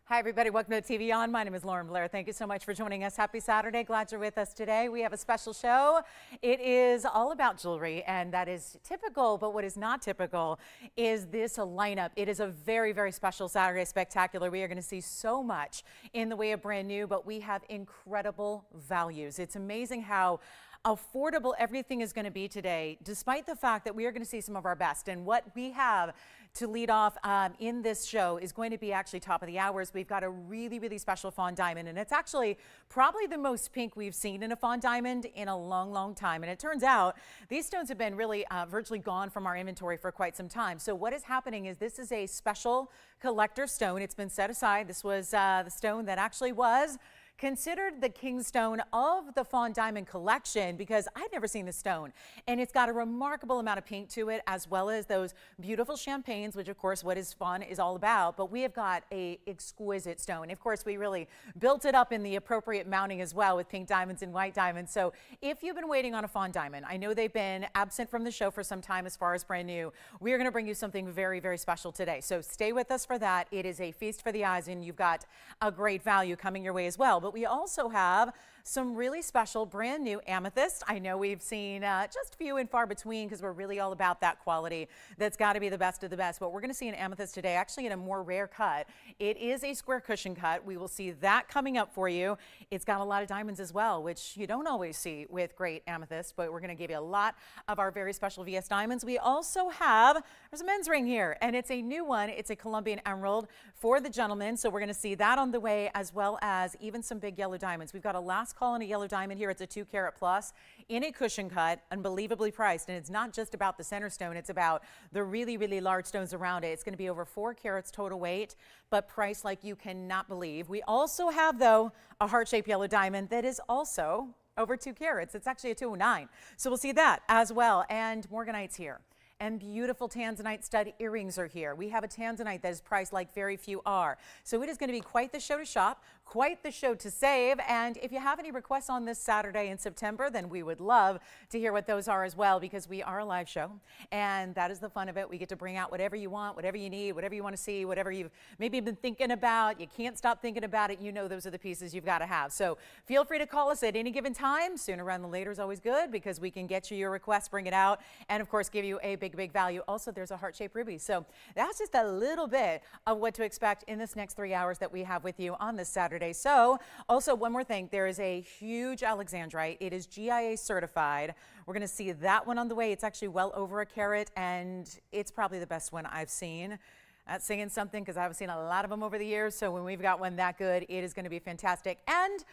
Hi, everybody. Welcome to TVON. My name is Blair. Thank you so much for joining us. Happy Saturday. Glad you're with us today. We have a special show. It is all about jewelry, and that is typical, but what is not typical is this lineup. It is a very, very special Saturday spectacular. We are going to see so much in the way of brand new, but we have incredible values. It's amazing how affordable everything is going to be today, despite the fact that we are going to see some of our best. And what we have to lead off in this show is going to be actually top of the hours. We've got a really, really special fawn diamond, and it's actually probably the most pink we've seen in a fawn diamond in a long, long time. And it turns out these stones have been really virtually gone from our inventory for quite some time. So what is happening is this is a special collector stone. It's been set aside. This was the stone that actually was considered the king stone of the fawn diamond collection, because I'd never seen this stone, and it's got a remarkable amount of pink to it, as well as those beautiful champagnes, which of course what is fawn is all about. But we have got a exquisite stone. Of course, we really built it up in the appropriate mounting as well, with pink diamonds and white diamonds. So if you've been waiting on a fawn diamond, I know they've been absent from the show for some time as far as brand new, we are going to bring you something very, very special today. So stay with us for that. It is a feast for the eyes, and you've got a great value coming your way as well. But we also have some really special brand new amethyst. I know we've seen just few and far between, because we're really all about that quality. That's got to be the best of the best. But we're going to see an amethyst today, actually in a more rare cut. It is a square cushion cut. We will see that coming up for you. It's got a lot of diamonds as well, which you don't always see with great amethyst, but we're going to give you a lot of our very special VS diamonds. We also have, there's a men's ring here, and it's a new one. It's a Colombian emerald for the gentleman. So we're going to see that on the way, as well as even some big yellow diamonds. We've got a last call on a yellow diamond here. It's a 2 carat plus in a cushion cut, unbelievably priced. And it's not just about the center stone. It's about the really, really large stones around it. It's going to be over 4 carats total weight, but priced like you cannot believe. We also have, though, a heart-shaped yellow diamond that is also over 2 carats. It's actually a 209. So we'll see that as well. And Morganite's here. And beautiful Tanzanite stud earrings are here. We have a Tanzanite that is priced like very few are. So it is going to be quite the show to shop, quite the show to save. And if you have any requests on this Saturday in September, then we would love to hear what those are as well, because we are a live show. And that is the fun of it. We get to bring out whatever you want, whatever you need, whatever you want to see, whatever you've maybe been thinking about. You can't stop thinking about it. You know those are the pieces you've got to have. So feel free to call us at any given time. Sooner rather than later is always good, because we can get you your request, bring it out, and of course give you a big value. Also, there's a heart-shaped ruby. So that's just a little bit of what to expect in this next 3 hours that we have with you on this Saturday. So also one more thing, there is a huge alexandrite. It is GIA certified. We're going to see that one on the way. It's actually well over 1 carat, and it's probably the best one I've seen. That's saying something, because I've seen a lot of them over the years. So when we've got one that good, it is going to be fantastic. And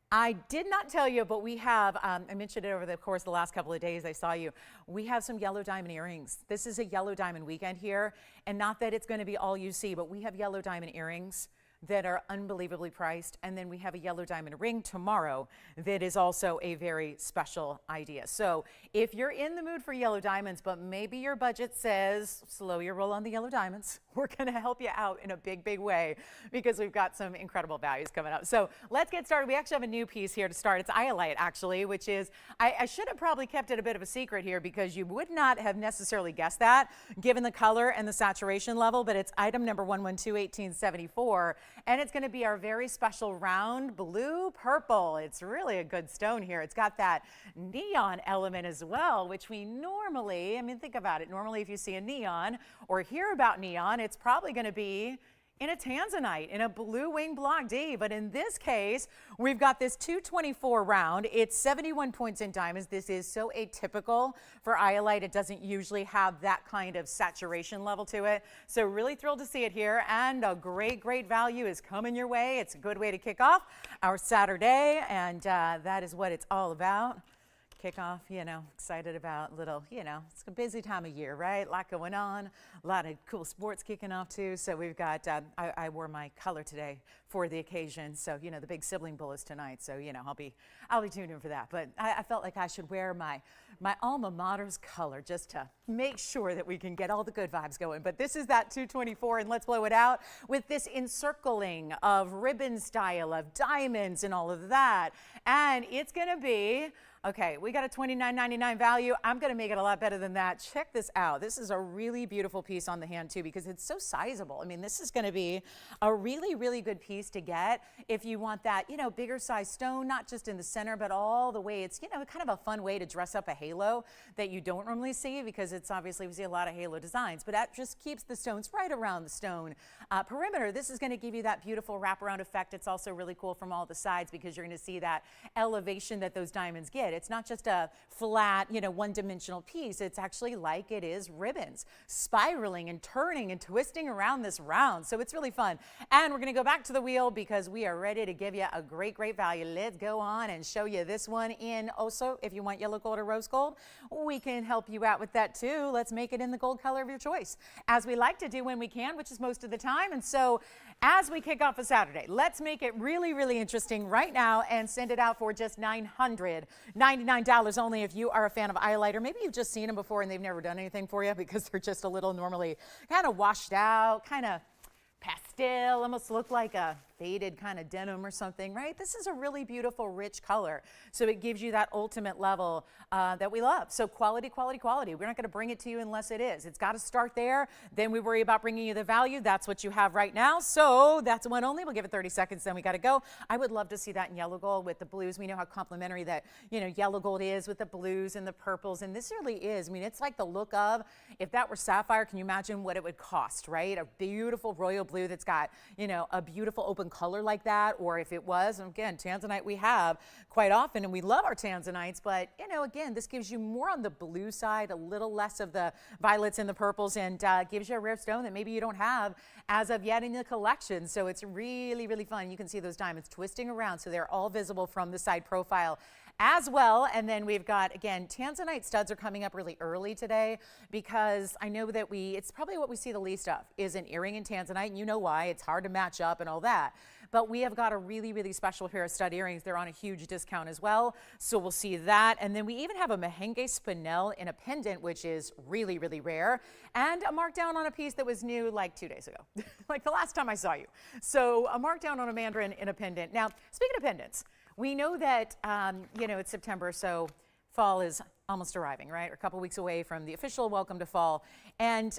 I did not tell you, but we have, I mentioned it over the course of the last couple of days I saw you, we have some yellow diamond earrings. This is a yellow diamond weekend here, and not that it's going to be all you see, but we have yellow diamond earrings that are unbelievably priced. And then we have a yellow diamond ring tomorrow that is also a very special idea. So if you're in the mood for yellow diamonds, but maybe your budget says slow your roll on the yellow diamonds, we're going to help you out in a big way, because we've got some incredible values coming up. So let's get started. We actually have a new piece here to start. It's Iolite, actually, which is, I should have probably kept it a bit of a secret here, because you would not have necessarily guessed that given the color and the saturation level, but it's item number 112-1874. And it's going to be our very special round blue purple. It's really a good stone here. It's got that neon element as well, which we normally, I mean, think about it. Normally, if you see a neon or hear about neon, it's probably going to be in a Tanzanite, in a blue wing block D. But in this case, we've got this 224 round. It's 71 points in diamonds. This is so atypical for Iolite. It doesn't usually have that kind of saturation level to it. So really thrilled to see it here. And a great value is coming your way. It's a good way to kick off our Saturday. And that is what it's all about. Kick off, you know, excited about little, you know, it's a busy time of year, right? A lot going on, a lot of cool sports kicking off too. So we've got, I wore my color today for the occasion. So, you know, the big sibling bull is tonight. So, you know, I'll be tuned in for that. But I felt like I should wear my alma mater's color just to make sure that we can get all the good vibes going. But this is that 224, and let's blow it out with this encircling of ribbon style of diamonds and all of that. And it's going to be Okay, we got a $29.99 value. I'm going to make it a lot better than that. Check this out. This is a really beautiful piece on the hand too because it's so sizable. I mean, this is going to be a really, really good piece to get if you want that, you know, bigger size stone, not just in the center, but all the way. It's, you know, kind of a fun way to dress up a halo that you don't normally see because it's obviously, we see a lot of halo designs, but that just keeps the stones right around the stone perimeter. This is going to give you that beautiful wraparound effect. It's also really cool from all the sides because you're going to see that elevation that those diamonds get. It's not just a flat, you know, one-dimensional piece. It's actually like it is ribbons, spiraling and turning and twisting around this round. So it's really fun. And we're going to go back to the wheel because we are ready to give you a great, great value. Let's go on and show you this one in also, if you want yellow gold or rose gold, we can help you out with that too. Let's make it in the gold color of your choice, as we like to do when we can, which is most of the time. And so as we kick off a Saturday, let's make it really, really interesting right now and send it out for just $999 only if you are a fan of Iolite, or maybe you've just seen them before and they've never done anything for you because they're just a little normally kind of washed out, kind of pastel, almost look like a faded kind of denim or something, right? This is a really beautiful, rich color. So it gives you that ultimate level that we love. So quality, quality, quality. We're not going to bring it to you unless it is. It's got to start there. Then we worry about bringing you the value. That's what you have right now. So that's one only. We'll give it 30 seconds, then we got to go. I would love to see that in yellow gold with the blues. We know how complementary that, you know, yellow gold is with the blues and the purples. And this really is. I mean, it's like the look of, if that were sapphire, can you imagine what it would cost, right? A beautiful royal blue that's got, you know, a beautiful open color like that, or if it was, and again, Tanzanite we have quite often, and we love our Tanzanites, but, you know, again, this gives you more on the blue side, a little less of the violets and the purples, and gives you a rare stone that maybe you don't have as of yet in the collection. So it's really, really fun. You can see those diamonds twisting around, so they're all visible from the side profile as well. And then we've got, again, Tanzanite studs are coming up really early today because I know that it's probably what we see the least of is an earring in Tanzanite, and you know why. It's hard to match up and all that. But we have got a really, really special pair of stud earrings. They're on a huge discount as well. So we'll see that. And then we even have a Mahenge Spinel in a pendant, which is really, really rare. And a markdown on a piece that was new like 2 days ago, like the last time I saw you. So a markdown on a Mandarin in a pendant. Now, speaking of pendants, we know that, you know, it's September, so fall is almost arriving, right? We're a couple weeks away from the official welcome to fall. And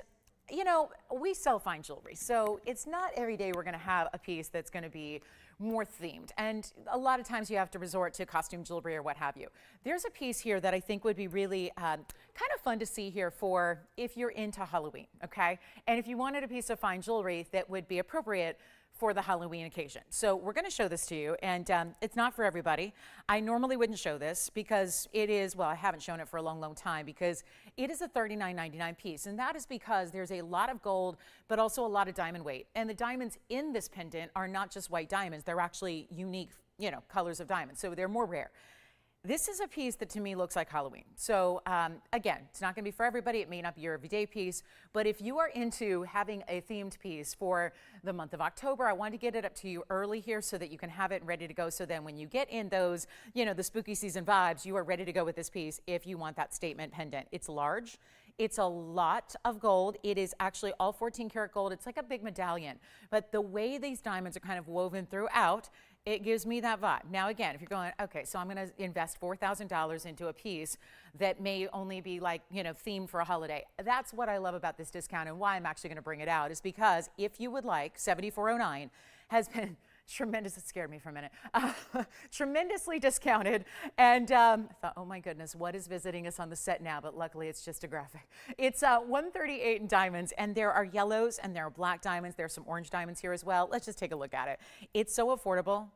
you know, we sell fine jewelry, so it's not every day we're going to have a piece that's going to be more themed. And a lot of times you have to resort to costume jewelry or what have you. There's a piece here that I think would be really kind of fun to see here for if you're into Halloween, okay? And if you wanted a piece of fine jewelry that would be appropriate for the Halloween occasion. So we're going to show this to you, and it's not for everybody. I normally wouldn't show this because it is, well, I haven't shown it for a long, long time because it is a $39.99 piece, and that is because there's a lot of gold, but also a lot of diamond weight. And the diamonds in this pendant are not just white diamonds, they're actually unique, you know, colors of diamonds, so they're more rare. This is a piece that to me looks like Halloween. So again, it's not going to be for everybody. It may not be your everyday piece, but if you are into having a themed piece for the month of October, I wanted to get it up to you early here so that you can have it ready to go. So then when you get in those, you know, the spooky season vibes, you are ready to go with this piece if you want that statement pendant. It's large. It's a lot of gold. It is actually all 14 karat gold. It's like a big medallion, but the way these diamonds are kind of woven throughout, it gives me that vibe. Now, again, if you're going, okay, so I'm going to invest $4,000 into a piece that may only be like, you know, themed for a holiday. That's what I love about this discount and why I'm actually going to bring it out is because if you would like, 7409 has been tremendous. It scared me for a minute. Tremendously discounted. And I thought, oh my goodness, what is visiting us on the set now? But luckily it's just a graphic. It's 138 in diamonds, and there are yellows and there are black diamonds. There's some orange diamonds here as well. Let's just take a look at it. It's so affordable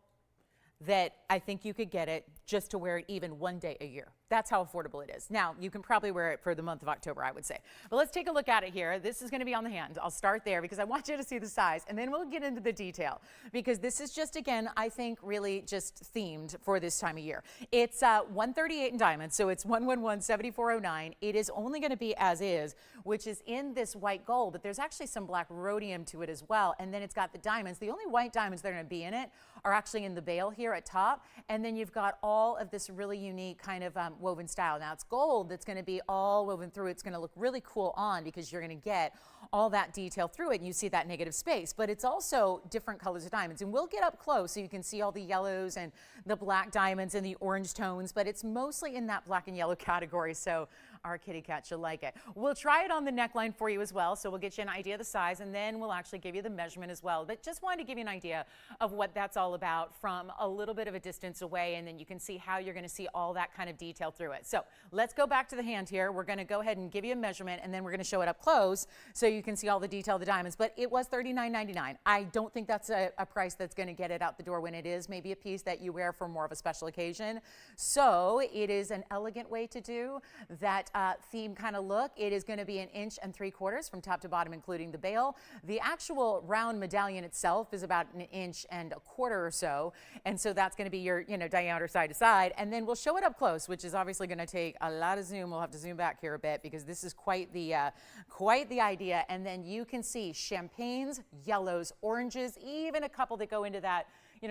that I think you could get it just to wear it even one day a year. That's how affordable it is. Now, you can probably wear it for the month of October, I would say. But let's take a look at it here. This is going to be on the hand. I'll start there because I want you to see the size, and then we'll get into the detail because this is just, again, I think really just themed for this time of year. It's 138 in diamonds, so it's 111-7409. It is only going to be as is, which is in this white gold, but there's actually some black rhodium to it as well, and then it's got the diamonds. The only white diamonds that are going to be in it are actually in the bail here there at top, and then you've got all of this really unique kind of woven style. Now it's gold that's going to be all woven through. It's going to look really cool on because you're going to get all that detail through it, and you see that negative space, but it's also different colors of diamonds, and we'll get up close so you can see all the yellows and the black diamonds and the orange tones, but it's mostly in that black and yellow category, so our kitty cat should like it. We'll try it on the neckline for you as well, so we'll get you an idea of the size, and then we'll actually give you the measurement as well. But just wanted to give you an idea of what that's all about from a little bit of a distance away, and then you can see how you're going to see all that kind of detail through it. So let's go back to the hand here. We're going to go ahead and give you a measurement, and then we're going to show it up close so you can see all the detail of the diamonds. But it was $39.99. I don't think that's a price that's going to get it out the door when it is maybe a piece that you wear for more of a special occasion. So it is an elegant way to do that theme kind of look. It is going to be 1 3/4 inches from top to bottom, including the bail. The actual round medallion itself is about 1 1/4 inches or so, and so that's going to be your diameter side to side. And then we'll show it up close, which is obviously going to take a lot of zoom. We'll have to zoom back here a bit because this is quite the idea. And then you can see champagnes, yellows, oranges, even a couple that go into that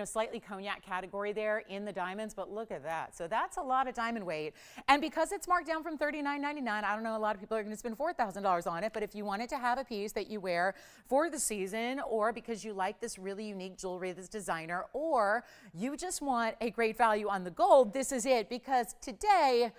slightly cognac category there in the diamonds, but look at that. So that's a lot of diamond weight. And because it's marked down from $39.99, I don't know, a lot of people are going to spend $4,000 on it, but if you wanted to have a piece that you wear for the season, or because you like this really unique jewelry, this designer, or you just want a great value on the gold, this is it, because today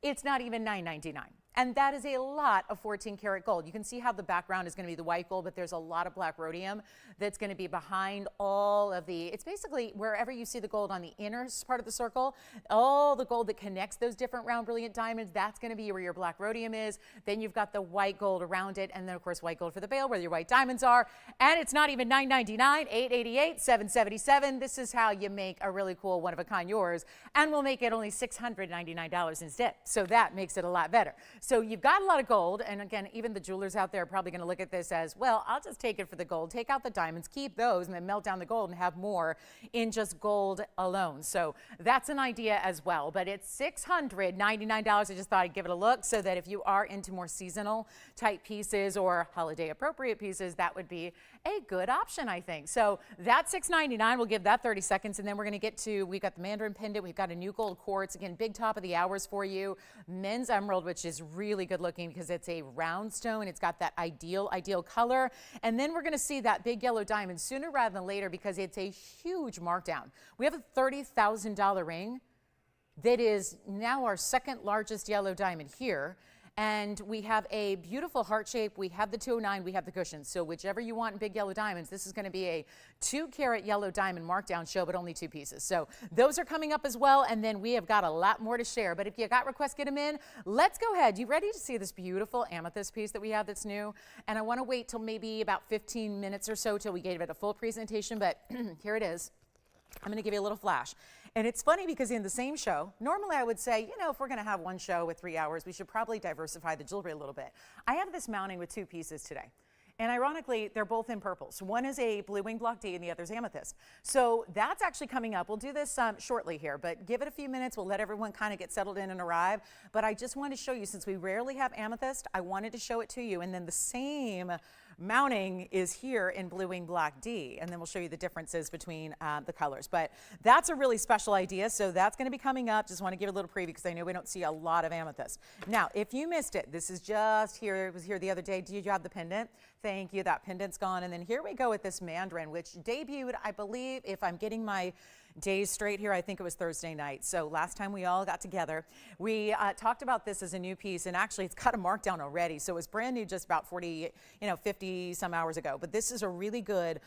it's not even $9.99. And that is a lot of 14 karat gold. You can see how the background is going to be the white gold, but there's a lot of black rhodium that's going to be behind all of the, it's basically wherever you see the gold on the inner part of the circle, all the gold that connects those different round brilliant diamonds, that's going to be where your black rhodium is. Then you've got the white gold around it, and then of course white gold for the bail where your white diamonds are. And it's not even $9.99, $8.88, $7.77. This is how you make a really cool one of a kind yours, and we'll make it only $699 instead. So that makes it a lot better. So you've got a lot of gold, and again, even the jewelers out there are probably going to look at this as, well, I'll just take it for the gold, take out the diamonds, keep those, and then melt down the gold and have more in just gold alone. So that's an idea as well, but it's $699. I just thought I'd give it a look so that if you are into more seasonal type pieces or holiday appropriate pieces, that would be a good option, I think. So that's $699. We'll give that 30 seconds, and then we're going to get to, we've got the Mandarin pendant, we've got a new gold quartz, again, big top of the hours for you, men's emerald, which is really good looking because it's a round stone. It's got that ideal color. And then we're going to see that big yellow diamond sooner rather than later because it's a huge markdown. We have a $30,000 ring that is now our second largest yellow diamond here. And we have a beautiful heart shape. We have the 209, we have the cushions. So whichever you want in big yellow diamonds, this is going to be a 2 karat yellow diamond markdown show, but only 2 pieces. So those are coming up as well. And then we have got a lot more to share. But if you got requests, get them in. Let's go ahead. You ready to see this beautiful amethyst piece that we have that's new? And I want to wait till maybe about 15 minutes or so till we gave it a full presentation. But here it is. I'm going to give you a little flash. And it's funny because in the same show, normally I would say, if we're going to have one show with 3 hours, we should probably diversify the jewelry a little bit. I have this mounting with 2 pieces today. And ironically, they're both in purples. One is a blue wing block D and the other is amethyst. So that's actually coming up. We'll do this shortly here, but give it a few minutes. We'll let everyone kind of get settled in and arrive. But I just wanted to show you, since we rarely have amethyst, I wanted to show it to you. And then the same mounting is here in blue wing black D, and then we'll show you the differences between the colors. But that's a really special idea, so that's going to be coming up. Just want to give a little preview because I know we don't see a lot of amethyst. Now, if you missed it, this is just here. It was here the other day. Did you have the pendant? Thank you. That pendant's gone. And then here we go with this Mandarin, which debuted, I believe, if I'm getting my days straight here, I think it was Thursday night. So last time we all got together, we talked about this as a new piece, and actually it's got a markdown already. So it was brand new just about 50 some hours ago. But this is a really good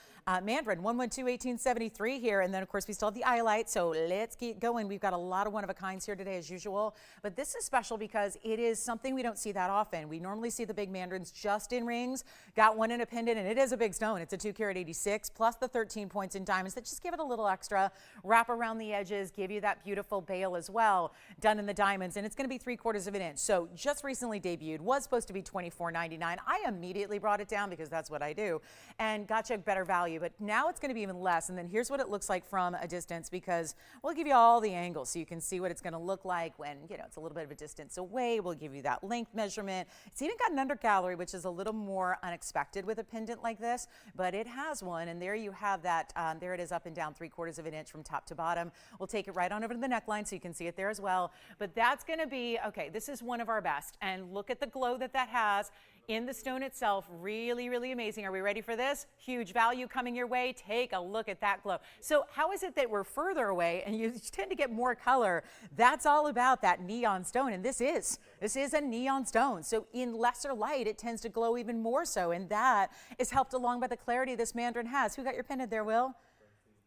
Mandarin, 112-1873 here. And then of course we still have the Iolite. So let's keep going. We've got a lot of one-of-a-kinds here today as usual. But this is special because it is something we don't see that often. We normally see the big Mandarins just in rings. Got one in a pendant, and it is a big stone. It's a 2 karat 86 plus the 13 points in diamonds that just give it a little extra. Wrap around the edges, give you that beautiful bail as well, done in the diamonds, and it's going to be 3/4 inch. So just recently debuted, was supposed to be $24.99. I immediately brought it down because that's what I do, and got you a better value, but now it's going to be even less. And then here's what it looks like from a distance, because we'll give you all the angles so you can see what it's going to look like when it's a little bit of a distance away. We'll give you that length measurement. It's even got an under gallery, which is a little more unexpected with a pendant like this, but it has one. And there you have that. There it is, up and down 3/4 inch from from top to bottom. We'll take it right on over to the neckline so you can see it there as well. But that's going to be, okay, this is one of our best. And look at the glow that that has in the stone itself. Really, really amazing. Are we ready for this? Huge value coming your way. Take a look at that glow. So how is it that we're further away and you tend to get more color? That's all about that neon stone. And this is a neon stone. So in lesser light, it tends to glow even more so. And that is helped along by the clarity this Mandarin has. Who got your pendant there, Will?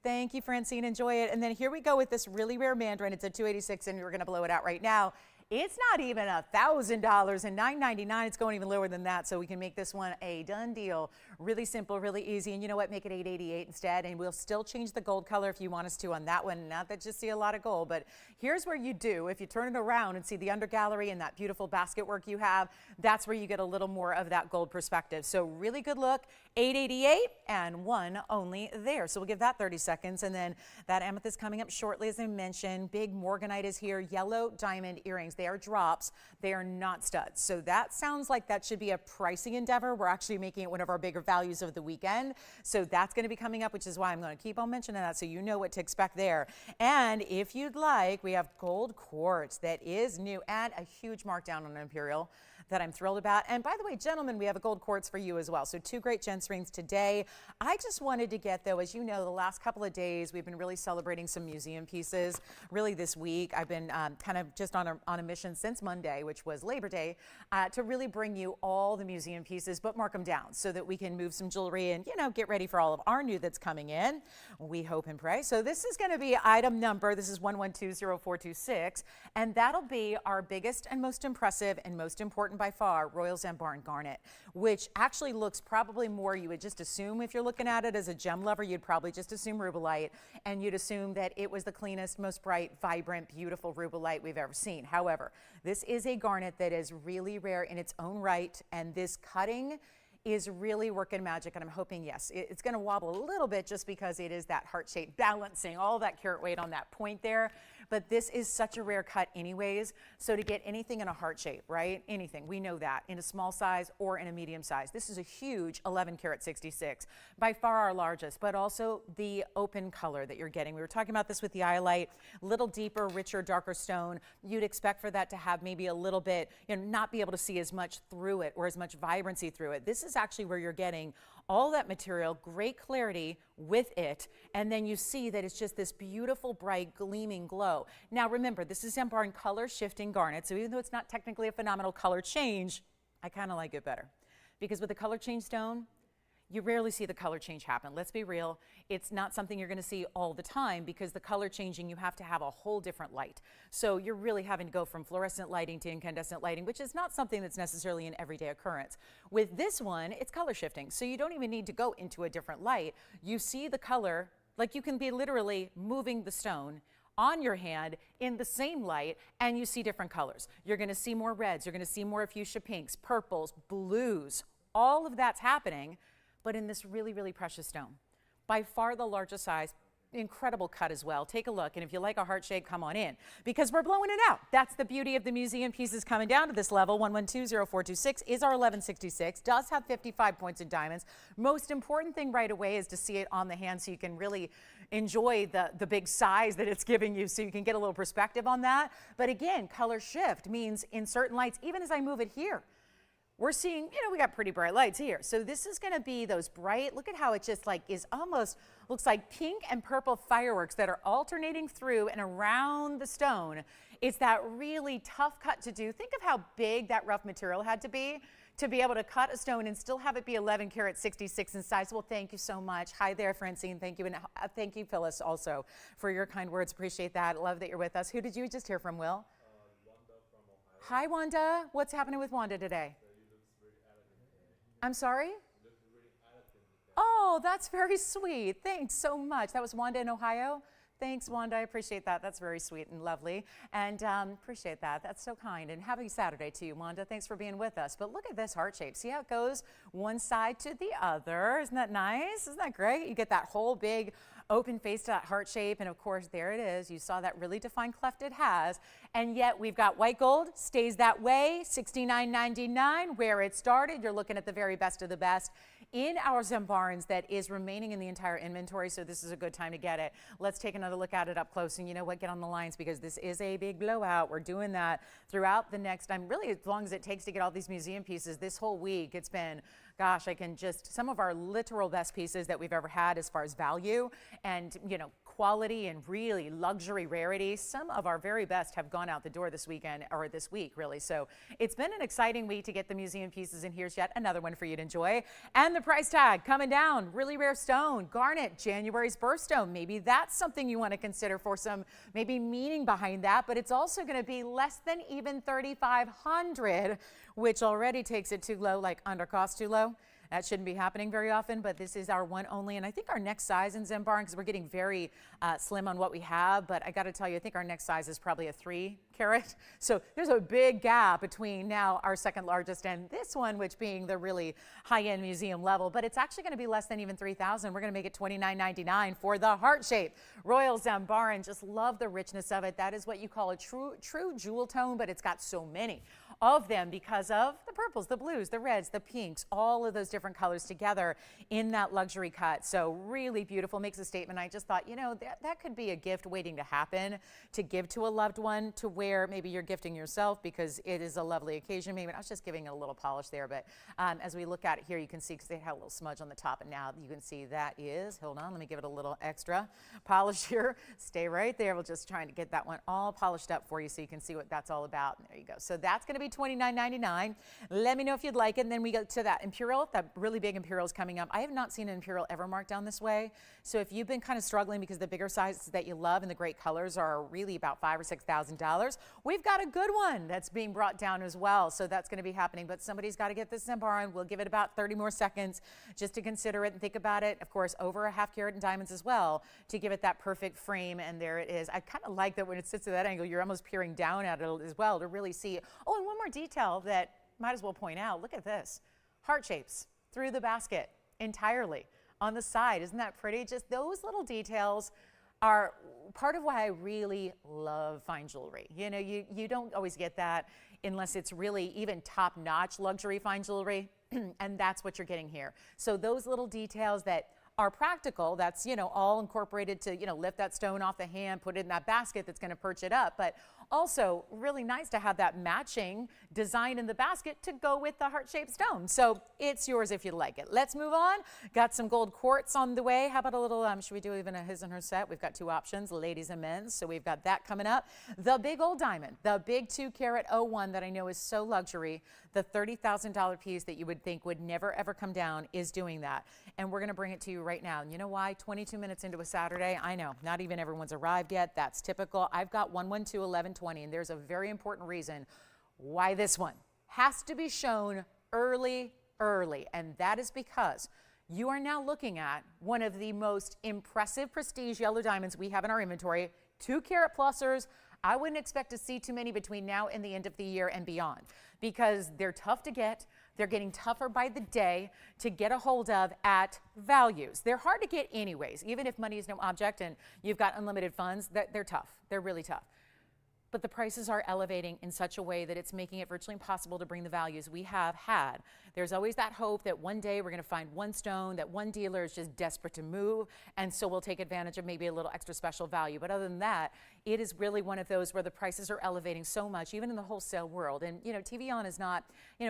Thank you, Francine. Enjoy it. And then here we go with this really rare Mandarin. It's a 286, and we're going to blow it out right now. It's not even $1,000 and $9.99. It's going even lower than that, so we can make this one a done deal. Really simple, really easy. And you know what? Make it $888 instead, and we'll still change the gold color if you want us to on that one. Not that you see a lot of gold, but here's where you do. If you turn it around and see the under gallery and that beautiful basket work you have, that's where you get a little more of that gold perspective. So really good look. $888 and one only there. So we'll give that 30 seconds, and then that amethyst coming up shortly, as I mentioned. Big Morganite is here. Yellow diamond earrings. They are drops. They are not studs. So that sounds like that should be a pricing endeavor. We're actually making it one of our bigger values of the weekend. So that's going to be coming up, which is why I'm going to keep on mentioning that so you know what to expect there. And if you'd like, we have gold quartz that is new and a huge markdown on Imperial that I'm thrilled about. And by the way, gentlemen, we have a gold quartz for you as well. So 2 great gents rings today. I just wanted to get, though, as you know, the last couple of days, we've been really celebrating some museum pieces. Really this week, I've been kind of just on a mission since Monday, which was Labor Day, to really bring you all the museum pieces, but mark them down so that we can move some jewelry and, you know, get ready for all of our new that's coming in. We hope and pray. So this is going to be item number, this is 1120426, and that'll be our biggest and most impressive and most important by far, Royal Zambarn Garnet, which actually looks probably more, you would just assume if you're looking at it as a gem lover, you'd probably just assume rubellite, and you'd assume that it was the cleanest, most bright, vibrant, beautiful rubellite we've ever seen. However, this is a garnet that is really rare in its own right, and this cutting is really working magic, and I'm hoping, yes, it's going to wobble a little bit just because it is that heart shape balancing all that carat weight on that point there. But this is such a rare cut anyways, so to get anything in a heart shape, right? Anything, we know that, in a small size or in a medium size. This is a huge 11 karat 66, by far our largest, but also the open color that you're getting. We were talking about this with the Iolite, little deeper, richer, darker stone. You'd expect for that to have maybe a little bit, you know, not be able to see as much through it or as much vibrancy through it. This is actually where you're getting all that material, great clarity with it, and then you see that it's just this beautiful, bright, gleaming glow. Now remember, this is Zambarn color shifting garnet, so even though it's not technically a phenomenal color change, I kind of like it better. Because with a color change stone, you rarely see the color change happen. Let's be real. It's not something you're going to see all the time because the color changing, you have to have a whole different light. So you're really having to go from fluorescent lighting to incandescent lighting, which is not something that's necessarily an everyday occurrence. With this one, it's color shifting. So you don't even need to go into a different light. You see the color, like you can be literally moving the stone on your hand in the same light, and you see different colors. You're going to see more reds. You're going to see more fuchsia pinks, purples, blues. All of that's happening, but in this really, really precious stone. By far the largest size, incredible cut as well. Take a look, and if you like a heart shape, come on in, because we're blowing it out. That's the beauty of the museum pieces coming down to this level. 1120426 is our 1166, does have 55 points in diamonds. Most important thing right away is to see it on the hand so you can really enjoy the big size that it's giving you, so you can get a little perspective on that. But again, color shift means in certain lights, even as I move it here, we're seeing, you know, we got pretty bright lights here. So this is going to be those bright, look at how it just like is almost, looks like pink and purple fireworks that are alternating through and around the stone. It's that really tough cut to do. Think of how big that rough material had to be able to cut a stone and still have it be 11 karat 66 in size. Well, thank you so much. Hi there, Francine. Thank you. And thank you, Phyllis, also for your kind words. Appreciate that. Love that you're with us. Who did you just hear from, Will? Wanda from Ohio. Hi, Wanda. What's happening with Wanda today? I'm sorry? Oh, that's very sweet. Thanks so much. That was Wanda in Ohio. Thanks, Wanda. I appreciate that. That's very sweet and lovely. And appreciate that. That's so kind. And happy Saturday to you, Wanda. Thanks for being with us. But look at this heart shape. See how it goes one side to the other? Isn't that nice? Isn't that great? You get that whole big open face to that heart shape. And of course, there it is. You saw that really defined cleft it has. And yet we've got white gold, stays that way, $69.99, where it started. You're looking at the very best of the best. in our Zambarans that is remaining in the entire inventory, so this is a good time to get it. Let's take another look at it up close, and you know what, get on the lines because this is a big blowout. We're doing that throughout the next, really as long as it takes to get all these museum pieces this whole week. It's been, gosh, some of our literal best pieces that we've ever had as far as value and, quality and really luxury rarity. Some of our very best have gone out the door this weekend, or this week really. So it's been an exciting week to get the museum pieces, and here's yet another one for you to enjoy. And the price tag coming down, really rare stone, garnet, January's birthstone. Maybe that's something you want to consider for some maybe meaning behind that, but it's also going to be less than even $3,500, which already takes it too low, like under cost too low. That shouldn't be happening very often, but this is our one only. And I think our next size in Zambaran, because we're getting very slim on what we have, but I got to tell you, I think our next size is probably a 3 carat. So there's a big gap between now our second largest and this one, which being the really high-end museum level. But it's actually going to be less than even $3,000. We're going to make it $29.99 for the heart shape. Royal Zambaran, just love the richness of it. That is what you call a true jewel tone, but it's got so many of them because of the purples, the blues, the reds, the pinks, all of those different colors together in that luxury cut. So really beautiful, makes a statement. I just thought, that could be a gift waiting to happen, to give to a loved one, to wear. Maybe you're gifting yourself because it is a lovely occasion. Maybe I was just giving it a little polish there, but as we look at it here, you can see, because they had a little smudge on the top, and now you can see that is, hold on, let me give it a little extra polish here. Stay right there. We're just trying to get that one all polished up for you so you can see what that's all about. And there you go. So that's going to be $29.99. Let me know if you'd like it. And then we go to that Imperial, that really big Imperial is coming up. I have not seen an Imperial ever marked down this way. So if you've been kind of struggling because the bigger sizes that you love and the great colors are really about $5,000 or $6,000, we've got a good one that's being brought down as well. So that's going to be happening. But somebody's got to get this Zambaran. We'll give it about 30 more seconds just to consider it and think about it. Of course, over a ½ carat in diamonds as well to give it that perfect frame. And there it is. I kind of like that when it sits at that angle, you're almost peering down at it as well to really see. Oh, and one more detail that might as well point out. Look at this. Heart shapes through the basket entirely on the side. Isn't that pretty? Just those little details are part of why I really love fine jewelry. You don't always get that unless it's really even top-notch luxury fine jewelry, and that's what you're getting here. So those little details that are practical, that's, all incorporated to, lift that stone off the hand, put it in that basket that's going to perch it up, but also really nice to have that matching design in the basket to go with the heart-shaped stone. So it's yours if you like it. Let's move on. Got some gold quartz on the way. How about a little, should we do even a his and her set? We've got 2 options, ladies and men's. So we've got that coming up. The big old diamond, the big 2 carat 01 that I know is so luxury, the $30,000 piece that you would think would never ever come down is doing that. And we're going to bring it to you right now. And you know why? 22 minutes into a Saturday, I know, not even everyone's arrived yet. That's typical. I've got 112-1120, and there's a very important reason why this one has to be shown early, and that is because you are now looking at one of the most impressive prestige yellow diamonds we have in our inventory, 2 carat plusers. I wouldn't expect to see too many between now and the end of the year and beyond because they're tough to get. They're getting tougher by the day to get a hold of at values. They're hard to get anyways, even if money is no object and you've got unlimited funds, they're tough. They're really tough. But the prices are elevating in such a way that it's making it virtually impossible to bring the values we have had. There's always that hope that one day we're going to find one stone, that one dealer is just desperate to move, and so we'll take advantage of maybe a little extra special value. But other than that, it is really one of those where the prices are elevating so much, even in the wholesale world. And, TVON is not,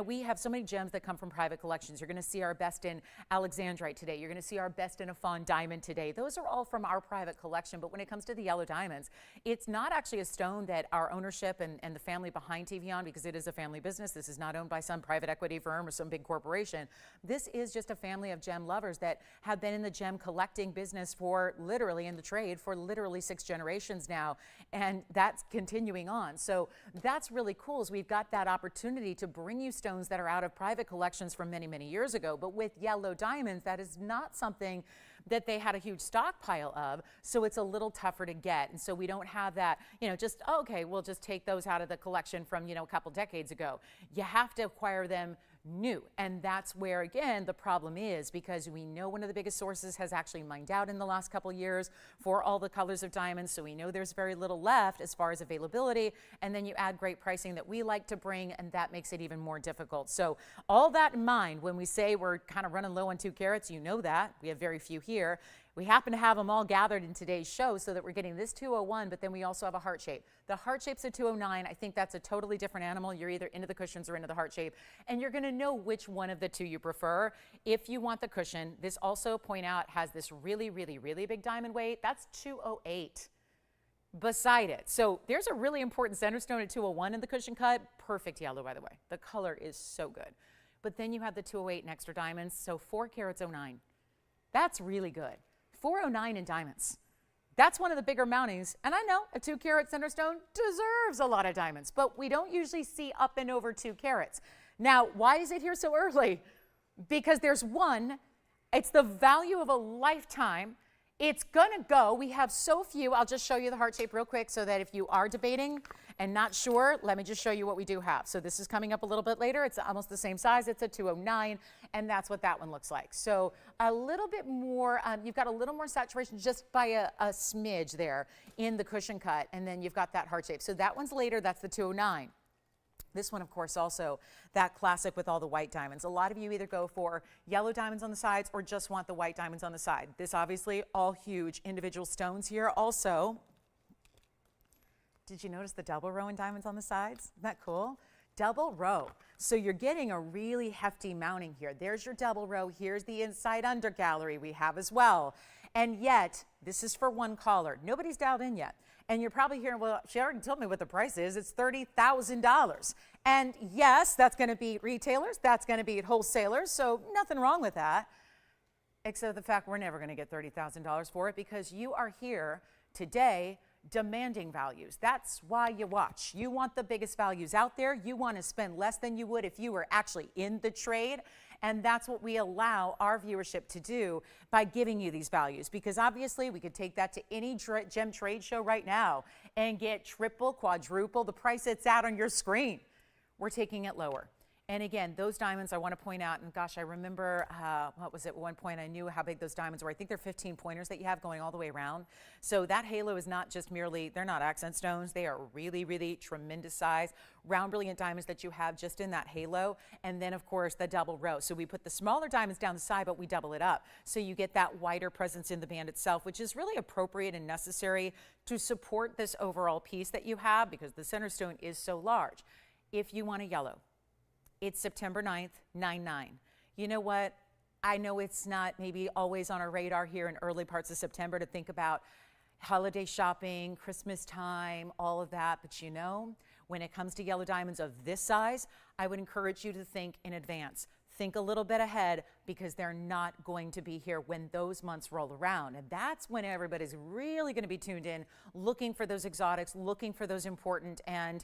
we have so many gems that come from private collections. You're going to see our best in Alexandrite today. You're going to see our best in a Fawn diamond today. Those are all from our private collection. But when it comes to the yellow diamonds, it's not actually a stone that our ownership and the family behind TVON, because it is a family business. This is not owned by some private equity firm or some big corporation. This is just a family of gem lovers that have been in the gem collecting business for literally, in the trade for literally 6 generations now, and that's continuing on. So that's really cool, is we've got that opportunity to bring you stones that are out of private collections from many, many years ago. But with yellow diamonds, that is not something that they had a huge stockpile of, so it's a little tougher to get. And so we don't have that, just, okay, we'll just take those out of the collection from, a couple decades ago. You have to acquire them new. And that's where, again, the problem is, because we know one of the biggest sources has actually mined out in the last couple of years for all the colors of diamonds. So we know there's very little left as far as availability. And then you add great pricing that we like to bring, and that makes it even more difficult. So all that in mind, when we say we're kind of running low on 2 carats, you know that. We have very few here. We happen to have them all gathered in today's show so that we're getting this 201, but then we also have a heart shape. The heart shape's a 209. I think that's a totally different animal. You're either into the cushions or into the heart shape, and you're going to know which one of the two you prefer. If you want the cushion, this also, point out, has this really, really, really big diamond weight. That's 208 beside it. So there's a really important center stone at 201 in the cushion cut. Perfect yellow, by the way. The color is so good. But then you have the 208 and extra diamonds, so 4 carats 09. That's really good. 409 in diamonds. That's one of the bigger mountings. And I know a 2 carat center stone deserves a lot of diamonds, but we don't usually see up and over 2 carats. Now, why is it here so early? Because there's one, it's the value of a lifetime. It's gonna go. We have so few. I'll just show you the heart shape real quick so that if you are debating and not sure, let me just show you what we do have. So this is coming up a little bit later. It's almost the same size. It's a 209, and that's what that one looks like. So a little bit more, you've got a little more saturation just by a smidge there in the cushion cut, and then you've got that heart shape. So that one's later. That's the 209. This one, of course, also that classic with all the white diamonds. A lot of you either go for yellow diamonds on the sides or just want the white diamonds on the side. This obviously all huge individual stones here. Also, did you notice the double row in diamonds on the sides? Isn't that cool? Double row. So you're getting a really hefty mounting here. There's your double row. Here's the inside under gallery we have as well. And yet, this is for one caller. Nobody's dialed in yet. And you're probably hearing, well, she already told me what the price is. It's $30,000. And yes, that's going to be retailers. That's going to be wholesalers. So nothing wrong with that, except the fact we're never going to get $30,000 for it, because you are here today demanding values. That's why you watch. You want the biggest values out there. You want to spend less than you would if you were actually in the trade. And that's what we allow our viewership to do by giving you these values, because obviously we could take that to any gem trade show right now and get triple, quadruple the price it's at on your screen. We're taking it lower. And again, those diamonds I want to point out, and gosh, I remember, what was it, at one point I knew how big those diamonds were. I think they're 15 pointers that you have going all the way around. So that halo is not just merely, they're not accent stones. They are really, really tremendous size, round brilliant diamonds that you have just in that halo. And then of course the double row. So we put the smaller diamonds down the side, but we double it up. So you get that wider presence in the band itself, which is really appropriate and necessary to support this overall piece that you have, because the center stone is so large. If you want a yellow, it's September 9th, 9/9. You know what? I know it's not maybe always on our radar here in early parts of September to think about holiday shopping, Christmas time, all of that. But you know, when it comes to yellow diamonds of this size, I would encourage you to think in advance. Think a little bit ahead, because they're not going to be here when those months roll around. And that's when everybody's really going to be tuned in, looking for those exotics, looking for those important, and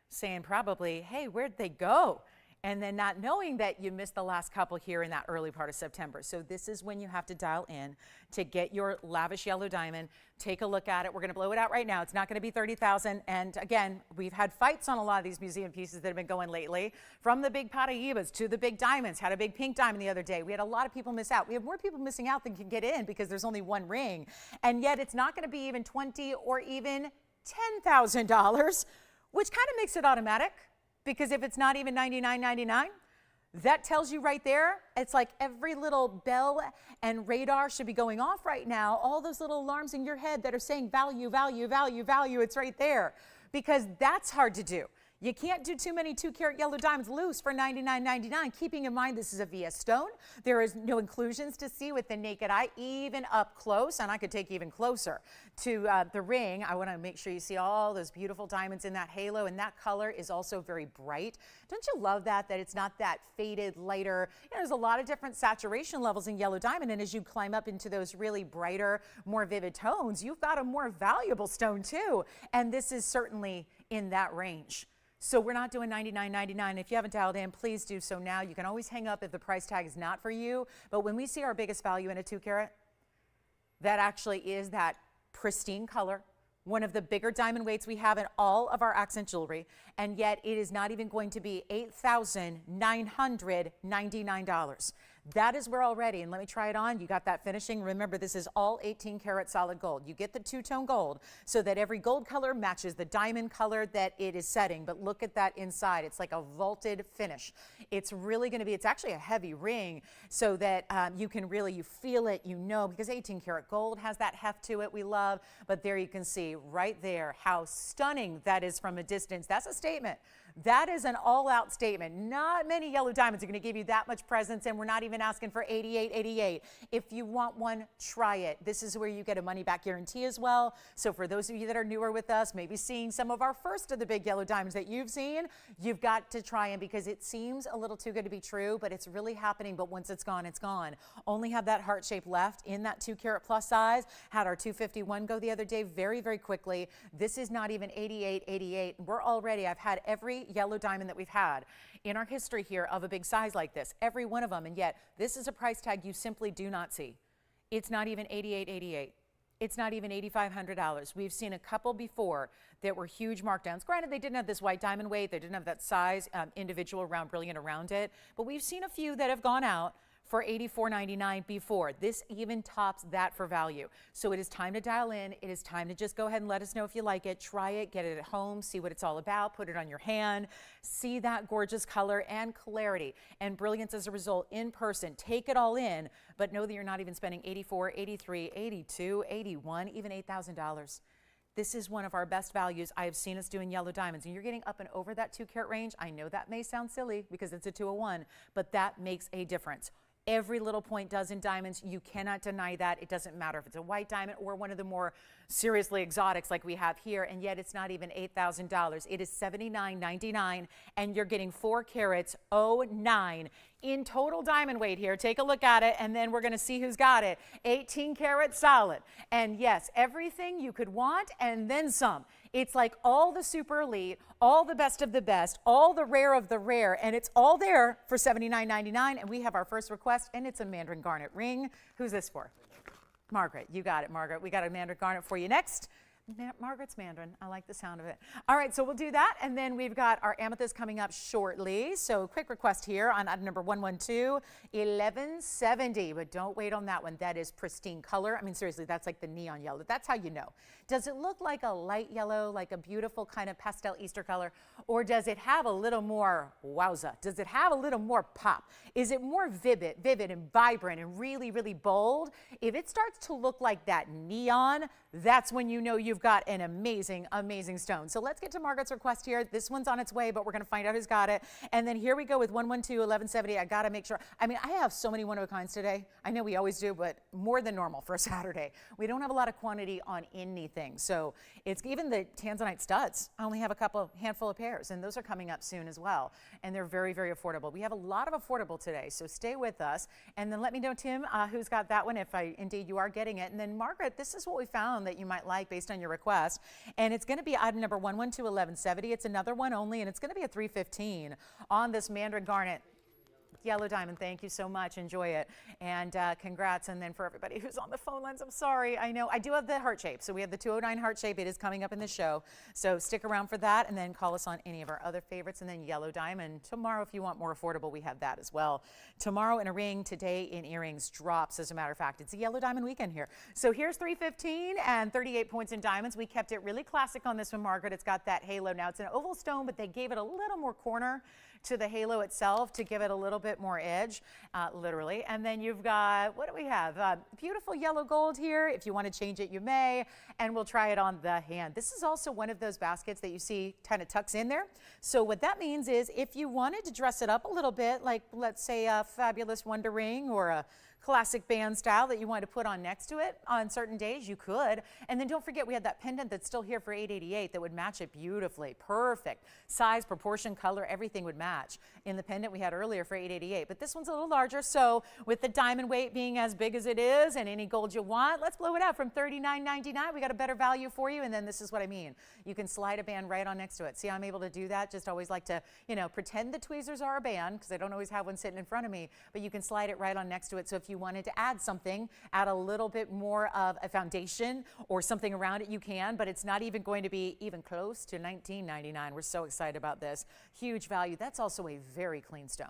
saying probably, hey, where'd they go? And then not knowing that you missed the last couple here in that early part of September. So this is when you have to dial in to get your lavish yellow diamond. Take a look at it. We're going to blow it out right now. It's not going to be $30,000. And again, we've had fights on a lot of these museum pieces that have been going lately, from the big Paraibas to the big diamonds. Had a big pink diamond the other day. We had a lot of people miss out. We have more people missing out than can get in, because there's only one ring. And yet it's not going to be even $20,000 or even $10,000, which kind of makes it automatic. Because if it's not even $99.99, that tells you right there, it's like every little bell and radar should be going off right now. All those little alarms in your head that are saying value, value, value, value, it's right there. Because that's hard to do. You can't do too many 2-carat yellow diamonds loose for $99.99. Keeping in mind this is a VS stone. There is no inclusions to see with the naked eye, even up close. And I could take even closer to the ring. I want to make sure you see all those beautiful diamonds in that halo. And that color is also very bright. Don't you love that it's not that faded, lighter? You know, there's a lot of different saturation levels in yellow diamond. And as you climb up into those really brighter, more vivid tones, you've got a more valuable stone too. And this is certainly in that range. So we're not doing $99.99. If you haven't dialed in, please do so now. You can always hang up if the price tag is not for you. But when we see our biggest value in a 2-carat, that actually is that pristine color one of the bigger diamond weights we have in all of our accent jewelry, and yet it is not even going to be $8,999. That is where already, and let me try it on. You got that finishing. Remember, this is all 18 karat solid gold. You get the two-tone gold so that every gold color matches the diamond color that it is setting. But look at that inside. It's like a vaulted finish. It's really going to be, it's actually a heavy ring so that you can really, you feel it, you know, because 18 karat gold has that heft to it we love. But there you can see right there how stunning that is from a distance. That's a statement. That is an all-out statement. Not many yellow diamonds are going to give you that much presence, and we're not even asking for 88, 88. If you want one, try it. This is where you get a money-back guarantee as well. So for those of you that are newer with us, maybe seeing some of our first of the big yellow diamonds that you've seen, you've got to try them because it seems a little too good to be true, but it's really happening. But once it's gone, it's gone. Only have that heart shape left in that 2 karat plus size. Had our 251 go the other day very, very quickly. This is not even 88, 88. We're already, I've had every yellow diamond that we've had in our history here of a big size like this, every one of them, and yet this is a price tag you simply do not see. It's not even 88, 88. It's not even $8,500. We've seen a couple before that were huge markdowns. Granted, they didn't have this white diamond weight, they didn't have that size, individual round brilliant around it, but we've seen a few that have gone out for $84.99 before. This even tops that for value. So it is time to dial in. It is time to just go ahead and let us know if you like it. Try it, get it at home, see what it's all about, put it on your hand, see that gorgeous color and clarity and brilliance as a result in person. Take it all in, but know that you're not even spending $84, $83, $82, $81, even $8,000. This is one of our best values I have seen us doing yellow diamonds, and you're getting up and over that 2 karat range. I know that may sound silly because it's a 201, but that makes a difference. Every little point does in diamonds. You cannot deny that. It doesn't matter if it's a white diamond or one of the more seriously exotics like we have here, and yet it's not even $8,000. It is $79.99, and you're getting 4 carats, 09 in total diamond weight here. Take a look at it, and then we're going to see who's got it. 18 karat solid. And yes, everything you could want and then some. It's like all the super elite, all the best of the best, all the rare of the rare, and it's all there for $79.99. And we have our first request, and it's a Mandarin garnet ring. Who's this for? Margaret. You got it, Margaret. We got a Mandarin garnet for you next. Margaret's Mandarin. I like the sound of it. All right, so we'll do that, and then we've got our amethyst coming up shortly. So quick request here on item number 112, 1170, but don't wait on that one. That is pristine color. I mean, seriously, that's like the neon yellow. That's how you know. Does it look like a light yellow, like a beautiful kind of pastel Easter color, or does it have a little more wowza? Does it have a little more pop? Is it more vivid and vibrant and really, really bold? If it starts to look like that neon, that's when you know you've got an amazing, amazing stone. So let's get to Margaret's request here. This one's on its way, but we're going to find out who's got it. And then here we go with 112, 1170. I got to make sure. I mean, I have so many one-of-a-kinds today. I know we always do, but more than normal for a Saturday. We don't have a lot of quantity on anything. So it's even the Tanzanite studs. I only have a handful of pairs, and those are coming up soon as well. And they're very, very affordable. We have a lot of affordable today, so stay with us. And then let me know, Tim, who's got that one, if indeed you are getting it. And then Margaret, this is what we found that you might like based on your request. And it's going to be item number 112, 1170. It's another one only, and it's going to be a 315 on this Mandarin garnet. Yellow diamond, thank you so much. Enjoy it. And congrats. And then for everybody who's on the phone lines, I'm sorry. I know I do have the heart shape. So we have the 209 heart shape. It is coming up in the show. So stick around for that, and then call us on any of our other favorites. And then yellow diamond tomorrow, if you want more affordable, we have that as well. Tomorrow in a ring, today in earrings drops. As a matter of fact, it's a yellow diamond weekend here. So here's 315 and 38 points in diamonds. We kept it really classic on this one, Margaret. It's got that halo. Now it's an oval stone, but they gave it a little more corner to the halo itself to give it a little bit more edge, literally. And then you've got, what do we have? Beautiful yellow gold here. If you want to change it, you may, and we'll try it on the hand. This is also one of those baskets that you see kind of tucks in there. So what that means is if you wanted to dress it up a little bit, like let's say a fabulous Wonder Ring or a classic band style that you want to put on next to it on certain days, you could. And then don't forget, we have that pendant that's still here for $888 that would match it beautifully. Perfect. Size, proportion, color, everything would match in the pendant we had earlier for $888. But this one's a little larger, so with the diamond weight being as big as it is and any gold you want, let's blow it out from $39.99. We got a better value for you, and then this is what I mean. You can slide a band right on next to it. See how I'm able to do that? Just always like to, pretend the tweezers are a band, because I don't always have one sitting in front of me, but you can slide it right on next to it. So if you you wanted to add something, add a little bit more of a foundation or something around it, you can, but it's not even going to be even close to $19.99. We're so excited about this. Huge value. That's also a very clean stone.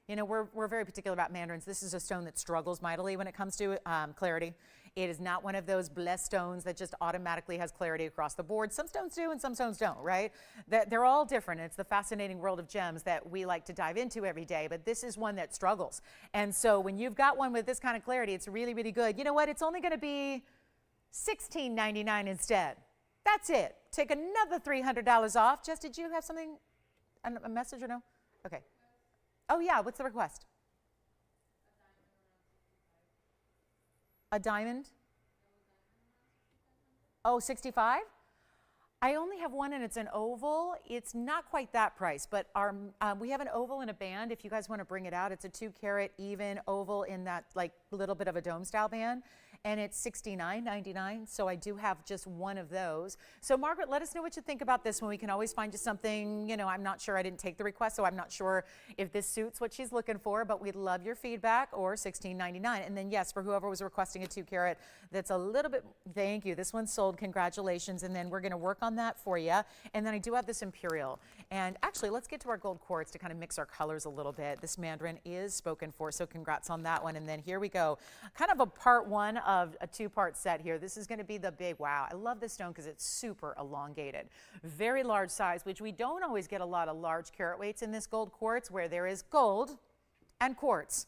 You know, we're very particular about mandarins. This is a stone that struggles mightily when it comes to clarity. It is not one of those blessed stones that just automatically has clarity across the board. Some stones do and some stones don't, right? They're all different. It's the fascinating world of gems that we like to dive into every day, but this is one that struggles. And so when you've got one with this kind of clarity, it's really, really good. You know what? It's only going to be $16.99 instead. That's it. Take another $300 off. Jess, did you have something, a message or no? Okay. Oh, yeah. What's the request? A diamond? Oh, 65? I only have one and it's an oval. It's not quite that price, but we have an oval and a band. If you guys want to bring it out, it's a 2-carat even oval in that like little bit of a dome style band. And it's $69.99, so I do have just one of those. So Margaret, let us know what you think about this one. We can always find you something, you know, I'm not sure, I didn't take the request, so I'm not sure if this suits what she's looking for, but we'd love your feedback, or $16.99. And then yes, for whoever was requesting a 2-carat, that's a little bit, thank you, this one's sold, congratulations, and then we're gonna work on that for you. And then I do have this Imperial. And actually, let's get to our gold quartz to kind of mix our colors a little bit. This Mandarin is spoken for, so congrats on that one. And then here we go, kind of a part one of a 2-part set here. This is going to be the big wow. I love this stone because it's super elongated. Very large size, which we don't always get a lot of large carat weights in this gold quartz, where there is gold and quartz.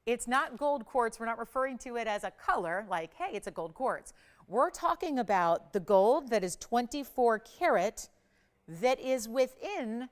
It's not gold quartz. We're not referring to it as a color, like, hey, it's a gold quartz. We're talking about the gold that is 24 karat that is within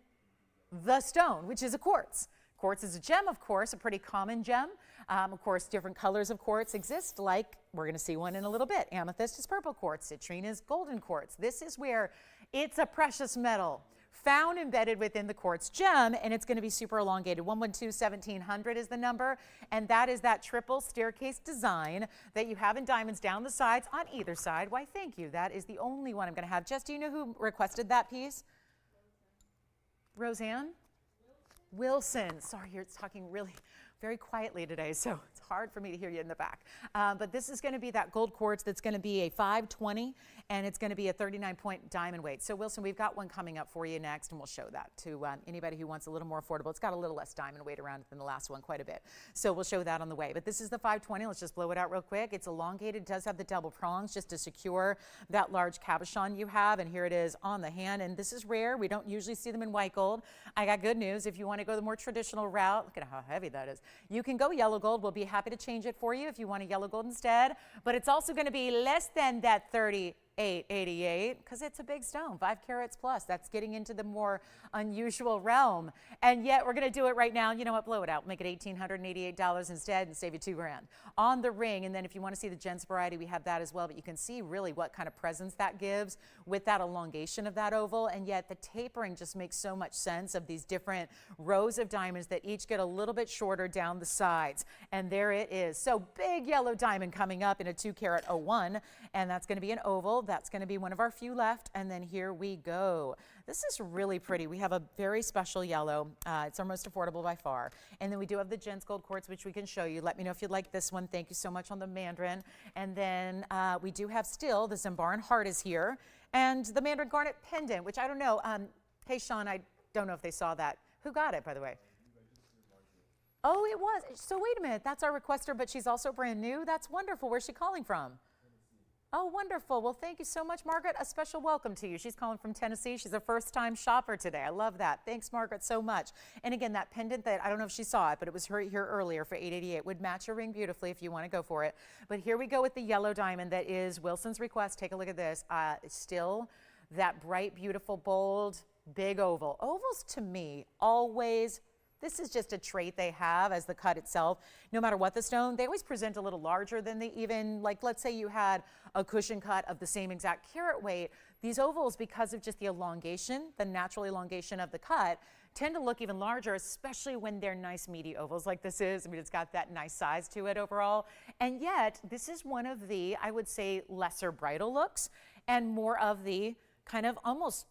the stone, which is a quartz. Quartz is a gem, of course, a pretty common gem. Of course, different colors of quartz exist, like we're going to see one in a little bit. Amethyst is purple quartz. Citrine is golden quartz. This is where it's a precious metal found embedded within the quartz gem, and it's going to be super elongated. 112-1700 is the number, and that is that triple staircase design that you have in diamonds down the sides on either side. Why, thank you. That is the only one I'm going to have. Jess, do you know who requested that piece? Roseanne? Wilson. Sorry, you're talking really very quietly today, so it's hard for me to hear you in the back. But this is going to be that gold quartz that's going to be a 520, and it's going to be a 39-point diamond weight. So Wilson, we've got one coming up for you next, and we'll show that to anybody who wants a little more affordable. It's got a little less diamond weight around it than the last one, quite a bit. So we'll show that on the way. But this is the 520. Let's just blow it out real quick. It's elongated. It does have the double prongs just to secure that large cabochon you have, and here it is on the hand. And this is rare. We don't usually see them in white gold. I got good news. If you want to go the more traditional route, look at how heavy that is. You can go yellow gold. We'll be happy to change it for you if you want a yellow gold instead. But it's also going to be less than that 3888 because it's a big stone, 5 carats plus. That's getting into the more unusual realm. And yet we're going to do it right now. You know what? Blow it out. Make it $1,888 instead and save you $2 grand on the ring. And then if you want to see the gents variety, we have that as well. But you can see really what kind of presence that gives with that elongation of that oval. And yet the tapering just makes so much sense of these different rows of diamonds that each get a little bit shorter down the sides. And there it is. So big yellow diamond coming up in a 2 carat 01. And that's going to be an oval. That's going to be one of our few left. And then here we go. This is really pretty. We have a very special yellow. It's our most affordable by far. And then we do have the Gents Gold Quartz, which we can show you. Let me know if you'd like this one. Thank you so much on the Mandarin. And then we do have still the Zambaran Heart is here. And the Mandarin Garnet Pendant, which I don't know. Hey, Sean, I don't know if they saw that. Who got it, by the way? Oh, it was. So wait a minute. That's our requester, but she's also brand new. That's wonderful. Where's she calling from? Oh, wonderful. Well, thank you so much, Margaret. A special welcome to you. She's calling from Tennessee. She's a first-time shopper today. I love that. Thanks, Margaret, so much. And again, that pendant that, I don't know if she saw it, but it was here earlier for $888. Would match your ring beautifully if you want to go for it. But here we go with the yellow diamond that is Wilson's request. Take a look at this. Still that bright, beautiful, bold, big oval. Ovals, to me, always, this is just a trait they have as the cut itself. No matter what the stone, they always present a little larger than they even, like let's say you had a cushion cut of the same exact carat weight. These ovals, because of just the elongation, the natural elongation of the cut, tend to look even larger, especially when they're nice meaty ovals like this is. I mean, it's got that nice size to it overall. And yet, this is one of the, I would say, lesser bridal looks and more of the kind of almost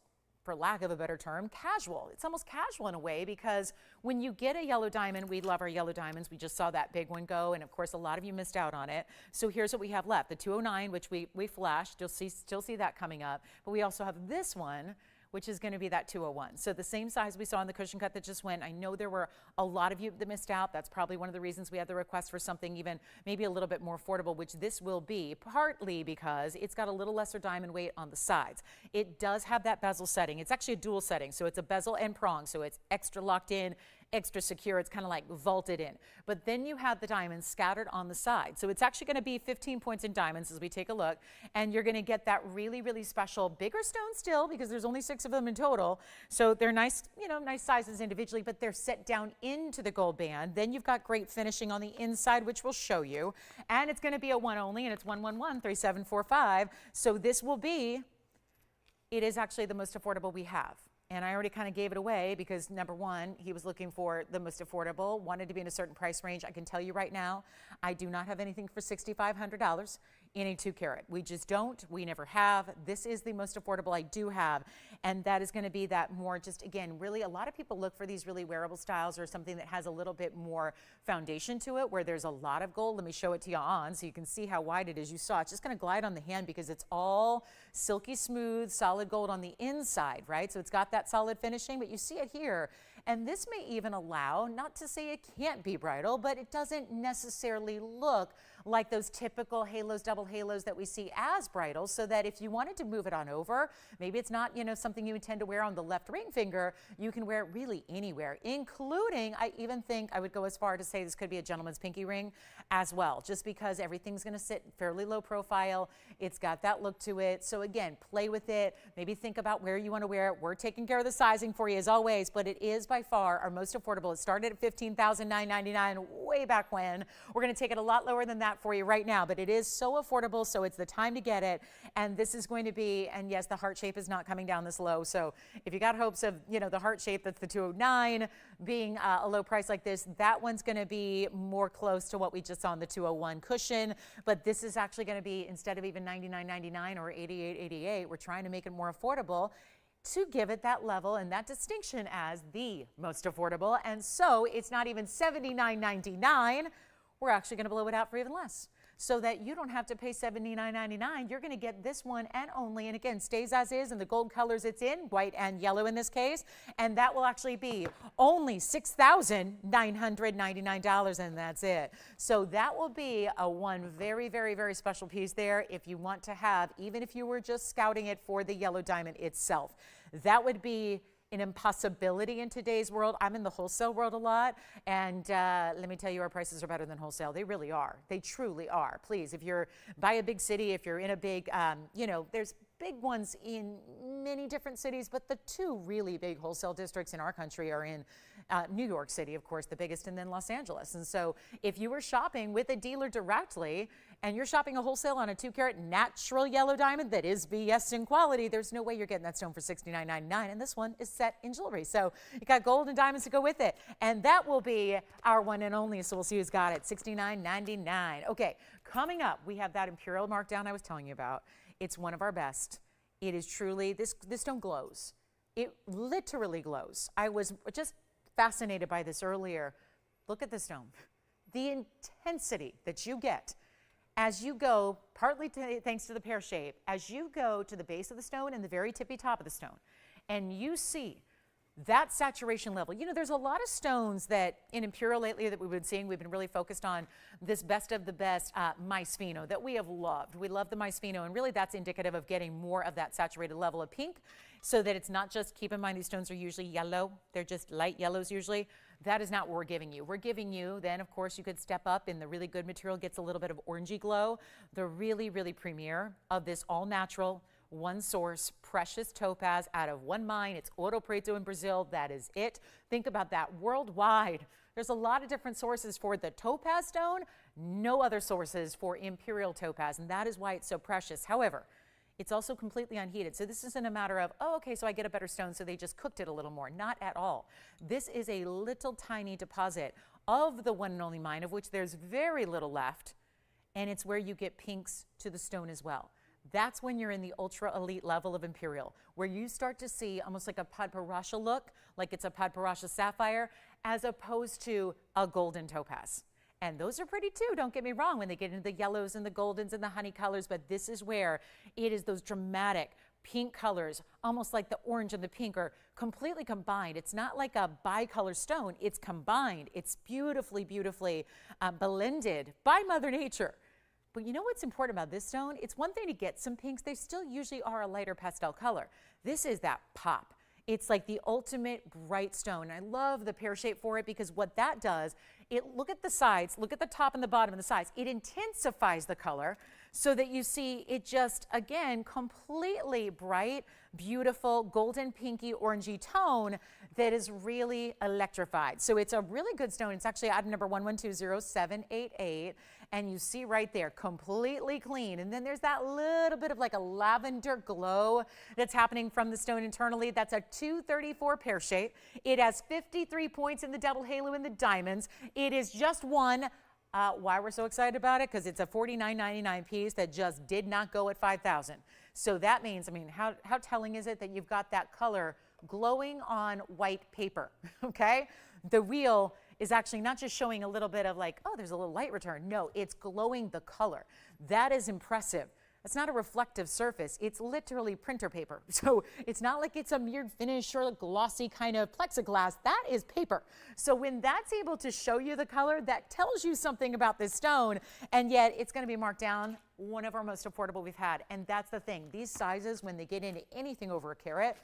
for lack of a better term, casual. It's almost casual in a way, because when you get a yellow diamond, we love our yellow diamonds. We just saw that big one go, and of course, a lot of you missed out on it. So here's what we have left. The 209, which we flashed. You'll still see that coming up. But we also have this one, which is going to be that 201. So the same size we saw in the cushion cut that just went. I know there were a lot of you that missed out. That's probably one of the reasons we had the request for something even maybe a little bit more affordable, which this will be, partly because it's got a little lesser diamond weight on the sides. It does have that bezel setting. It's actually a dual setting, so it's a bezel and prong, so it's extra locked in, extra secure. It's kind of like vaulted in. But then you have the diamonds scattered on the side. So it's actually going to be 15 points in diamonds as we take a look. And you're going to get that really, really special bigger stone still, because there's only 6 of them in total. So they're nice, nice sizes individually, but they're set down into the gold band. Then you've got great finishing on the inside, which we'll show you. And it's going to be a 1 only, and it's 1113745. So this will be, it is actually the most affordable we have. And I already kind of gave it away because, number one, he was looking for the most affordable, wanted to be in a certain price range. I can tell you right now, I do not have anything for $6,500 in a 2 carat. We just don't. We never have. This is the most affordable I do have. And that is going to be that more just, again, really a lot of people look for these really wearable styles or something that has a little bit more foundation to it, where there's a lot of gold. Let me show it to you on so you can see how wide it is. You saw it's just going to glide on the hand because it's all silky smooth, solid gold on the inside, right? So it's got that solid finishing, but you see it here. And this may even allow, not to say it can't be bridal, but it doesn't necessarily look like those typical halos, double halos that we see as bridal, so that if you wanted to move it on over, maybe it's not, something you intend to wear on the left ring finger, you can wear it really anywhere, including, I even think I would go as far to say this could be a gentleman's pinky ring as well, just because everything's going to sit fairly low profile. It's got that look to it. So again, play with it. Maybe think about where you want to wear it. We're taking care of the sizing for you as always, but it is by far our most affordable. It started at $15,999 way back when. We're going to take it a lot lower than that for you right now, but it is so affordable, so it's the time to get it. And this is going to be, and yes, the heart shape is not coming down this low. So if you got hopes of, the heart shape, that's the 209 being a low price like this, that one's going to be more close to what we just saw on the 201 cushion. But this is actually going to be, instead of even $99.99 or $88.88, we're trying to make it more affordable to give it that level and that distinction as the most affordable. And so it's not even $79.99. We're actually going to blow it out for even less, so that you don't have to pay $79.99. You're going to get this one and only, and again, stays as is in the gold colors it's in, white and yellow in this case, and that will actually be only $6,999, and that's it. So that will be a one very, very, very special piece there if you want to have, even if you were just scouting it for the yellow diamond itself. That would be an impossibility in today's world. I'm in the wholesale world a lot, and let me tell you, our prices are better than wholesale. They really are. They truly are. Please, if you're by a big city, if you're in a big, there's big ones in many different cities, but the 2 really big wholesale districts in our country are in New York City, of course, the biggest, and then Los Angeles. And so if you were shopping with a dealer directly and you're shopping a wholesale on a 2 carat natural yellow diamond that is BS in quality, there's no way you're getting that stone for $69.99. And this one is set in jewelry. So you got gold and diamonds to go with it. And that will be our one and only. So we'll see who's got it. $69.99. Okay, coming up, we have that Imperial markdown I was telling you about. It's one of our best. It is truly, this stone glows. It literally glows. I was just fascinated by this earlier. Look at the stone. The intensity that you get as you go, partly thanks to the pear shape, as you go to the base of the stone and the very tippy top of the stone, and you see that saturation level. There's a lot of stones that in Imperial lately that we've been seeing. We've been really focused on this best of the best Myspino that we have loved. We love the Myspino, and really that's indicative of getting more of that saturated level of pink, so that it's not just, keep in mind these stones are usually yellow. They're just light yellows usually. That is not what we're giving you. We're giving you, then of course you could step up in the really good material, gets a little bit of orangey glow. The really, really premier of this all natural, one source, precious topaz out of one mine. It's Ouro Preto in Brazil. That is it. Think about that. Worldwide, there's a lot of different sources for the topaz stone, no other sources for Imperial topaz, and that is why it's so precious. However, it's also completely unheated. So this isn't a matter of, oh, okay, so I get a better stone, so they just cooked it a little more. Not at all. This is a little tiny deposit of the one and only mine, of which there's very little left, and it's where you get pinks to the stone as well. That's when you're in the ultra elite level of Imperial, where you start to see almost like a Padparasha look, like it's a Padparasha sapphire, as opposed to a golden topaz. And those are pretty too, don't get me wrong, when they get into the yellows and the goldens and the honey colors, but this is where it is those dramatic pink colors, almost like the orange and the pink are completely combined. It's not like a bicolor stone, it's combined. It's beautifully, beautifully blended by Mother Nature. But you know what's important about this stone? It's one thing to get some pinks. They still usually are a lighter pastel color. This is that pop. It's like the ultimate bright stone. I love the pear shape for it because what that does, look at the sides, look at the top and the bottom and the sides. It intensifies the color so that you see it just, again, completely bright, beautiful, golden, pinky, orangey tone that is really electrified. So it's a really good stone. It's actually item number 11200788. And you see right there, completely clean. And then there's that little bit of like a lavender glow that's happening from the stone internally. That's a 234 pear shape. It has 53 points in the double halo in the diamonds. It is just one. Why we're so excited about it? Because it's a $49.99 piece that just did not go at $5,000. So that means, I mean, how telling is it that you've got that color glowing on white paper, okay? The wheel is actually not just showing a little bit of like, oh, there's a little light return. No, it's glowing the color. That is impressive. It's not a reflective surface. It's literally printer paper. So it's not like it's a mirrored finish or a glossy kind of plexiglass. That is paper. So when that's able to show you the color, that tells you something about this stone, and yet it's going to be marked down, one of our most affordable we've had. And that's the thing. These sizes, when they get into anything over a carat,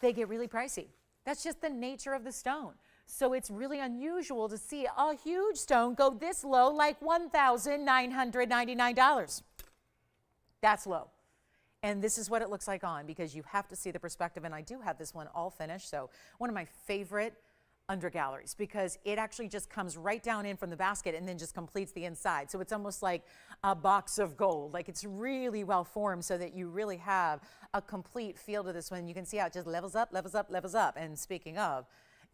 they get really pricey. That's just the nature of the stone. So it's really unusual to see a huge stone go this low, like $1,999. That's low. And this is what it looks like on, because you have to see the perspective. And I do have this one all finished. So one of my favorite under galleries, because it actually just comes right down in from the basket and then just completes the inside. So it's almost like a box of gold. Like it's really well formed so that you really have a complete feel to this one. You can see how it just levels up, levels up, levels up. And speaking of,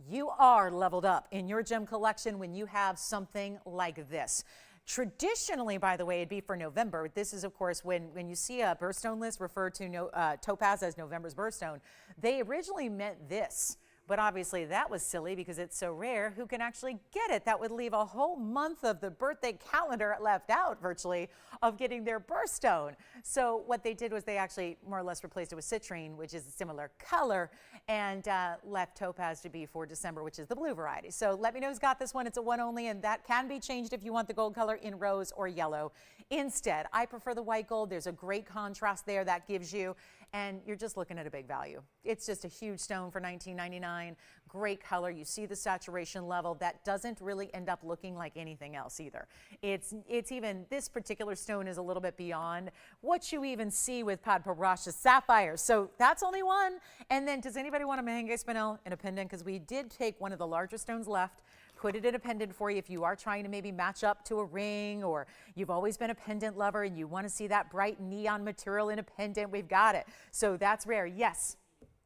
you are leveled up in your gem collection when you have something like this. Traditionally, by the way, it'd be for November. This is, of course, when you see a birthstone list refer to topaz as November's birthstone, they originally meant this. But obviously that was silly because it's so rare. Who can actually get it? That would leave a whole month of the birthday calendar left out virtually of getting their birthstone. So what they did was they actually more or less replaced it with citrine, which is a similar color, and left topaz to be for December, which is the blue variety. So let me know who's got this one. It's a one only, and that can be changed if you want the gold color in rose or yellow. Instead, I prefer the white gold. There's a great contrast there that gives you, and you're just looking at a big value. It's just a huge stone for $19.99. Great color. You see the saturation level. That doesn't really end up looking like anything else either. It's even, this particular stone is a little bit beyond what you even see with Padparasha sapphires. So that's only one. And then does anybody want a Mahenge Spinel in a pendant? Because we did take one of the larger stones left, put it in a pendant for you if you are trying to maybe match up to a ring, or you've always been a pendant lover and you want to see that bright neon material in a pendant. We've got it. So that's rare. Yes.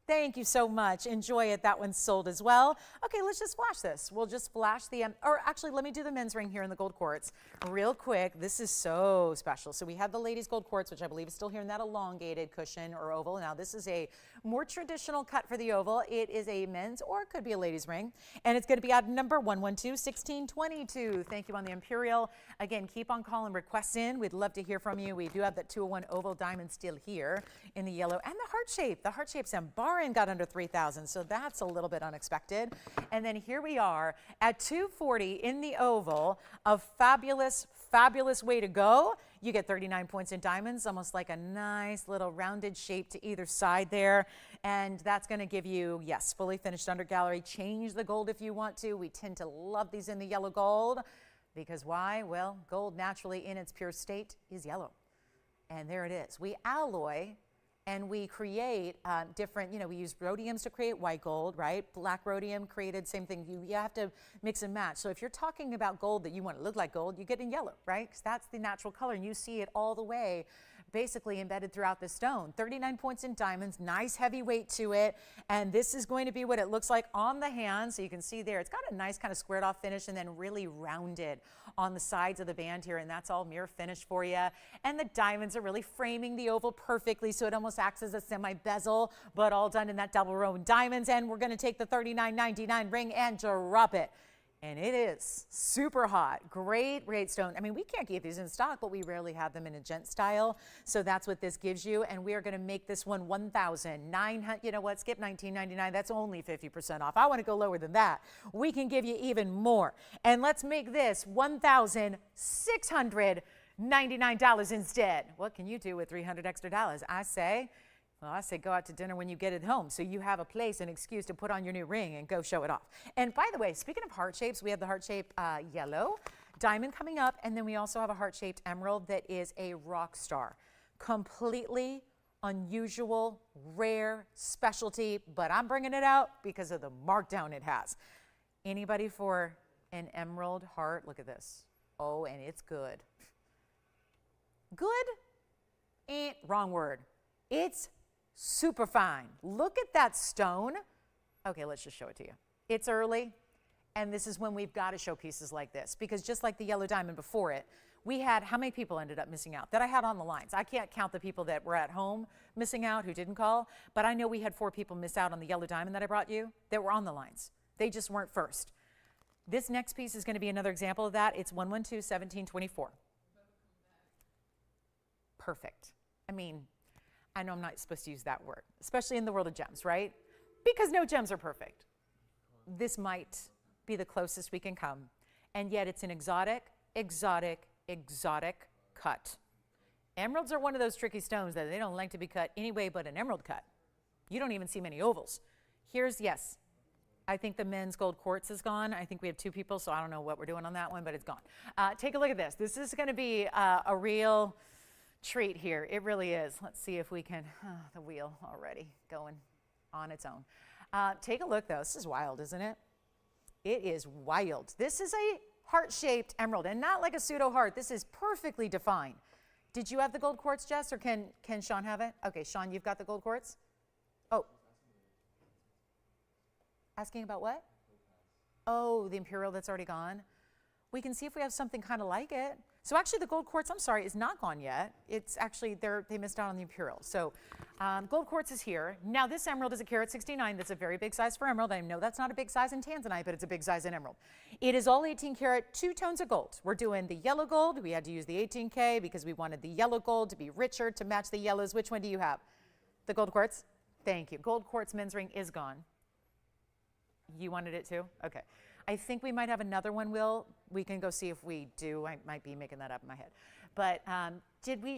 Thank you so much. Enjoy it. That one's sold as well. Okay, let's just flash this. We'll just flash the, or actually let me do the men's ring here in the gold quartz real quick. This is so special. So we have the ladies gold quartz, which I believe is still here in that elongated cushion or oval. Now this is a more traditional cut for the oval. It is a men's, or it could be a ladies ring. And it's going to be item number 1121622. Thank you on the Imperial. Again, keep on calling requests in. We'd love to hear from you. We do have that 201 oval diamond still here in the yellow and the heart shape. The heart shape's embarked and got under 3,000, so that's a little bit unexpected. And then here we are at 240 in the oval. A fabulous, fabulous way to go. You get 39 points in diamonds, almost like a nice little rounded shape to either side there. And that's going to give you, yes, fully finished under gallery. Change the gold if you want to. We tend to love these in the yellow gold because why? Well, gold naturally in its pure state is yellow. And there it is. We alloy and we create different, we use rhodiums to create white gold, right? Black rhodium created, same thing. You have to mix and match. So if you're talking about gold that you want to look like gold, you get in yellow, right? Because that's the natural color, and you see it all the way basically embedded throughout the stone. 39 points in diamonds, nice heavy weight to it. And this is going to be what it looks like on the hand. So you can see there, it's got a nice kind of squared off finish and then really rounded on the sides of the band here. And that's all mirror finish for you. And the diamonds are really framing the oval perfectly. So it almost acts as a semi bezel, but all done in that double row of diamonds. And we're going to take the $39.99 ring and drop it. And it is super hot. Great stone. I mean, we can't keep these in stock, but we rarely have them in a gent style. So that's what this gives you. And we are going to make this one $1,900. You know what? Skip $19.99. That's only 50% off. I want to go lower than that. We can give you even more. And let's make this $1,699 instead. What can you do with $300 extra? I say go out to dinner when you get it home so you have a place, an excuse to put on your new ring and go show it off. And by the way, speaking of heart shapes, we have the heart-shaped yellow diamond coming up, and then we also have a heart-shaped emerald that is a rock star. Completely unusual, rare, specialty, but I'm bringing it out because of the markdown it has. Anybody for an emerald heart? Look at this. Oh, and it's good. Good? Wrong word. It's super fine. Look at that stone. Okay, let's just show it to you. It's early, and this is when we've got to show pieces like this, because just like the yellow diamond before it, we had, how many people ended up missing out that I had on the lines? I can't count the people that were at home missing out who didn't call, but I know we had 4 people miss out on the yellow diamond that I brought you that were on the lines. They just weren't first. This next piece is going to be another example of that. It's 112-1724. Perfect. I mean, I know I'm not supposed to use that word, especially in the world of gems, right? Because no gems are perfect. This might be the closest we can come, and yet it's an exotic cut. Emeralds are one of those tricky stones that they don't like to be cut any way but an emerald cut. You don't even see many ovals. Here's, yes, I think the men's gold quartz is gone. I think we have 2 people, so I don't know what we're doing on that one, but it's gone. Take a look at this. This is going to be a real treat here. It really is. Let's see if we can, the wheel already going on its own. Take a look though. This is wild, isn't it? It is wild. This is a heart-shaped emerald and not like a pseudo heart. This is perfectly defined. Did you have the gold quartz, Jess, or can Sean have it? Okay, Sean, you've got the gold quartz? Oh. Asking about what? Oh, the Imperial that's already gone. We can see if we have something kind of like it. So actually the gold quartz, I'm sorry, is not gone yet. It's actually, they missed out on the Imperial. So gold quartz is here. Now this emerald is a carat 69. That's a very big size for emerald. I know that's not a big size in Tanzanite, but it's a big size in emerald. It is all 18 karat, 2 tones of gold. We're doing the yellow gold. We had to use the 18K because we wanted the yellow gold to be richer, to match the yellows. Which one do you have? The gold quartz? Thank you. Gold quartz men's ring is gone. You wanted it too? Okay. I think we might have another one, Will. We can go see if we do. I might be making that up in my head. But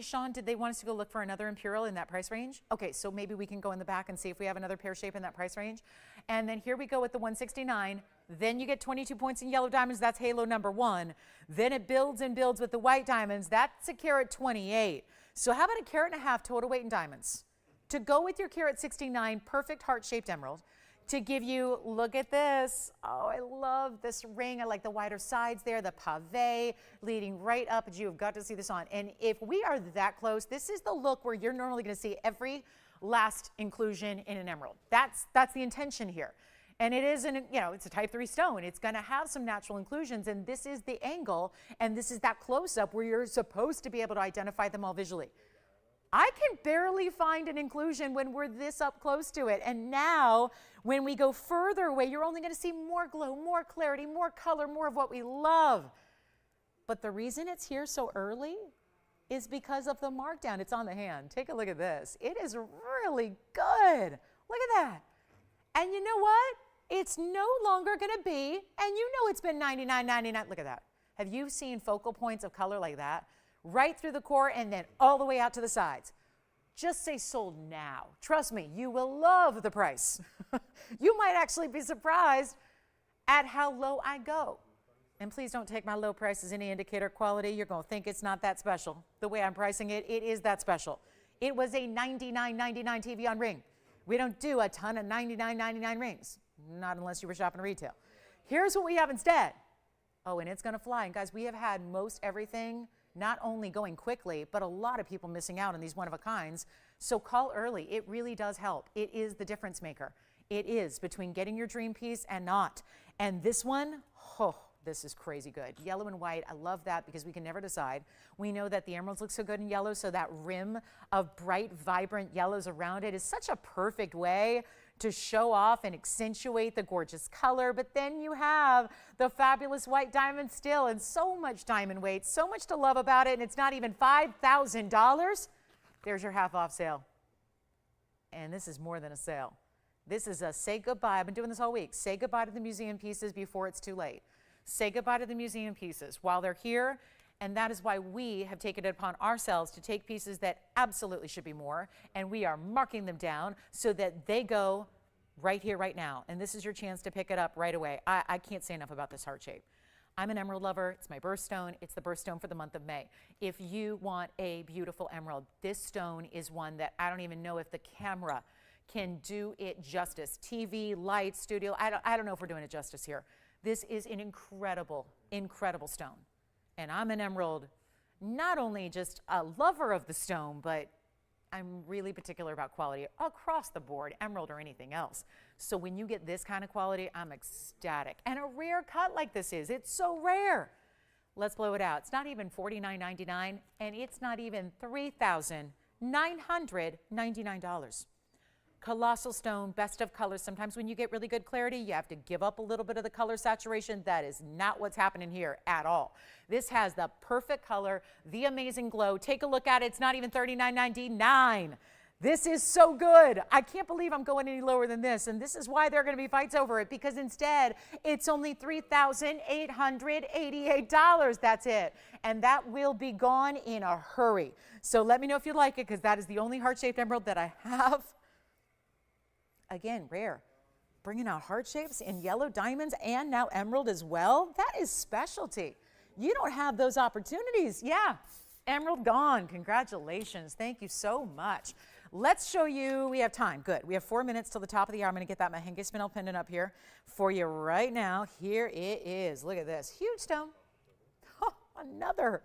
Sean, did they want us to go look for another Imperial in that price range? Okay, so maybe we can go in the back and see if we have another pear shape in that price range. And then here we go with the 169. Then you get 22 points in yellow diamonds. That's halo number 1. Then it builds and builds with the white diamonds. That's a carat 28. So how about a carat and a half total weight in diamonds? To go with your carat 69 perfect heart-shaped emerald, to give you, look at this. Oh, I love this ring. I like the wider sides there, the pave leading right up. You have got to see this on. And if we are that close, this is the look where you're normally going to see every last inclusion in an emerald. That's the intention here. And it is, it's a type 3 stone. It's going to have some natural inclusions. And this is the angle. And this is that close-up where you're supposed to be able to identify them all visually. I can barely find an inclusion when we're this up close to it. And now, when we go further away, you're only going to see more glow, more clarity, more color, more of what we love. But the reason it's here so early is because of the markdown. It's on the hand. Take a look at this. It is really good. Look at that. And you know what? It's no longer going to be, and you know it's been $99.99. Look at that. Have you seen focal points of color like that? Right through the core and then all the way out to the sides. Just say sold now. Trust me, you will love the price. You might actually be surprised at how low I go. And please don't take my low price as any indicator of quality. You're going to think it's not that special. The way I'm pricing it, it is that special. It was a $99.99 TVON ring. We don't do a ton of $99.99 rings, not unless you were shopping retail. Here's what we have instead. Oh, and it's going to fly. And guys, we have had most everything not only going quickly, but a lot of people missing out on these one-of-a-kinds. So call early. It really does help. It is the difference maker. It is between getting your dream piece and not. And this one, oh, this is crazy good. Yellow and white, I love that because we can never decide. We know that the emeralds look so good in yellow, so that rim of bright, vibrant yellows around it is such a perfect way to show off and accentuate the gorgeous color. But then you have the fabulous white diamond still, and so much diamond weight, so much to love about it, and it's not even $5,000. There's your half off sale. And this is more than a sale. This is a say goodbye. I've been doing this all week. Say goodbye to the museum pieces before it's too late. Say goodbye to the museum pieces while they're here. And that is why we have taken it upon ourselves to take pieces that absolutely should be more, and we are marking them down so that they go right here, right now. And this is your chance to pick it up right away. I can't say enough about this heart shape. I'm an emerald lover. It's my birthstone. It's the birthstone for the month of May. If you want a beautiful emerald, this stone is one that I don't even know if the camera can do it justice. TV, light, studio, I don't know if we're doing it justice here. This is an incredible, incredible stone. And I'm an emerald, not only just a lover of the stone, but I'm really particular about quality across the board, emerald or anything else. So when you get this kind of quality, I'm ecstatic. And a rare cut like this is, it's so rare. Let's blow it out. It's not even $49.99, and it's not even $3,999. Colossal stone, best of colors. Sometimes when you get really good clarity, you have to give up a little bit of the color saturation. That is not what's happening here at all. This has the perfect color, the amazing glow. Take a look at it. It's not even $39.99. This is so good. I can't believe I'm going any lower than this. And this is why there are going to be fights over it, because instead it's only $3,888. That's it. And that will be gone in a hurry. So let me know if you like it, because that is the only heart-shaped emerald that I have. Again, rare. Bringing out heart shapes in yellow diamonds and now emerald as well. That is specialty. You don't have those opportunities. Yeah, emerald gone. Congratulations. Thank you so much. Let's show you, we have time. Good. We have 4 minutes till the top of the hour. I'm going to get that Mahenge Spinel pendant up here for you right now. Here it is. Look at this. Huge stone. Oh, another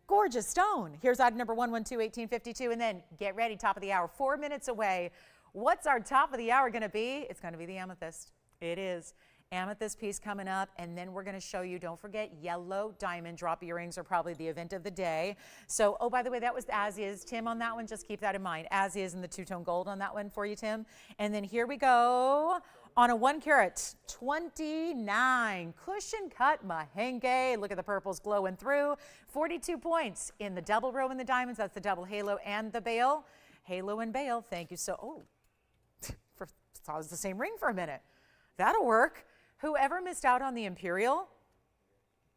gorgeous stone. Here's item number 112-1852. And then get ready, top of the hour. 4 minutes away. What's our top of the hour going to be? It's going to be the amethyst. It is. Amethyst piece coming up, and then we're going to show you, don't forget, yellow diamond drop earrings are probably the event of the day. So, oh, by the way, that was as is. Tim, on that one, just keep that in mind. As is, and the two-tone gold on that one for you, Tim. And then here we go on a 1 carat, 29 cushion cut Mahenge. Look at the purples glowing through. 42 points in the double row in the diamonds. That's the double halo and the bail. Halo and bail. Thank you so. Oh. Thought it was the same ring for a minute. That'll work. Whoever missed out on the Imperial,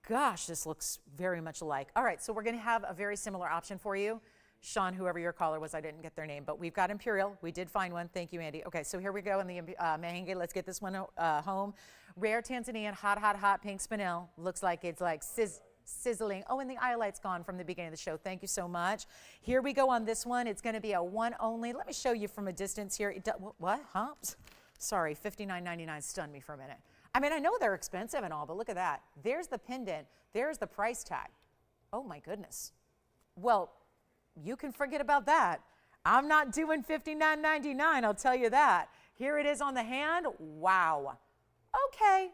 gosh, this looks very much alike. All right, so we're going to have a very similar option for you. Sean, whoever your caller was, I didn't get their name, but we've got Imperial. We did find one. Thank you, Andy. Okay, so here we go in the Mahenge. Let's get this one home. Rare Tanzanian, hot, hot, hot pink spinel. Looks like it's like sizzling. Oh, and the Iolite's gone from the beginning of the show. Thank you so much. Here we go on this one. It's going to be a one only. Let me show you from a distance here. What? Huh? Sorry, $59.99 stunned me for a minute. I mean, I know they're expensive and all, but look at that. There's the pendant. There's the price tag. Oh, my goodness. Well, you can forget about that. I'm not doing $59.99, I'll tell you that. Here it is on the hand. Wow. Okay.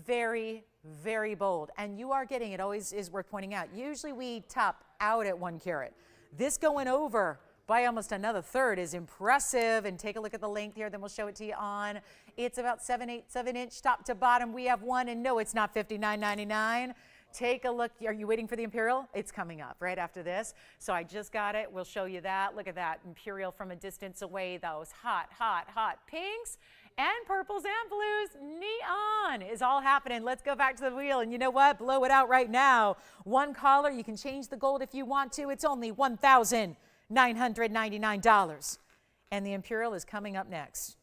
Very, very bold. And you are getting, it always is worth pointing out, usually we top out at 1 carat. This going over by almost another third is impressive. And take a look at the length here, then we'll show it to you on. It's about 7/8 inch top to bottom. We have one, and no, it's not $59.99. Take a look. Are you waiting for the Imperial? It's coming up right after this. So I just got it. We'll show you that. Look at that Imperial from a distance away. Those hot, hot, hot pinks and purples and blues. Neon is all happening. Let's go back to the wheel. And you know what? Blow it out right now. One caller. You can change the gold if you want to. It's only $1,999. And the Imperial is coming up next.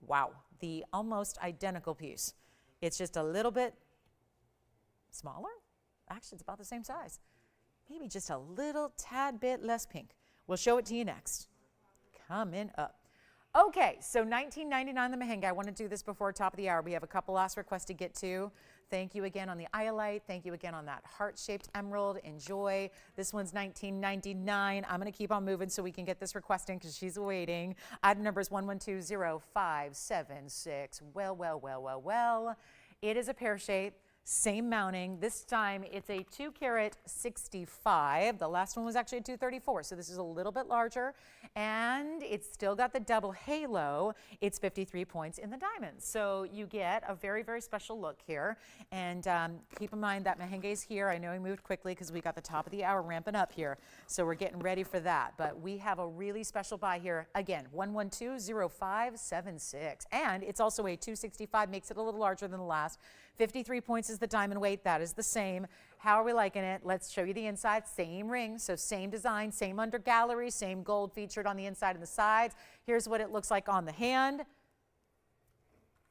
Wow. The almost identical piece. It's just a little bit smaller. Actually, it's about the same size. Maybe just a little tad bit less pink. We'll show it to you next. Coming up. Okay, so $19.99 the Mahenge. I want to do this before top of the hour. We have a couple last requests to get to. Thank you again on the Iolite. Thank you again on that heart-shaped emerald. Enjoy. This one's $19.99. I'm going to keep on moving so we can get this request in because she's waiting. Item number is 1120-576. Well. It is a pear shape. Same mounting. This time it's a 2 carat 65. The last one was actually a 234, so this is a little bit larger. And it's still got the double halo. It's 53 points in the diamonds. So you get a very, very special look here. And keep in mind that Mahenge's here. I know he moved quickly because we got the top of the hour ramping up here. So we're getting ready for that. But we have a really special buy here. Again, 112-0576. And it's also a 265, makes it a little larger than the last. 53 points is the diamond weight. That is the same. How are we liking it? Let's show you the inside. Same ring, so same design, same under gallery, same gold featured on the inside and the sides. Here's what it looks like on the hand.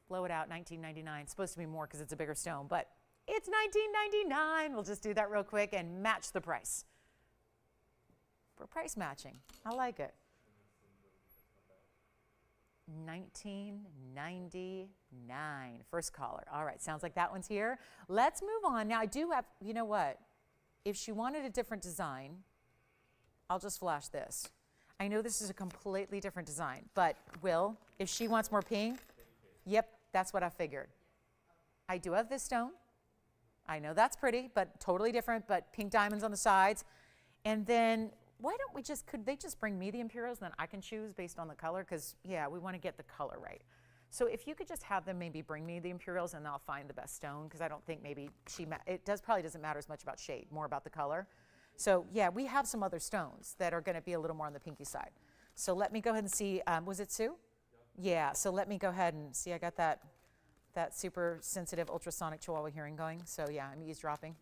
Blow it out, $19.99. It's supposed to be more because it's a bigger stone, but it's $19.99. We'll just do that real quick and match the price. For price matching, I like it. $19.99. First caller. All right, sounds like that one's here. Let's move on. Now, I do have, you know what? If she wanted a different design, I'll just flash this. I know this is a completely different design, but Will, if she wants more pink, yep, that's what I figured. I do have this stone. I know that's pretty, but totally different, but pink diamonds on the sides. And then why don't we just, could they just bring me the Imperials, then I can choose based on the color? Because, yeah, we want to get the color right. So if you could just have them maybe bring me the Imperials and I'll find the best stone, because I don't think maybe probably doesn't matter as much about shade, more about the color. So, yeah, we have some other stones that are going to be a little more on the pinky side. So let me go ahead and see, was it Sue? Yeah, so let me go ahead and see, I got that super sensitive ultrasonic chihuahua hearing going. So, yeah, I'm eavesdropping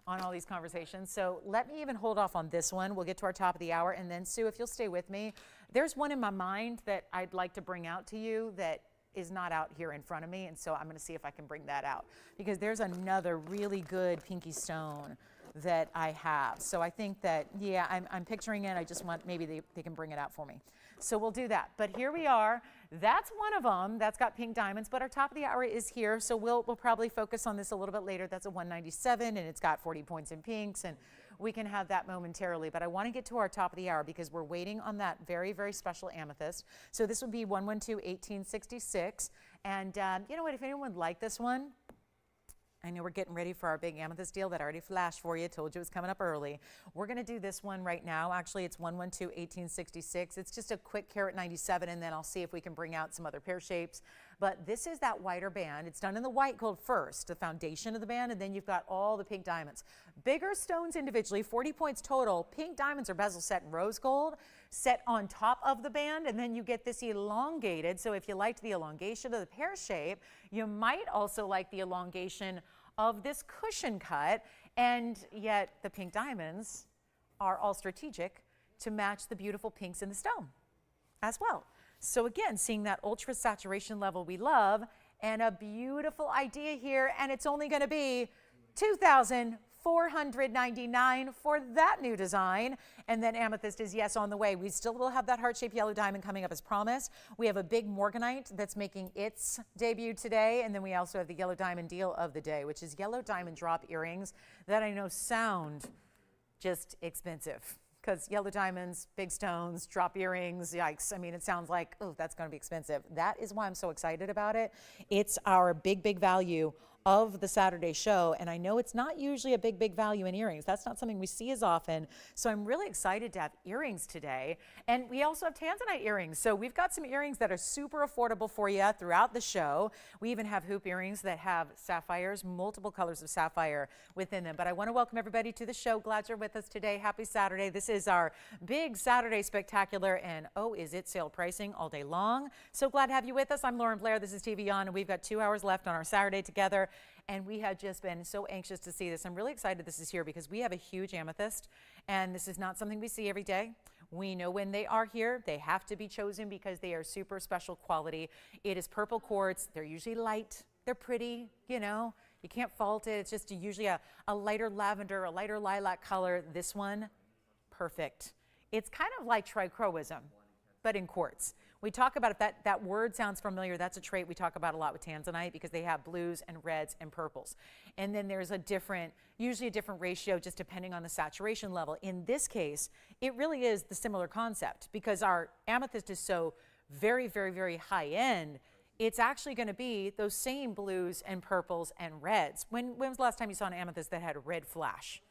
on all these conversations. So let me even hold off on this one. We'll get to our top of the hour. And then, Sue, if you'll stay with me, there's one in my mind that I'd like to bring out to you that is not out here in front of me. And so I'm going to see if I can bring that out. Because there's another really good pinky stone that I have. So I think that, yeah, I'm picturing it. I just want maybe they can bring it out for me. So we'll do that. But here we are. That's one of them. That's got pink diamonds. But our top of the hour is here. So we'll probably focus on this a little bit later. That's a 197, and it's got 40 points in pinks. And we can have that momentarily. But I want to get to our top of the hour because we're waiting on that very, very special amethyst. So this would be 112-1866. And you know what? If anyone would like this one, I know we're getting ready for our big amethyst deal that I already flashed for you. Told you it was coming up early. We're going to do this one right now. Actually, it's 112-1866. It's just a quick carat 97, and then I'll see if we can bring out some other pear shapes. But this is that whiter band. It's done in the white gold first, the foundation of the band, and then you've got all the pink diamonds. Bigger stones individually, 40 points total. Pink diamonds are bezel set in rose gold, set on top of the band, and then you get this elongated. So if you liked the elongation of the pear shape, you might also like the elongation of this cushion cut, and yet the pink diamonds are all strategic to match the beautiful pinks in the stone as well. So again, seeing that ultra saturation level we love, and a beautiful idea here, and it's only going to be $2,499 for that new design. And then amethyst is, yes, on the way. We still will have that heart-shaped yellow diamond coming up as promised. We have a big Morganite that's making its debut today. And then we also have the yellow diamond deal of the day, which is yellow diamond drop earrings that I know sound just expensive. Because yellow diamonds, big stones, drop earrings, yikes. I mean, it sounds like, oh, that's going to be expensive. That is why I'm so excited about it. It's our big, big value of the Saturday show, and I know it's not usually a big, big value in earrings. That's not something we see as often, so I'm really excited to have earrings today. And we also have Tanzanite earrings, so we've got some earrings that are super affordable for you throughout the show. We even have hoop earrings that have sapphires, multiple colors of sapphire within them. But I want to welcome everybody to the show. Glad you're with us today. Happy Saturday. This is our big Saturday spectacular, and oh, is it sale pricing all day long. So glad to have you with us. I'm Lauren Blair. This is TVON, and we've got 2 hours left on our Saturday together. And we have just been so anxious to see this. I'm really excited this is here because we have a huge amethyst, and this is not something we see every day. We know when they are here, they have to be chosen because they are super special quality. It is purple quartz. They're usually light. They're pretty, you know. You can't fault it. It's just usually a lighter lavender, a lighter lilac color. This one, perfect. It's kind of like trichroism, but in quartz. We talk about, if that word sounds familiar, that's a trait we talk about a lot with Tanzanite because they have blues and reds and purples. And then there's usually a different ratio just depending on the saturation level. In this case, it really is the similar concept because our amethyst is so very, very, very high end. It's actually going to be those same blues and purples and reds. When was the last time you saw an amethyst that had a red flash?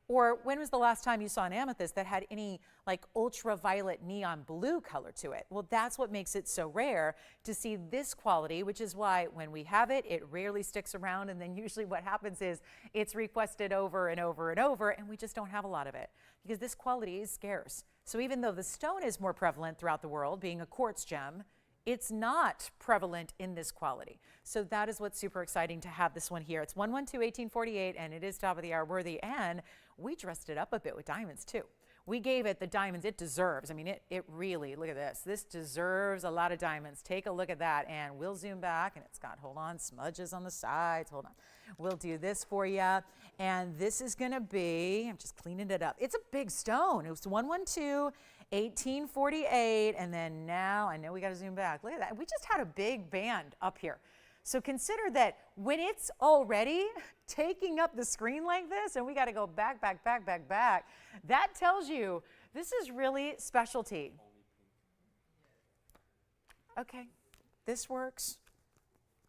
Or when was the last time you saw an amethyst that had any like ultraviolet neon blue color to it? Well, that's what makes it so rare to see this quality, which is why when we have it, it rarely sticks around. And then usually what happens is it's requested over and over and over, and we just don't have a lot of it because this quality is scarce. So even though the stone is more prevalent throughout the world, being a quartz gem, it's not prevalent in this quality. So that is what's super exciting to have this one here. It's 112-1848, and it is top of the hour worthy, and we dressed it up a bit with diamonds too. We gave it the diamonds it deserves. I mean, it really, look at this. This deserves a lot of diamonds. Take a look at that, and we'll zoom back, and it's got, hold on, smudges on the sides. Hold on. We'll do this for you, and this is going to be, I'm just cleaning it up. It's a big stone. It was 112-1848, and then now, I know we got to zoom back. Look at that. We just had a big band up here. So consider that when it's already taking up the screen like this, and we got to go back, back, back, back, back, that tells you this is really specialty. Okay, this works.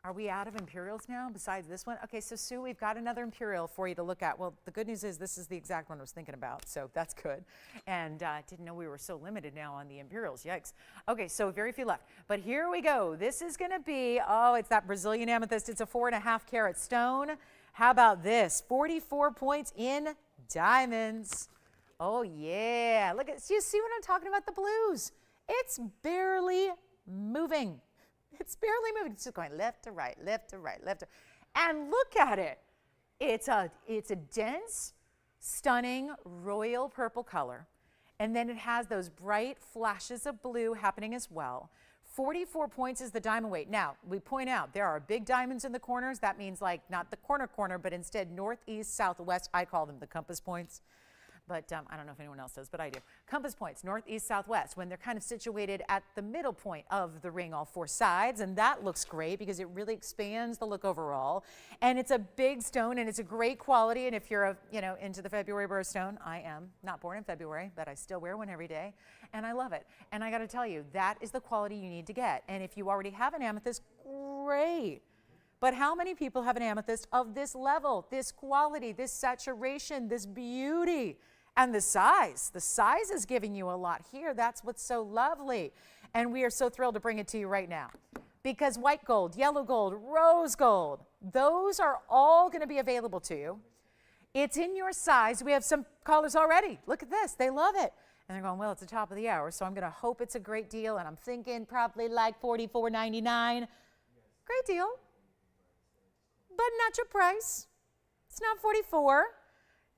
Are we out of Imperials now besides this one? Okay, so Sue, we've got another Imperial for you to look at. Well, the good news is this is the exact one I was thinking about, so that's good. And didn't know we were so limited now on the Imperials, yikes. Okay, so very few left. But here we go. This is gonna be, oh, it's that Brazilian amethyst. It's a 4.5 carat stone. How about this? 44 points in diamonds. Oh yeah, look at, you see what I'm talking about, the blues? It's barely moving. It's barely moving. It's just going left to right, left to right, left to, and look at it. It's a dense, stunning royal purple color, and then it has those bright flashes of blue happening as well. 44 points is the diamond weight. Now, we point out there are big diamonds in the corners. That means like not the corner, but instead northeast, southwest. I call them the compass points. But I don't know if anyone else does, but I do. Compass points, northeast, southwest, when they're kind of situated at the middle point of the ring, all four sides, and that looks great because it really expands the look overall. And it's a big stone, and it's a great quality, and if you're into the February birthstone, I am not born in February, but I still wear one every day, and I love it. And I gotta tell you, that is the quality you need to get. And if you already have an amethyst, great. But how many people have an amethyst of this level, this quality, this saturation, this beauty? And the size is giving you a lot here. That's what's so lovely. And we are so thrilled to bring it to you right now because white gold, yellow gold, rose gold, those are all going to be available to you. It's in your size. We have some callers already. Look at this. They love it. And they're going, well, it's the top of the hour, so I'm going to hope it's a great deal. And I'm thinking probably like $44.99. Great deal. But not your price. It's not $44.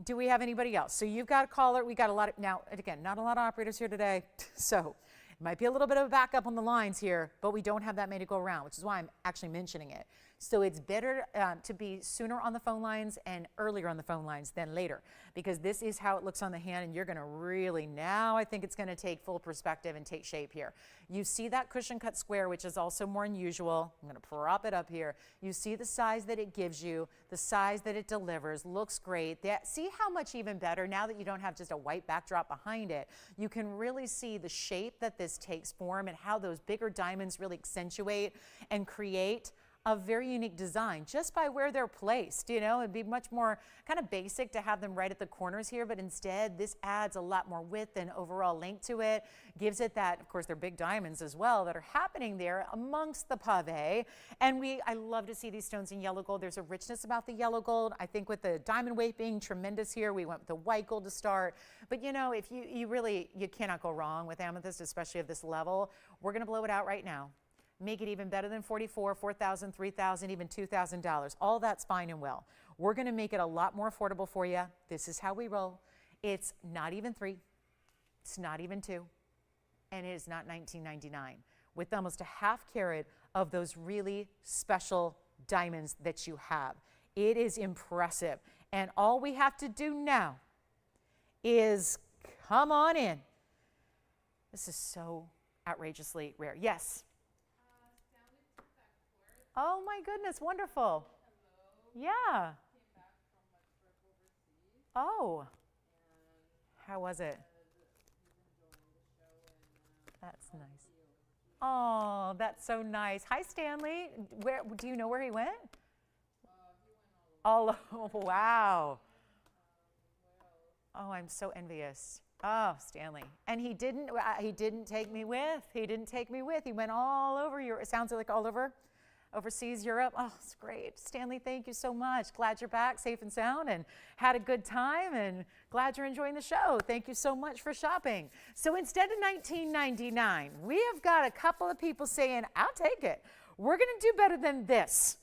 Do we have anybody else? So you've got a caller. We got a lot of, now, again, not a lot of operators here today. So it might be a little bit of a backup on the lines here, but we don't have that many to go around, which is why I'm actually mentioning it. So it's better to be sooner on the phone lines and earlier on the phone lines than later, because this is how it looks on the hand, and you're going to really, now I think it's going to take full perspective and take shape here. You see that cushion cut square, which is also more unusual. I'm going to prop it up here. You see the size that it gives you, the size that it delivers, looks great. See how much even better, now that you don't have just a white backdrop behind it, you can really see the shape that this takes form and how those bigger diamonds really accentuate and create a very unique design just by where they're placed. It'd be much more kind of basic to have them right at the corners here, but instead this adds a lot more width and overall length to it, gives it that, of course, they're big diamonds as well that are happening there amongst the pave. And I love to see these stones in yellow gold. There's a richness about the yellow gold. I think with the diamond weight being tremendous here, we went with the white gold to start. But if you cannot go wrong with amethyst, especially of this level. We're gonna blow it out right now. Make it even better than $44,000, $4,000, $3,000, even $2,000. All that's fine and well. We're going to make it a lot more affordable for you. This is how we roll. It's not even $3. It's not even $2. And it is not $19.99. With almost a half carat of those really special diamonds that you have. It is impressive. And all we have to do now is come on in. This is so outrageously rare. Yes. Oh my goodness, wonderful. Yeah. Oh. How was it? That's nice. Oh, that's so nice. Hi, Stanley. Where do you know where he went? Oh, wow. Oh, I'm so envious. Oh, Stanley. And he didn't take me with. He didn't take me with. He went all over Europe. It sounds like all over overseas, Europe. Oh, it's great. Stanley, thank you so much. Glad you're back safe and sound and had a good time, and glad you're enjoying the show. Thank you so much for shopping. So instead of $19.99, we have got a couple of people saying, I'll take it. We're going to do better than this.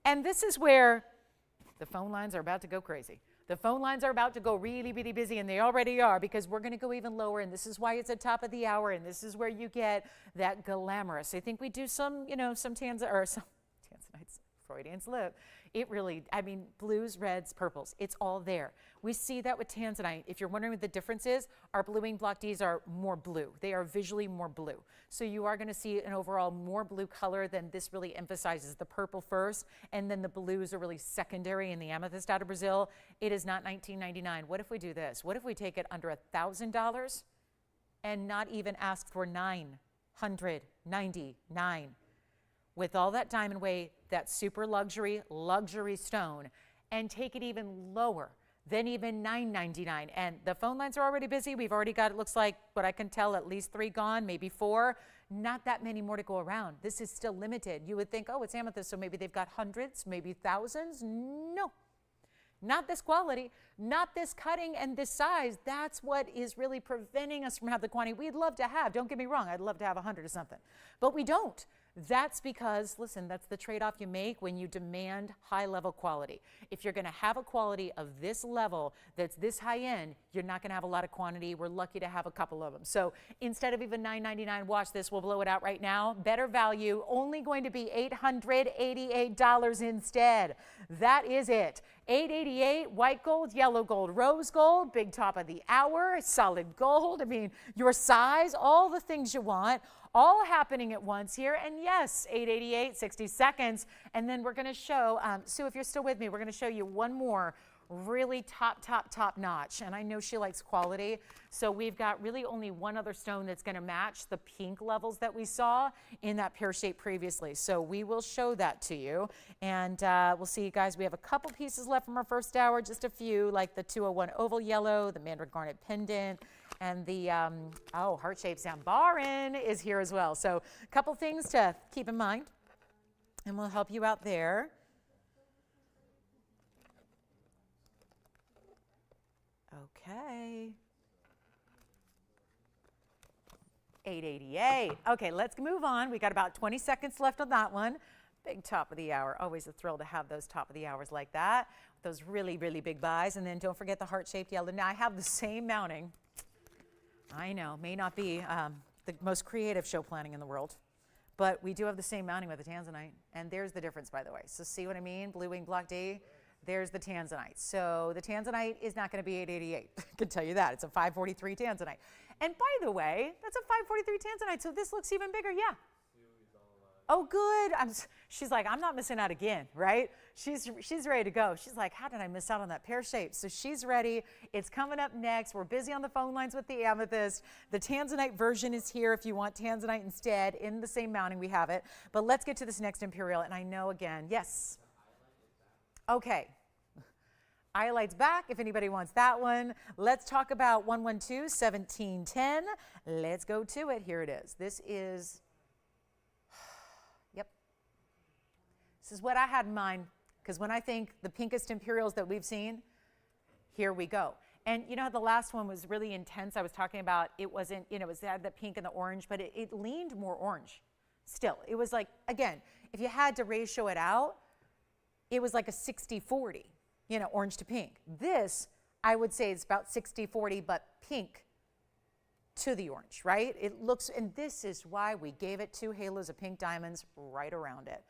And this is where the phone lines are about to go crazy. The phone lines are about to go really, really busy, and they already are, because we're going to go even lower, and this is why it's at top of the hour, and this is where you get that glamorous. I think we do some Tanzanites, Freudian slip. It really, I mean, blues, reds, purples, it's all there. We see that with Tanzanite. If you're wondering what the difference is, our bluing block Ds are more blue. They are visually more blue. So you are going to see an overall more blue color. Than this really emphasizes the purple first, and then the blues are really secondary in the amethyst out of Brazil. It is not $19.99. What if we do this? What if we take it under $1,000 and not even ask for $999? With all that diamond weight, that super luxury stone, and take it even lower than even $999. And the phone lines are already busy. We've already got, it looks like, what I can tell, at least 3 gone, maybe 4. Not that many more to go around. This is still limited. You would think, oh, it's amethyst, so maybe they've got hundreds, maybe thousands. No. Not this quality, not this cutting and this size. That's what is really preventing us from having the quantity we'd love to have. Don't get me wrong, I'd love to have 100 or something, but we don't. That's because, listen, that's the trade-off you make when you demand high-level quality. If you're going to have a quality of this level that's this high-end, you're not going to have a lot of quantity. We're lucky to have a couple of them. So instead of even $9.99, watch this. We'll blow it out right now. Better value, only going to be $888 instead. That is it. $888, white gold, yellow gold, rose gold, big top of the hour, solid gold. I mean, your size, all the things you want, all happening at once here. And yes, $888, 60 seconds. And then we're going to show, Sue, if you're still with me, we're going to show you one more really top notch. And I know she likes quality. So we've got really only one other stone that's going to match the pink levels that we saw in that pear shape previously. So we will show that to you. And we'll see you guys. We have a couple pieces left from our first hour, just a few, like the 201 oval yellow, the Mandarin garnet pendant, and the, heart-shaped Zambaran is here as well. So a couple things to keep in mind, and we'll help you out there. Okay. $888. Okay, let's move on. We got about 20 seconds left on that one. Big top of the hour. Always a thrill to have those top of the hours like that. Those really, really big buys. And then don't forget the heart-shaped yellow. Now, I have the same mounting. I know, may not be the most creative show planning in the world, but we do have the same mounting with the Tanzanite. And there's the difference, by the way. So see what I mean? Blue wing block D. There's the Tanzanite. So the Tanzanite is not going to be $888. I can tell you that. It's a $543 Tanzanite. And by the way, that's a $543 Tanzanite. So this looks even bigger. Yeah. Oh, good. She's like, I'm not missing out again, right? She's ready to go. She's like, how did I miss out on that pear shape? So she's ready. It's coming up next. We're busy on the phone lines with the amethyst. The Tanzanite version is here if you want Tanzanite instead. In the same mounting, we have it. But let's get to this next Imperial. And I know, again, yes. Okay. Iolite's back if anybody wants that one. Let's talk about 112, 1710. Let's go to it. Here it is. This is... This is what I had in mind, because when I think the pinkest Imperials that we've seen, here we go. And you know how the last one was really intense? I was talking about it wasn't, it had the pink and the orange, but it leaned more orange still. It was like, again, if you had to ratio it out, it was like a 60-40, orange to pink. This, I would say, is about 60-40, but pink to the orange, right? It looks, and this is why we gave it 2 halos of pink diamonds right around it.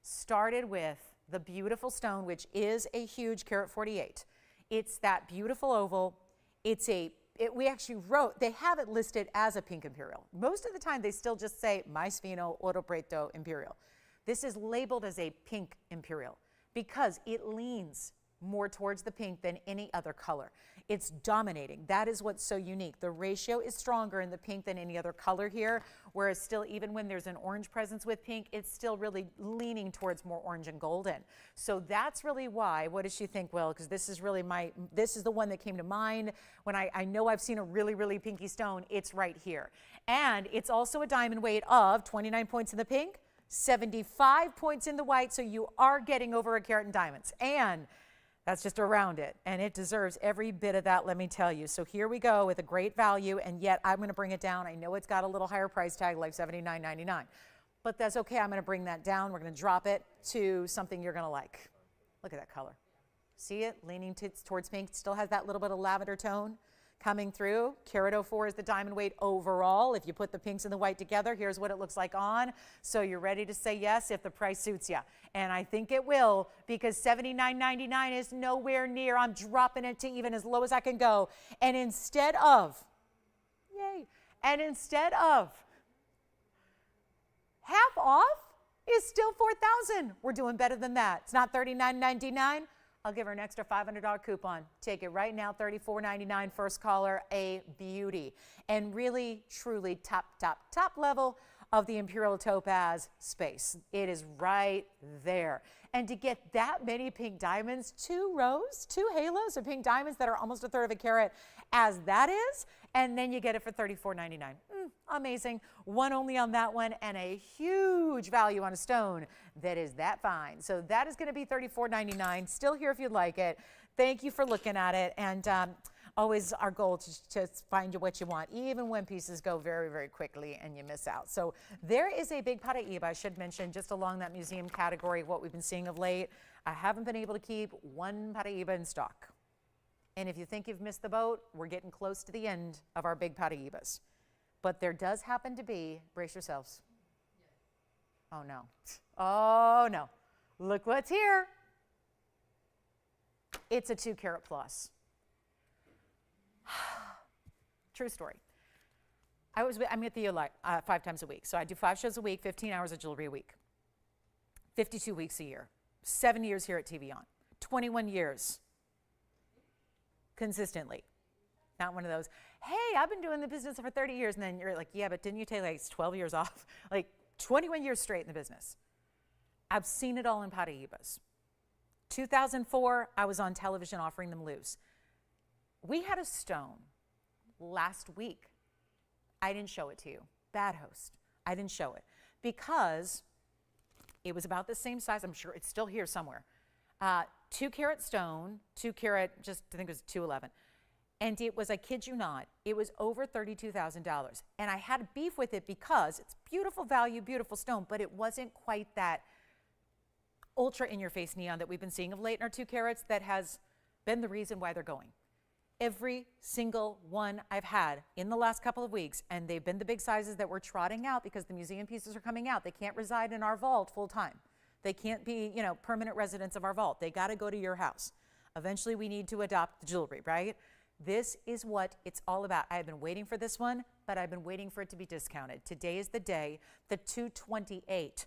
Started with the beautiful stone, which is a huge carat 48. It's that beautiful oval. It's a we actually wrote, they have it listed as a pink Imperial. Most of the time they still just say my Spino Oro Preto Imperial. This is labeled as a pink Imperial because it leans more towards the pink than any other color. It's dominating. That is what's so unique. The ratio is stronger in the pink than any other color here, whereas still, even when there's an orange presence with pink, it's still really leaning towards more orange and golden. So that's really why. What does she think, Will? Because this is really this is the one that came to mind when I know I've seen a really, really pinky stone. It's right here. And it's also a diamond weight of 29 points in the pink, 75 points in the white, so you are getting over a carat in diamonds. And that's just around it, and it deserves every bit of that, let me tell you. So here we go with a great value, and yet I'm going to bring it down. I know it's got a little higher price tag, like $79.99, but that's okay. I'm going to bring that down. We're going to drop it to something you're going to like. Look at that color. See it? Leaning towards pink. It still has that little bit of lavender tone coming through. Carat 04 is the diamond weight overall. If you put the pinks and the white together, here's what it looks like on. So you're ready to say yes if the price suits you. And I think it will, because $79.99 is nowhere near. I'm dropping it to even as low as I can go. And instead of, yay, and instead of half off is still $4,000. We're doing better than that. It's not $39.99. I'll give her an extra $500 coupon. Take it right now, $34.99, first caller, a beauty. And really, truly top level of the Imperial Topaz space. It is right there. And to get that many pink diamonds, 2 rows, 2 halos of pink diamonds that are almost a third of a carat, as that is, and then you get it for $34.99. Amazing. One only on that one, and a huge value on a stone that is that fine. So that is going to be $34.99. Still here if you'd like it. Thank you for looking at it. And always our goal to find you what you want, even when pieces go very, very quickly and you miss out. So there is a big Paraíba, I should mention, just along that museum category, what we've been seeing of late. I haven't been able to keep one Paraíba in stock. And if you think you've missed the boat, we're getting close to the end of our big Paraíbas. But there does happen to be, brace yourselves. Oh no. Oh no. Look what's here. It's a 2 carat plus. True story. I'm at the Iolite 5 times a week. So I do 5 shows a week, 15 hours of jewelry a week. 52 weeks a year. 7 years here at TVON. 21 years. Consistently. Not one of those, hey, I've been doing the business for 30 years. And then you're like, yeah, but didn't you take like 12 years off? Like 21 years straight in the business. I've seen it all in Paraíbas. 2004, I was on television offering them loose. We had a stone last week. I didn't show it to you. Bad host. I didn't show it because it was about the same size. I'm sure it's still here somewhere. 2 carat stone, 2 carat, just I think it was 211. And it was, I kid you not, it was over $32,000. And I had beef with it because it's beautiful value, beautiful stone, but it wasn't quite that ultra in-your-face neon that we've been seeing of late in our 2 carats that has been the reason why they're going. Every single one I've had in the last couple of weeks, and they've been the big sizes that we're trotting out because the museum pieces are coming out. They can't reside in our vault full time. They can't be, permanent residents of our vault. They got to go to your house. Eventually, we need to adopt the jewelry, right? This is what it's all about. I have been waiting for this one, but I've been waiting for it to be discounted. Today is the day, the 228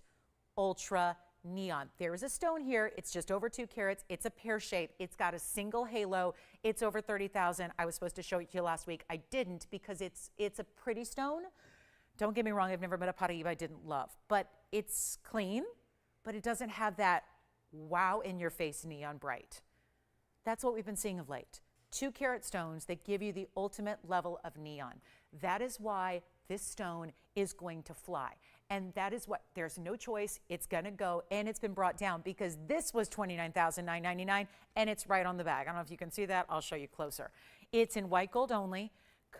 Ultra Neon. There is a stone here. It's just over 2 carats. It's a pear shape. It's got a single halo. It's over $30,000. I was supposed to show it to you last week. I didn't because it's a pretty stone. Don't get me wrong. I've never met a Paraíba I didn't love, but it's clean, but it doesn't have that wow in your face neon bright. That's what we've been seeing of late. 2 carat stones that give you the ultimate level of neon. That is why this stone is going to fly. And that is what, there's no choice. It's going to go, and it's been brought down because this was $29,999, and it's right on the bag. I don't know if you can see that. I'll show you closer. It's in white gold only.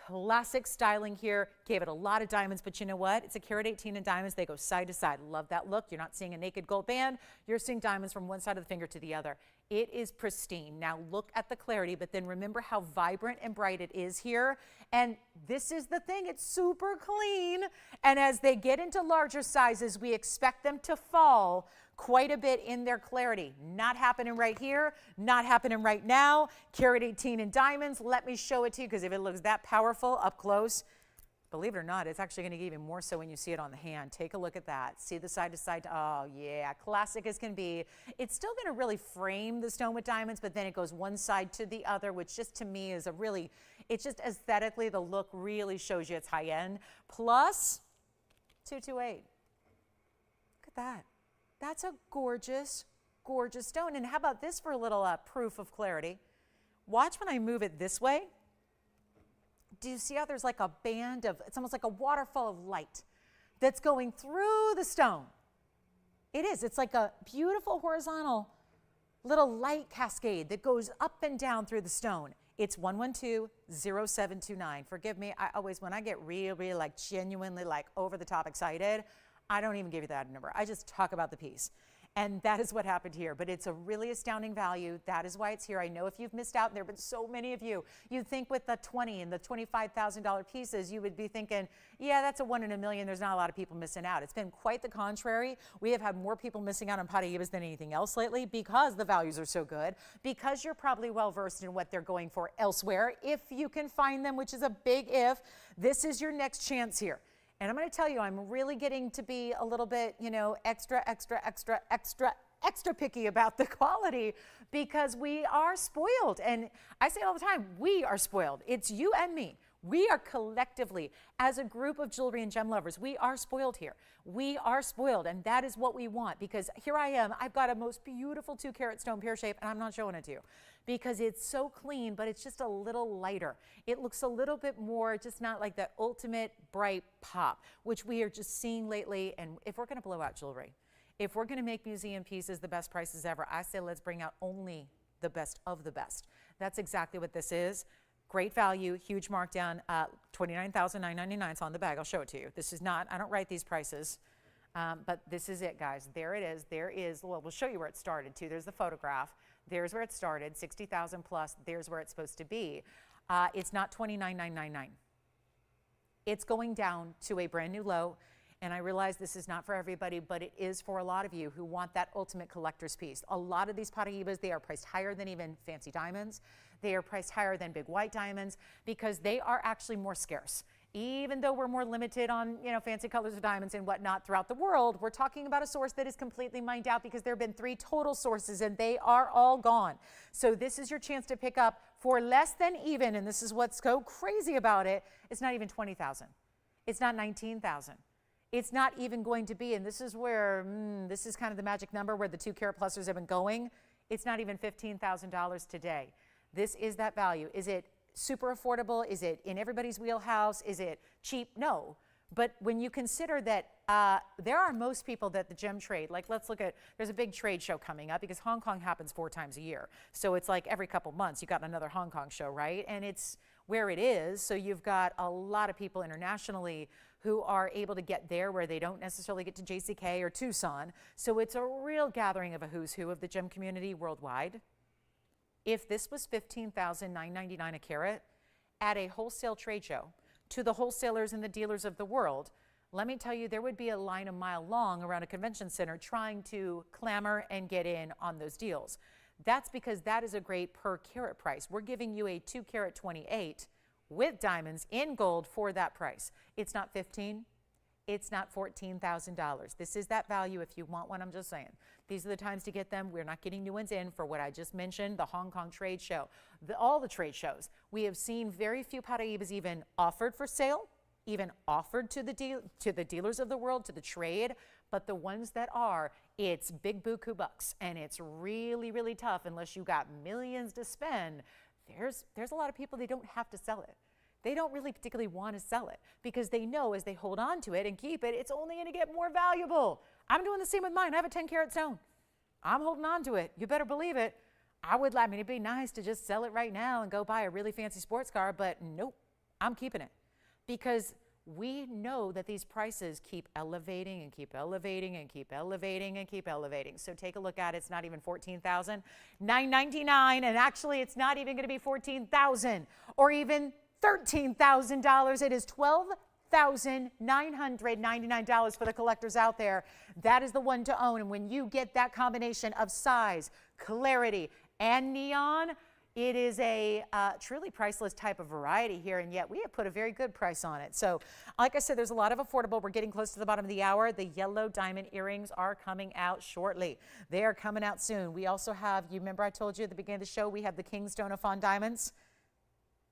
Classic styling here. Gave it a lot of diamonds, but you know what? It's a carat 18 in diamonds. They go side to side. Love that look. You're not seeing a naked gold band. You're seeing diamonds from one side of the finger to the other. It is pristine. Now look at the clarity, but then remember how vibrant and bright it is here. And this is the thing, it's super clean. And as they get into larger sizes, we expect them to fall quite a bit in their clarity. Not happening right here, not happening right now. Carat 18 in diamonds, let me show it to you, because if it looks that powerful up close, believe it or not, it's actually going to get even more so when you see it on the hand. Take a look at that. See the side to side. Oh, yeah, classic as can be. It's still going to really frame the stone with diamonds, but then it goes one side to the other, which just to me is a really, it's just aesthetically, the look really shows you it's high end. Plus 228. Look at that. That's a gorgeous, gorgeous stone. And how about this for a little proof of clarity? Watch when I move it this way. Do you see how there's like a band of, it's almost like a waterfall of light that's going through the stone? It is. It's like a beautiful horizontal little light cascade that goes up and down through the stone. It's 112-0729. Forgive me, I always, when I get really like genuinely like over the top excited, I don't even give you that number. I just talk about the piece. And that is what happened here. But it's a really astounding value. That is why it's here. I know if you've missed out, and there have been so many of you, you'd think with the $20,000 and the $25,000 pieces, you would be thinking, yeah, that's a 1 in a million. There's not a lot of people missing out. It's been quite the contrary. We have had more people missing out on Paraibas than anything else lately because the values are so good, because you're probably well versed in what they're going for elsewhere. If you can find them, which is a big if, this is your next chance here. And I'm going to tell you, I'm really getting to be a little bit, you know, extra picky about the quality, because we are spoiled. And I say all the time, we are spoiled. It's you and me. We are collectively, as a group of jewelry and gem lovers, we are spoiled here. We are spoiled, and that is what we want, because here I am. I've got a most beautiful 2-carat stone pear shape, and I'm not showing it to you because it's so clean, but it's just a little lighter. It looks a little bit more, just not like that ultimate bright pop, which we are just seeing lately. And if we're going to blow out jewelry, if we're going to make museum pieces the best prices ever, I say let's bring out only the best of the best. That's exactly what this is. Great value, huge markdown, $29,999. It's on the bag. I'll show it to you. This is not, I don't write these prices, but this is it, guys. There it is. There is, well, we'll show you where it started too. There's the photograph. There's where it started, 60,000 plus. There's where it's supposed to be. It's not $29,999. It's going down to a brand new low. And I realize this is not for everybody, but it is for a lot of you who want that ultimate collector's piece. A lot of these Paraibas, they are priced higher than even fancy diamonds. They are priced higher than big white diamonds because they are actually more scarce. Even though we're more limited on, you know, fancy colors of diamonds and whatnot throughout the world, we're talking about a source that is completely mined out because there have been 3 total sources and they are all gone. So this is your chance to pick up for less than even, and this is what's so crazy about it, it's not even 20,000. It's not 19,000. It's not even going to be, and this is where, this is kind of the magic number where the 2-carat plusers have been going. It's not even $15,000 today. This is that value. Is it super affordable? Is it in everybody's wheelhouse? Is it cheap? No. But when you consider that there are most people that the gem trade, like let's look at, there's a big trade show coming up because Hong Kong happens 4 times a year. So it's like every couple months you got another Hong Kong show, right? And it's where it is. So you've got a lot of people internationally who are able to get there where they don't necessarily get to JCK or Tucson. So it's a real gathering of a who's who of the gem community worldwide. If this was $15,999 a carat at a wholesale trade show to the wholesalers and the dealers of the world, let me tell you, there would be a line a mile long around a convention center trying to clamor and get in on those deals. That's because that is a great per carat price. We're giving you a 2-carat 28 with diamonds in gold for that price. It's not $15,000. It's not $14,000. This is that value if you want one, I'm just saying. These are the times to get them. We're not getting new ones in for what I just mentioned, the Hong Kong trade show, all the trade shows. We have seen very few Paraibas even offered for sale, even offered to the dealers of the world, to the trade, but the ones that are, it's big buku bucks, and it's really, really tough unless you got millions to spend. There's a lot of people, they don't have to sell it. They don't really particularly want to sell it because they know as they hold on to it and keep it, it's only going to get more valuable. I'm doing the same with mine. I have a 10-carat stone. I'm holding on to it. You better believe it. I mean, it'd be nice to just sell it right now and go buy a really fancy sports car, but nope, I'm keeping it because we know that these prices keep elevating and keep elevating and keep elevating and keep elevating. So take a look at it. It's not even $14,999, and actually it's not even going to be $14,000 or even $13,000. It is $12,999 for the collectors out there. That is the one to own. And when you get that combination of size, clarity, and neon, it is a truly priceless type of variety here, and yet we have put a very good price on it. So, like I said, there's a lot of affordable. We're getting close to the bottom of the hour. The yellow diamond earrings are coming out shortly. They are coming out soon. We also have, you remember I told you at the beginning of the show, we have the Kingston Fawn diamonds.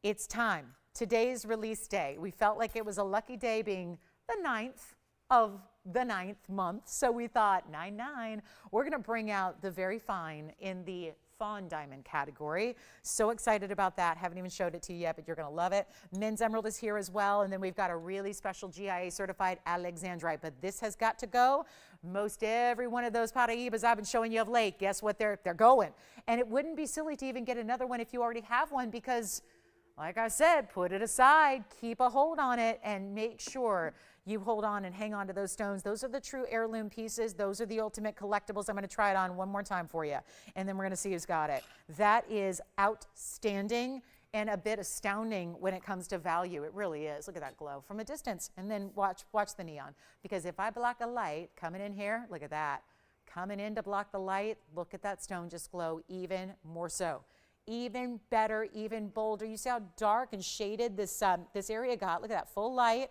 It's time. Today's release day. We felt like it was a lucky day being the 9th of the 9th month, so we thought 9/9, we're going to bring out the very fine in the Fawn diamond category. So excited about that. Haven't even showed it to you yet, but you're going to love it. Men's emerald is here as well. And then we've got a really special GIA certified Alexandrite, but this has got to go. Most every one of those Paraibas I've been showing you of late, guess what? They're going. And it wouldn't be silly to even get another one if you already have one, because like I said, put it aside, keep a hold on it, and make sure you hold on and hang on to those stones. Those are the true heirloom pieces. Those are the ultimate collectibles. I'm going to try it on one more time for you, and then we're going to see who's got it. That is outstanding and a bit astounding when it comes to value. It really is. Look at that glow from a distance, and then watch the neon. Because if I block a light coming in here, look at that. Coming in to block the light, look at that stone just glow even more so. Even better, even bolder. You see how dark and shaded this area got? Look at that, full light.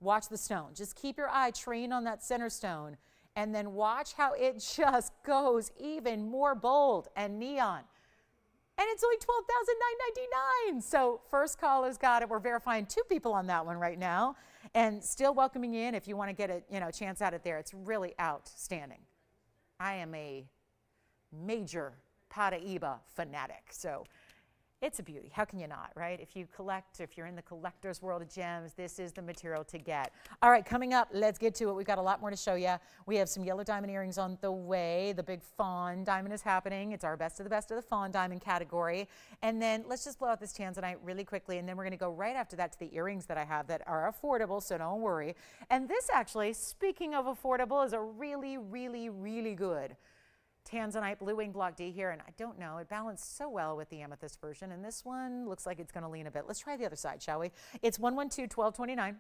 Watch the stone. Just keep your eye trained on that center stone, and then watch how it just goes even more bold and neon. And it's only $12,999. So first caller's got it. We're verifying 2 people on that one right now, and still welcoming you in if you want to get a chance at it there. It's really outstanding. I am a major Paraiba fanatic, so it's a beauty. How can you not, right? If you collect, if you're in the collector's world of gems, this is the material to get. All right, coming up, let's get to it. We've got a lot more to show you. We have some yellow diamond earrings on the way. The big fawn diamond is happening. It's our best of the fawn diamond category. And then let's just blow out this Tanzanite really quickly, and then we're going to go right after that to the earrings that I have that are affordable, so don't worry. And this actually, speaking of affordable, is a really, really, really good Tanzanite blue wing block D here, and I don't know, it balanced so well with the amethyst version, and this one looks like it's going to lean a bit. Let's try the other side, shall we? It's 112-1229,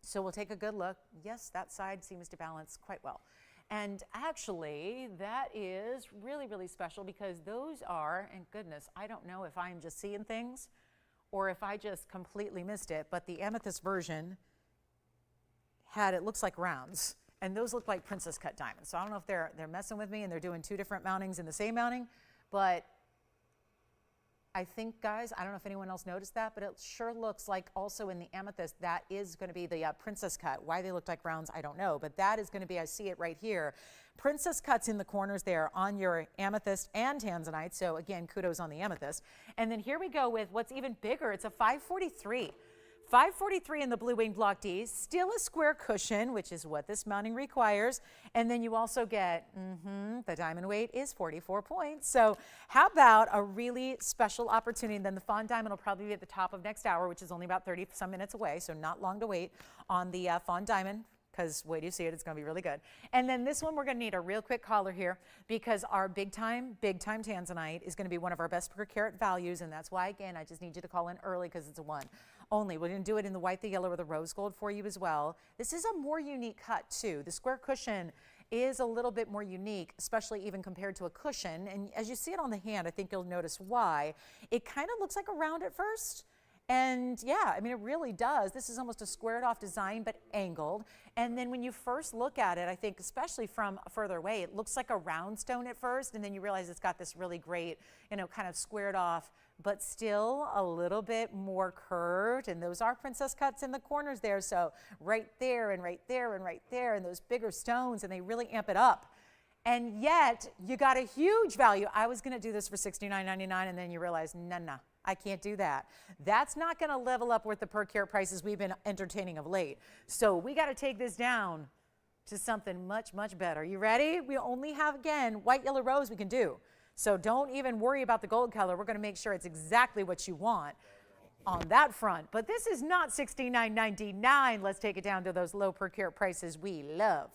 so we'll take a good look. Yes, that side seems to balance quite well. And actually, that is really, really special, because those are, and goodness, I don't know if I'm just seeing things or if I just completely missed it, but the amethyst version had, it looks like rounds. And those look like princess cut diamonds. So I don't know if they're messing with me and they're doing 2 different mountings in the same mounting, but I think, guys, I don't know if anyone else noticed that, but it sure looks like also in the amethyst, that is going to be the princess cut. Why they look like rounds, I don't know, but that is going to be, I see it right here. Princess cuts in the corners there on your amethyst and Tanzanite. So again, kudos on the amethyst. And then here we go with what's even bigger. It's a 543. 543 in the blue wing block D, still a square cushion, which is what this mounting requires. And then you also get, the diamond weight is 44 points. So how about a really special opportunity? And then the fawn diamond will probably be at the top of next hour, which is only about 30 some minutes away, so not long to wait on the fawn diamond, because wait till you see it, it's going to be really good. And then this one, we're going to need a real quick caller here, because our big time Tanzanite is going to be one of our best per carat values, and that's why, again, I just need you to call in early, because it's a 1 only. We're going to do it in the white, the yellow, or the rose gold for you as well. This is a more unique cut too. The square cushion is a little bit more unique, especially even compared to a cushion. And as you see it on the hand, I think you'll notice why. It kind of looks like a round at first. And yeah, I mean, it really does. This is almost a squared off design, but angled. And then when you first look at it, I think, especially from further away, it looks like a round stone at first. And then you realize it's got this really great, you know, kind of squared off, but still a little bit more curved. And those are princess cuts in the corners there. So right there and right there and right there, and those bigger stones, and they really amp it up. And yet you got a huge value. I was going to do this for $69.99, and then you realize, no, I can't do that. That's not going to level up with the per carat prices we've been entertaining of late. So we got to take this down to something much, much better. You ready? We only have, again, white, yellow, rose we can do. So don't even worry about the gold color. We're going to make sure it's exactly what you want. on that front. But this is not $69.99. Let's take it down to those low per carat prices we love.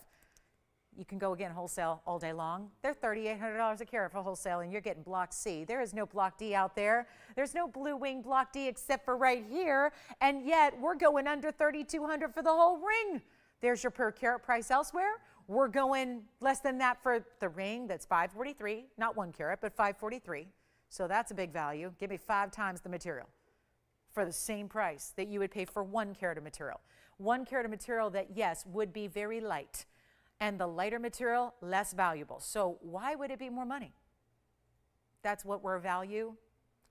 You can go again wholesale all day long. They're $3,800 a carat for wholesale, and you're getting block C. There is no block D out there. There's no blue wing block D except for right here, and yet we're going under $3,200 for the whole ring. There's your per carat price elsewhere. We're going less than that for the ring that's $543, not 1 carat, but $543. So that's a big value. Give me 5 times the material for the same price that you would pay for 1 carat of material. 1 carat of material that, yes, would be very light, and the lighter material, less valuable. So why would it be more money? That's what we're value.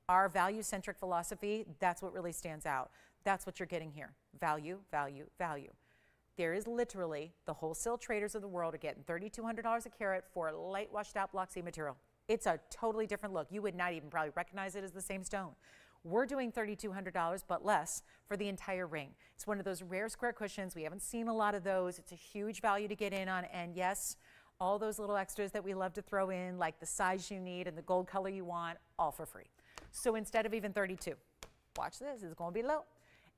Our value-centric philosophy, that's what really stands out. That's what you're getting here. Value, value, value. There is literally, the wholesale traders of the world are getting $3,200 a carat for light washed out block C material. It's a totally different look. You would not even probably recognize it as the same stone. We're doing $3,200, but less for the entire ring. It's one of those rare square cushions. We haven't seen a lot of those. It's a huge value to get in on. And yes, all those little extras that we love to throw in, like the size you need and the gold color you want, all for free. So instead of even 32, watch this, it's going to be low.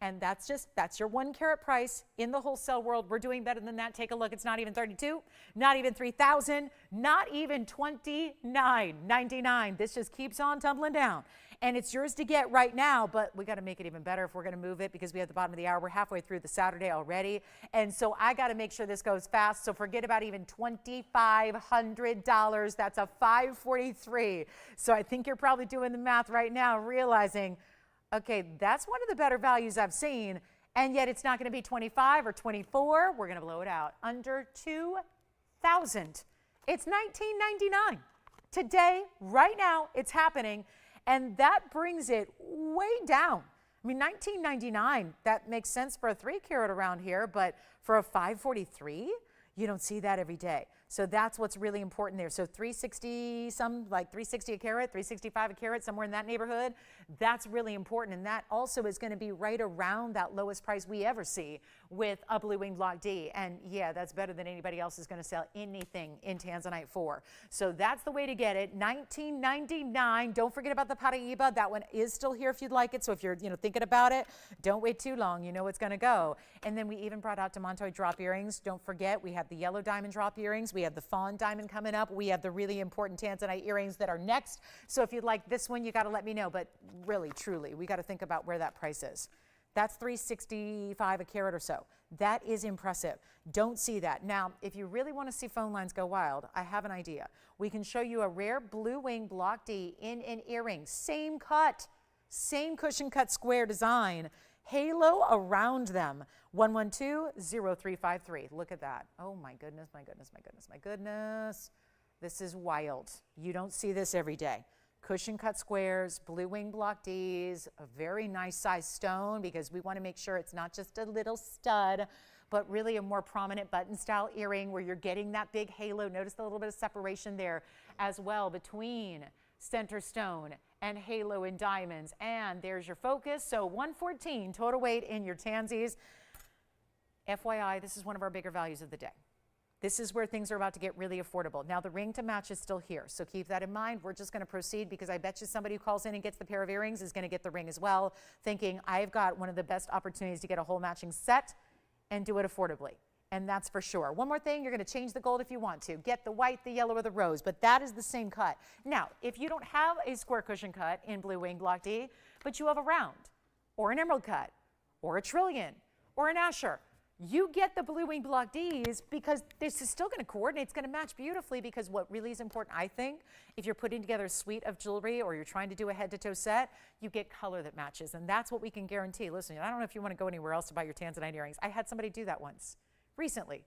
And that's your 1 carat price in the wholesale world. We're doing better than that. Take a look. It's not even 32, not even 3,000, not even $29.99. This just keeps on tumbling down. And it's yours to get right now, but we got to make it even better if we're going to move it, because we have the bottom of the hour. We're halfway through the Saturday already. And so I got to make sure this goes fast. So forget about even $2,500. That's a $543. So I think you're probably doing the math right now, realizing, okay, that's one of the better values I've seen, and yet it's not going to be 25 or 24. We're going to blow it out. Under 2,000. It's $19.99. Today, right now, it's happening, and that brings it way down. I mean, $19.99, that makes sense for a 3 carat around here, but for a $543, you don't see that every day. So that's what's really important there. So 360 some, like 360 a carat, 365 a carat, somewhere in that neighborhood. That's really important. And that also is going to be right around that lowest price we ever see with a blue wing block D. And yeah, that's better than anybody else is going to sell anything in Tanzanite for. So that's the way to get it. $19.99. Don't forget about the Paraiba. That one is still here if you'd like it. So if you're thinking about it, don't wait too long. You know it's going to go. And then we even brought out Demantoid drop earrings. Don't forget, we have the yellow diamond drop earrings. We have the fawn diamond coming up. We have the really important Tanzanite earrings that are next. So if you'd like this one, you got to let me know. But really, truly, we got to think about where that price is. That's $365 a carat or so. That is impressive. Don't see that. Now, if you really want to see phone lines go wild, I have an idea. We can show you a rare blue wing block D in an earring. Same cut, same cushion cut square design. Halo around them. 112-0353. Look at that. Oh my goodness, my goodness, my goodness, my goodness. This is wild. You don't see this every day. Cushion cut squares, blue wing block Ds, a very nice size stone, because we want to make sure it's not just a little stud, but really a more prominent button style earring where you're getting that big halo. Notice the little bit of separation there as well between center stone and halo and diamonds. And there's your focus. So 114 total weight in your Tansies. FYI, this is one of our bigger values of the day. This is where things are about to get really affordable. Now, the ring to match is still here, so keep that in mind. We're just going to proceed, because I bet you somebody who calls in and gets the pair of earrings is going to get the ring as well, thinking, I've got one of the best opportunities to get a whole matching set and do it affordably. And that's for sure. One more thing, you're going to change the gold if you want to. Get the white, the yellow, or the rose, but that is the same cut. Now, if you don't have a square cushion cut in blue wing block D, but you have a round, or an emerald cut, or a trillion, or an Asher, you get the blue wing block Ds, because this is still going to coordinate. It's going to match beautifully, because what really is important, I think, if you're putting together a suite of jewelry or you're trying to do a head-to-toe set, you get color that matches, and that's what we can guarantee. Listen, I don't know if you want to go anywhere else to buy your Tanzanite earrings. I had somebody do that once recently.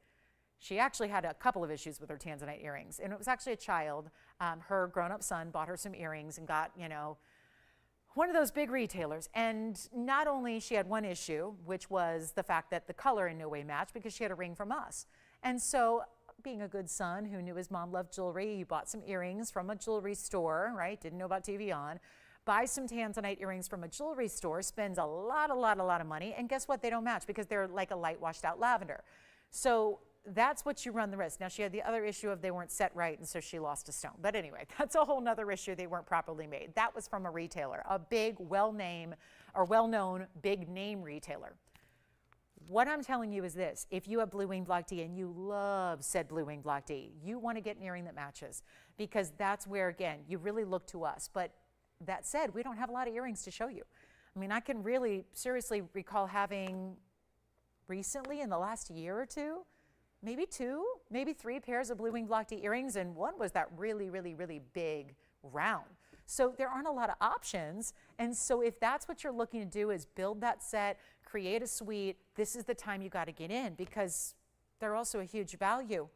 She actually had a couple of issues with her Tanzanite earrings, and it was actually a child. Her grown-up son bought her some earrings and got, one of those big retailers. And not only she had one issue, which was the fact that the color in no way matched, because she had a ring from us. And so, being a good son who knew his mom loved jewelry, he bought some earrings from a jewelry store, right? Didn't know about TVON. Buys some Tanzanite earrings from a jewelry store, spends a lot of money, and guess what? They don't match, because they're like a light washed out lavender. So that's what you run the risk. Now, she had the other issue of they weren't set right, and so she lost a stone. But anyway, that's a whole nother issue. They weren't properly made. That was from a retailer, a big, well-named or well-known big name retailer. What I'm telling you is this: if you have blue wing block D and you love said blue wing block D, you want to get an earring that matches, because that's where, again, you really look to us. But that said, we don't have a lot of earrings to show you. I mean, I can really seriously recall having recently in the last year or two, maybe 2, maybe 3 pairs of blue wing block D earrings, and one was that really, really, really big round. So there aren't a lot of options. And so if that's what you're looking to do, is build that set, create a suite, this is the time you got to get in, because they're also a huge value.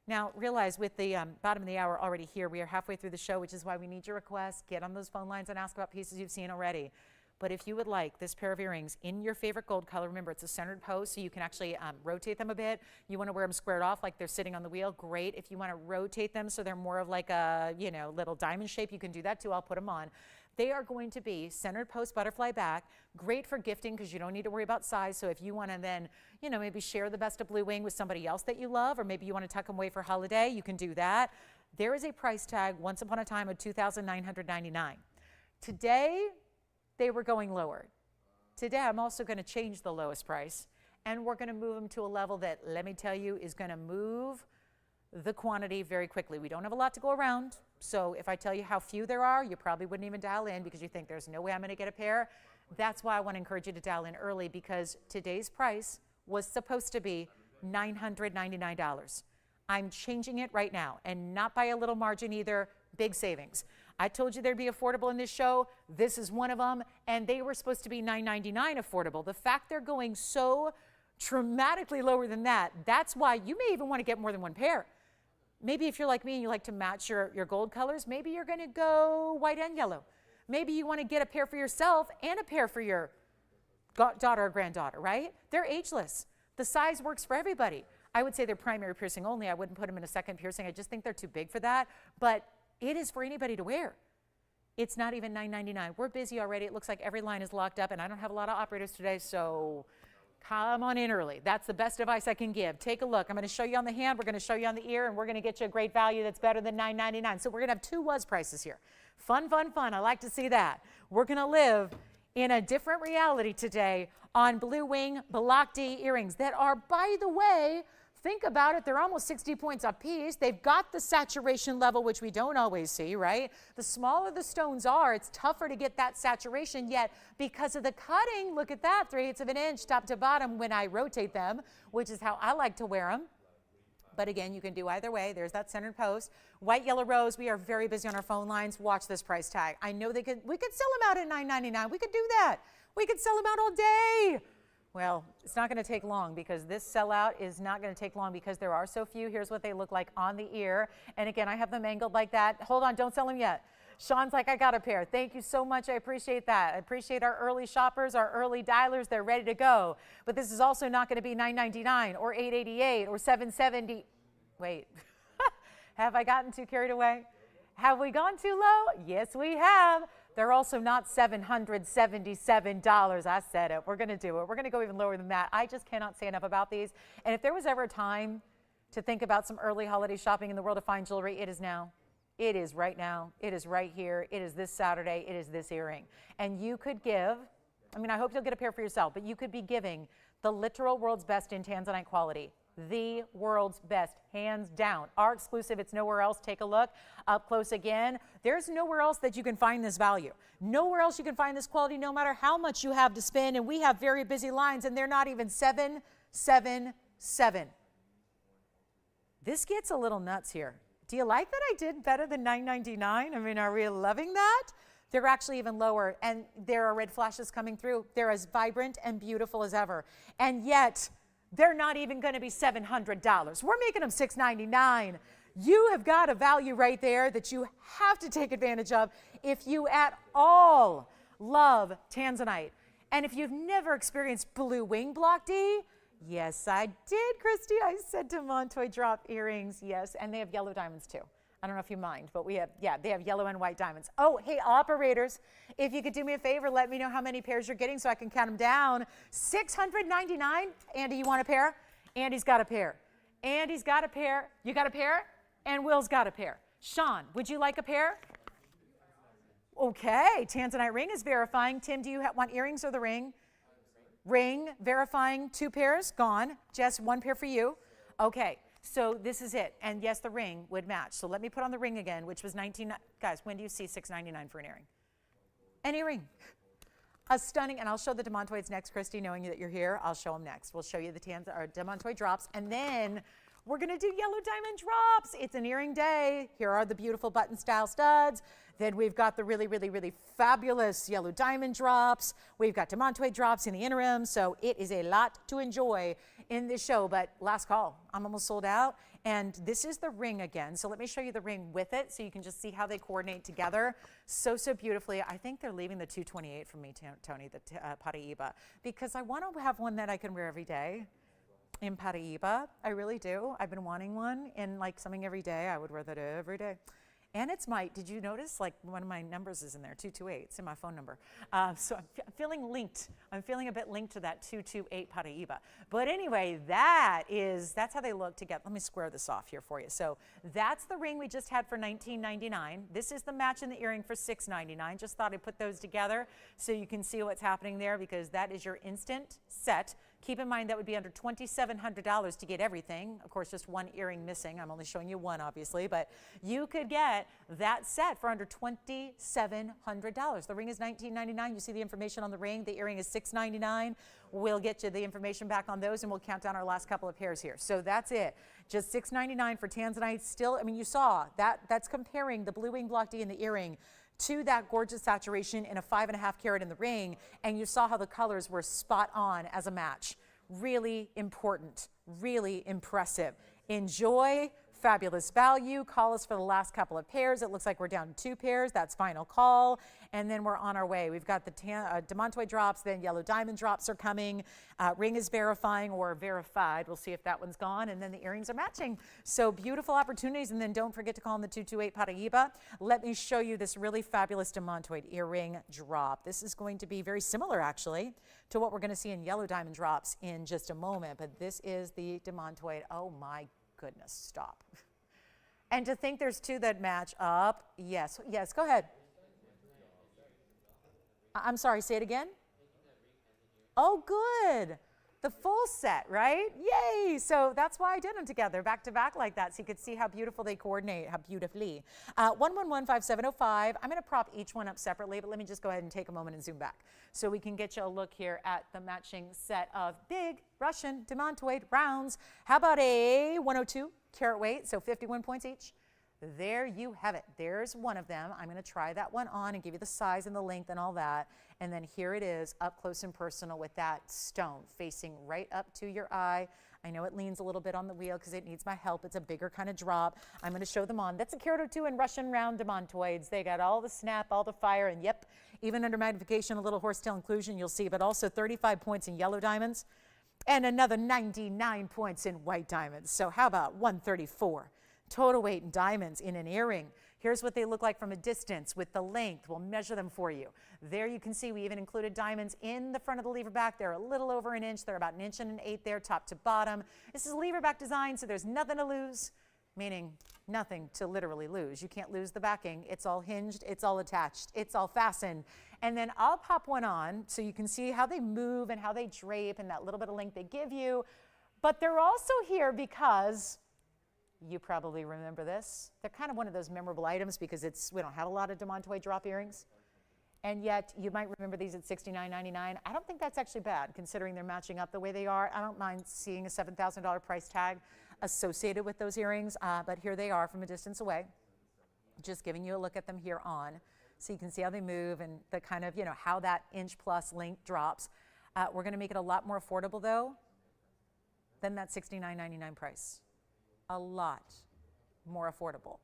Now, realize with the bottom of the hour already here, we are halfway through the show, which is why we need your requests. Get on those phone lines and ask about pieces you've seen already. But if you would like this pair of earrings in your favorite gold color, remember it's a centered post, so you can actually rotate them a bit. You want to wear them squared off like they're sitting on the wheel, great. If you want to rotate them so they're more of like a, you know, little diamond shape, you can do that too. I'll put them on. They are going to be centered post butterfly back, great for gifting because you don't need to worry about size. So if you want to then, you know, maybe share the best of blue wing with somebody else that you love, or maybe you want to tuck them away for holiday, you can do that. There is a price tag once upon a time of $2,999. Today, they were going lower. Today, I'm also going to change the lowest price, and we're going to move them to a level that, let me tell you, is going to move the quantity very quickly. We don't have a lot to go around, so if I tell you how few there are, you probably wouldn't even dial in because you think there's no way I'm going to get a pair. That's why I want to encourage you to dial in early, because today's price was supposed to be $999. I'm changing it right now, and not by a little margin either, big savings. I told you they'd be affordable in this show. This is one of them, and they were supposed to be $999 affordable. The fact they're going so dramatically lower than that, that's why you may even want to get more than one pair. Maybe if you're like me and you like to match your gold colors, maybe you're going to go white and yellow. Maybe you want to get a pair for yourself and a pair for your daughter or granddaughter, right? They're ageless. The size works for everybody. I would say they're primary piercing only. I wouldn't put them in a second piercing. I just think they're too big for that. But it is for anybody to wear. It's not even $999. We're busy already. It looks like every line is locked up, and I don't have a lot of operators today, so come on in early. That's the best advice I can give. Take a look. I'm going to show you on the hand. We're going to show you on the ear, and we're going to get you a great value that's better than $999. So we're going to have 2 was prices here. Fun, fun, fun. I like to see that. We're going to live in a different reality today on blue wing block D earrings that are, by the way, think about it, they're almost 60 points a piece. They've got the saturation level, which we don't always see, right? The smaller the stones are, it's tougher to get that saturation, yet because of the cutting, look at that, 3/8 of an inch top to bottom when I rotate them, which is how I like to wear them. But again, you can do either way. There's that centered post. White, yellow, rose, we are very busy on our phone lines. Watch this price tag. I know we could sell them out at $999. We could do that. We could sell them out all day. Well, it's not going to take long, because this sellout is not going to take long because there are so few. Here's what they look like on the ear. And again, I have them angled like that. Hold on, don't sell them yet. Sean's like, I got a pair. Thank you so much. I appreciate that. I appreciate our early shoppers, our early dialers. They're ready to go. But this is also not going to be $999 or $888 or $770. Wait, have I gotten too carried away? Have we gone too low? Yes, we have. They're also not $777. I said it. We're going to do it. We're going to go even lower than that. I just cannot say enough about these. And if there was ever a time to think about some early holiday shopping in the world of fine jewelry, it is now. It is right now. It is right here. It is this Saturday. It is this earring. And you could give, I mean, I hope you'll get a pair for yourself, but you could be giving the literal world's best in Tanzanite quality. The world's best, hands down. Our exclusive, it's nowhere else. Take a look up close again. There's nowhere else that you can find this value. Nowhere else you can find this quality, no matter how much you have to spend. And we have very busy lines, and they're not even $777. This gets a little nuts here. Do you like that I did better than $999? I mean, are we loving that? They're actually even lower, and there are red flashes coming through. They're as vibrant and beautiful as ever. And yet, they're not even going to be $700. We're making them $699. You have got a value right there that you have to take advantage of if you at all love Tanzanite. And if you've never experienced blue wing block D, yes, I did, Christy. I said Demantoid drop earrings, yes, and they have yellow diamonds too. I don't know if you mind, but we have, yeah, they have yellow and white diamonds. Oh, hey, operators, if you could do me a favor, let me know how many pairs you're getting so I can count them down. $699. Andy, you want a pair? Andy's got a pair. Andy's got a pair. You got a pair? And Will's got a pair. Sean, would you like a pair? Okay, Tanzanite ring is verifying. Tim, do you want earrings or the ring? Ring, verifying 2 pairs, gone. Jess, 1 pair for you. Okay, so this is it. And yes, the ring would match. So let me put on the ring again, which was guys, when do you see $6.99 for an earring? An earring. A stunning, and I'll show the Demantoids next, Christy, knowing that you're here. I'll show them next. We'll show you the Demantoid drops, and then we're going to do yellow diamond drops. It's an earring day. Here are the beautiful button style studs. Then we've got the really, really, really fabulous yellow diamond drops. We've got Demantoid drops in the interim. So it is a lot to enjoy in this show. But last call. I'm almost sold out. And this is the ring again. So let me show you the ring with it so you can just see how they coordinate together so beautifully. I think they're leaving the 228 for me, Tony, the Paraiba, because I want to have one that I can wear every day. In Paraiba, I really do. I've been wanting one in like something every day. I would wear that every day. And it's did you notice, like one of my numbers is in there, 228, it's in my phone number. So I'm feeling linked. I'm feeling a bit linked to that 228 Paraiba. But anyway, that's how they look together. Let me square this off here for you. So that's the ring we just had for $19.99. This is the match in the earring for $6.99. Just thought I'd put those together so you can see what's happening there, because that is your instant set. Keep in mind that would be under $2,700 to get everything. Of course, just 1 earring missing. I'm only showing you 1, obviously, but you could get that set for under $2,700. The ring is $19.99. You see the information on the ring. The earring is $6.99. We'll get you the information back on those, and we'll count down our last couple of pairs here. So that's it. Just $6.99 for Tanzanite. Still, I mean, you saw that's comparing the blue wing block D in the earring to that gorgeous saturation in a 5.5 carat in the ring, and you saw how the colors were spot on as a match. Really important, really impressive. Enjoy, fabulous value. Call us for the last couple of pairs. It looks like we're down to 2 pairs. That's final call, and then we're on our way. We've got the Demantoid drops, then yellow diamond drops are coming. Ring is verifying or verified. We'll see if that one's gone, and then the earrings are matching. So beautiful opportunities, and then don't forget to call in the 228 Paraiba. Let me show you this really fabulous Demantoid earring drop. This is going to be very similar, actually, to what we're going to see in yellow diamond drops in just a moment, but this is the Demantoid. Oh my goodness, stop. And to think there's 2 that match up. Yes, go ahead. I'm sorry, say it again. Oh, good. The full set, right? Yay. So that's why I did them together, back to back like that, so you could see how beautiful they coordinate, how beautifully. 1115705. I'm going to prop each one up separately, but let me just go ahead and take a moment and zoom back so we can get you a look here at the matching set of big Russian Demantoid rounds. How about a 102 carat weight, so 51 points each? There you have it. There's one of them. I'm going to try that one on and give you the size and the length and all that. And then here it is up close and personal with that stone facing right up to your eye. I know it leans a little bit on the wheel because it needs my help. It's a bigger kind of drop. I'm going to show them on. That's a carat or 2 in Russian round Demantoids. They got all the snap, all the fire, and yep, even under magnification, a little horsetail inclusion you'll see, but also 35 points in yellow diamonds and another 99 points in white diamonds. So how about 134? Total weight in diamonds in an earring. Here's what they look like from a distance with the length. We'll measure them for you. There you can see we even included diamonds in the front of the lever back. They're a little over an inch. They're about 1 1/8 inches there, top to bottom. This is a lever back design, so there's nothing to lose, meaning nothing to literally lose. You can't lose the backing. It's all hinged. It's all attached. It's all fastened. And then I'll pop one on so you can see how they move and how they drape and that little bit of length they give you. But they're also here because you probably remember this. They're kind of one of those memorable items because we don't have a lot of Demantoid drop earrings. And yet you might remember these at $69.99. I don't think that's actually bad considering they're matching up the way they are. I don't mind seeing a $7,000 price tag associated with those earrings, but here they are from a distance away. Just giving you a look at them here on so you can see how they move and the kind of, how that inch plus length drops. We're going to make it a lot more affordable though than that $69.99 price. A lot more affordable.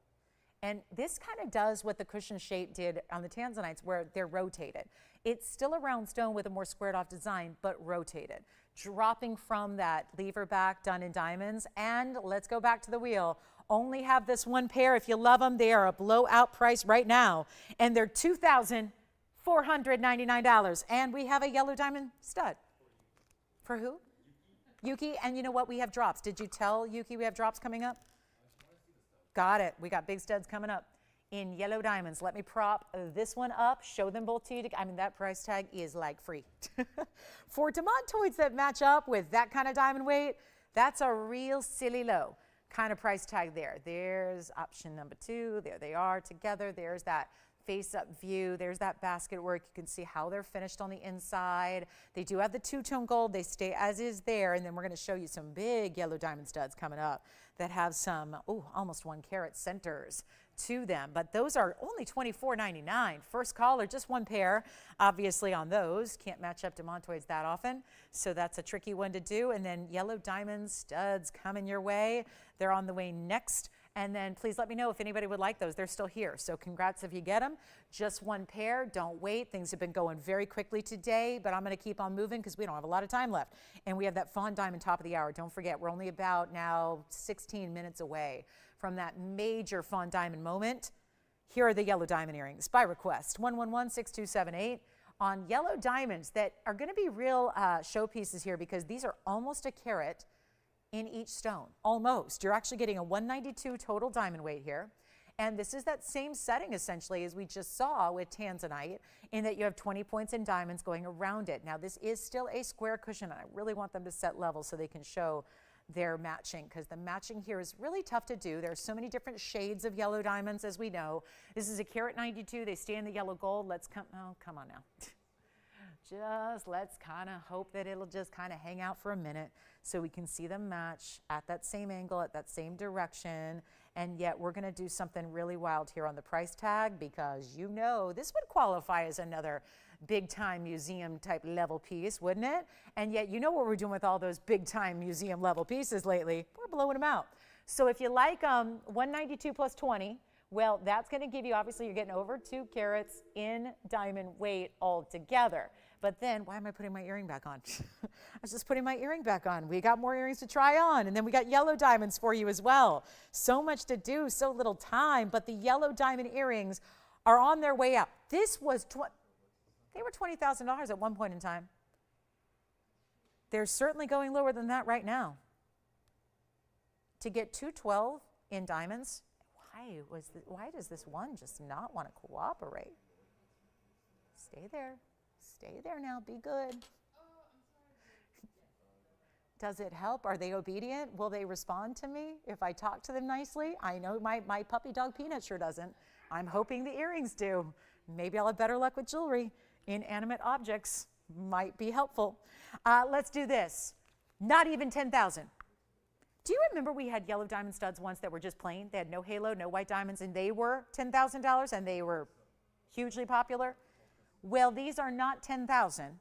And this kind of does what the cushion shape did on the Tanzanites where they're rotated. It's still a round stone with a more squared off design, but rotated. Dropping from that lever back done in diamonds. And let's go back to the wheel. Only have this one pair. If you love them, they are a blowout price right now. And they're $2,499. And we have a yellow diamond stud. For who? Yuki, and you know what? We have drops. Did you tell Yuki we have drops coming up? Got it. We got big studs coming up. in yellow diamonds. Let me prop this one up, show them both to you. I mean, that price tag is like free. For Demantoids that match up with that kind of diamond weight, that's a real silly low kind of price tag there. There's option number 2. There they are together. There's that face-up view. There's that basket work. You can see how they're finished on the inside. They do have the two-tone gold. They stay as is there. And then we're going to show you some big yellow diamond studs coming up that have some, almost 1 carat centers to them. But those are only $24.99. First caller, just 1 pair, obviously, on those. Can't match up Demantoids that often, so that's a tricky one to do. And then yellow diamond studs coming your way. They're on the way next. And then please let me know if anybody would like those. They're still here, so congrats if you get them. Just 1 pair. Don't wait. Things have been going very quickly today, but I'm going to keep on moving because we don't have a lot of time left. And we have that fawn diamond top of the hour. Don't forget, we're only about now 16 minutes away from that major fawn diamond moment. Here are the yellow diamond earrings by request, 111-6278 on yellow diamonds that are going to be real showpieces here because these are almost a carat in each stone, almost. You're actually getting a 192 total diamond weight here. And this is that same setting essentially as we just saw with Tanzanite in that you have 20 points in diamonds going around it. Now this is still a square cushion and I really want them to set level so they can show their matching because the matching here is really tough to do. There are so many different shades of yellow diamonds as we know. This is a carat 92. They stay in the yellow gold. Come on now. Just let's kind of hope that it'll just kind of hang out for a minute so we can see them match at that same angle, at that same direction. And yet we're going to do something really wild here on the price tag because you know this would qualify as another big time museum type level piece, wouldn't it? And yet you know what we're doing with all those big time museum level pieces lately. We're blowing them out. So if you like 192 plus 20, well, that's going to give you, obviously, you're getting over 2 carats in diamond weight altogether. But then, why am I putting my earring back on? I was just putting my earring back on. We got more earrings to try on. And then we got yellow diamonds for you as well. So much to do, so little time. But the yellow diamond earrings are on their way up. This was, they were $20,000 at one point in time. They're certainly going lower than that right now. To get 212 in diamonds, why does this one just not want to cooperate? Stay there. Stay there now. Be good. Does it help? Are they obedient? Will they respond to me if I talk to them nicely? I know my puppy dog Peanut sure doesn't. I'm hoping the earrings do. Maybe I'll have better luck with jewelry. Inanimate objects might be helpful. Let's do this. Not even 10,000. Do you remember we had yellow diamond studs once that were just plain? They had no halo, no white diamonds, and they were $10,000 and they were hugely popular? Well, these are not 10,000.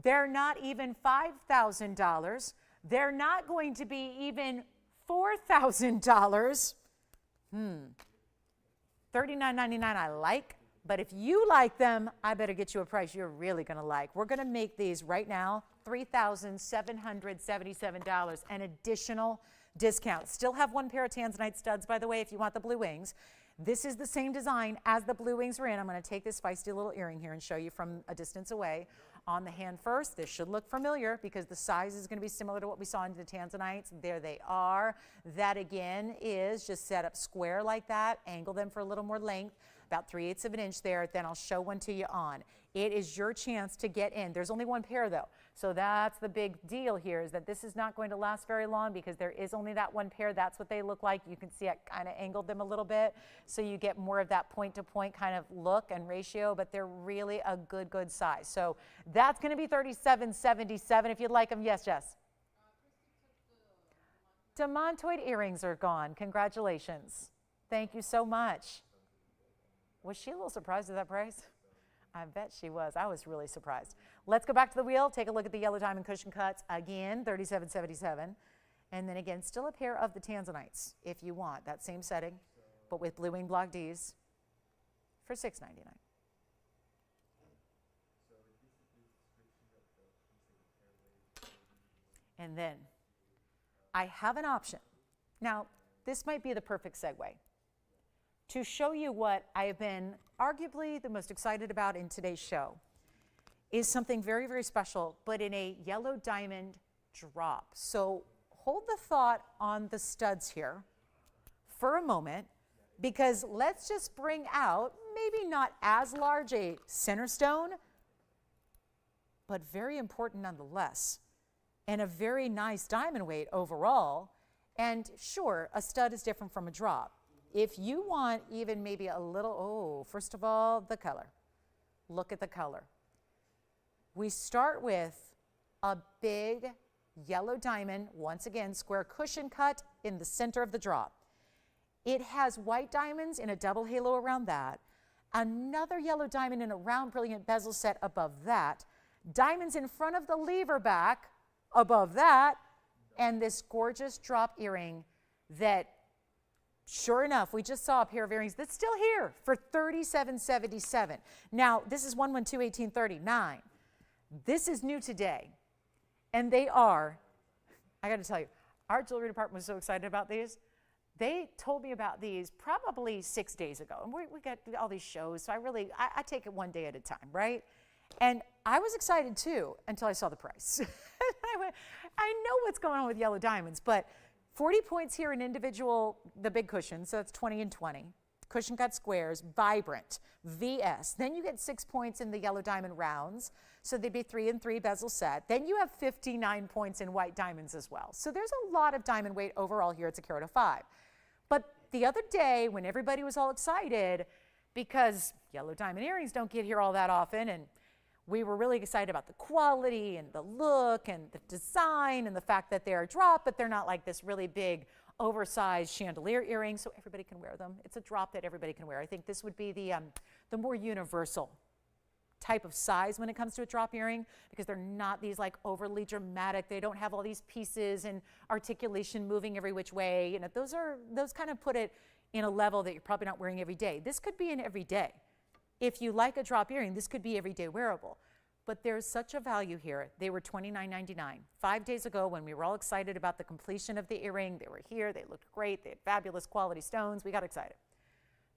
They're not even $5,000. They're not going to be even $4,000. $39.99 I like, but if you like them, I better get you a price you're really going to like. We're going to make these right now $3,777, an additional discount. Still have 1 pair of Tanzanite studs, by the way, if you want the blue wings. This is the same design as the blue wings were in. I'm going to take this feisty little earring here and show you from a distance away. On the hand first, this should look familiar because the size is going to be similar to what we saw in the Tanzanites. There they are. That again is just set up square like that. Angle them for a little more length, about 3/8 of an inch there. Then I'll show one to you on. It is your chance to get in. There's only 1 pair though. So that's the big deal here is that this is not going to last very long because there is only that 1 pair. That's what they look like. You can see I kind of angled them a little bit so you get more of that point to point kind of look and ratio, but they're really a good size. So that's going to be $37.77 if you'd like them. Yes, Jess. Demantoid earrings are gone. Congratulations. Thank you so much. Was she a little surprised at that price? I bet she was. I was really surprised. Let's go back to the wheel. Take a look at the yellow diamond cushion cuts. Again, $37.77. And then again, still a pair of the Tanzanites if you want. That same setting, but with blue wing block Ds for $6.99. And then I have an option. Now, this might be the perfect segue to show you what I have been arguably the most excited about in today's show is something very special, but in a yellow diamond drop. So hold the thought on the studs here for a moment. because let's just bring out maybe not as large a center stone, but very important nonetheless, and a very nice diamond weight overall. And sure, a stud is different from a drop. If you want even maybe a little, oh, first of all, the color. Look at the color. We start with a big yellow diamond, once again, square cushion cut in the center of the drop. It has white diamonds in a double halo around that, another yellow diamond in a round brilliant bezel set above that, diamonds in front of the lever back above that, and this gorgeous drop earring that, sure enough, we just saw a pair of earrings that's still here for $37.77. Now, this is 112-1839. This is new today, and they are, I got to tell you, our jewelry department was so excited about these. They told me about these probably 6 days ago, and we got all these shows, so I take it one day at a time, right? And I was excited too until I saw the price. I went, I know what's going on with yellow diamonds, but 40 points here in individual, the big cushions, so that's 20 and 20. Cushion cut squares, vibrant, VS. Then you get 6 points in the yellow diamond rounds, so they'd be 3 and 3 bezel set. Then you have 59 points in white diamonds as well. So there's a lot of diamond weight overall here. It's a carat of 5. But the other day when everybody was all excited because yellow diamond earrings don't get here all that often, and we were really excited about the quality and the look and the design and the fact that they're a drop, but they're not like this really big, oversized chandelier earring, so everybody can wear them. It's a drop that everybody can wear. I think this would be the more universal type of size when it comes to a drop earring, because they're not these like overly dramatic. They don't have all these pieces and articulation moving every which way. You know, those kind of put it in a level that you're probably not wearing every day. This could be an everyday. If you like a drop earring, this could be everyday wearable. But there's such a value here. They were $29.99. 5 days ago, when we were all excited about the completion of the earring, they were here, they looked great, they had fabulous quality stones, we got excited.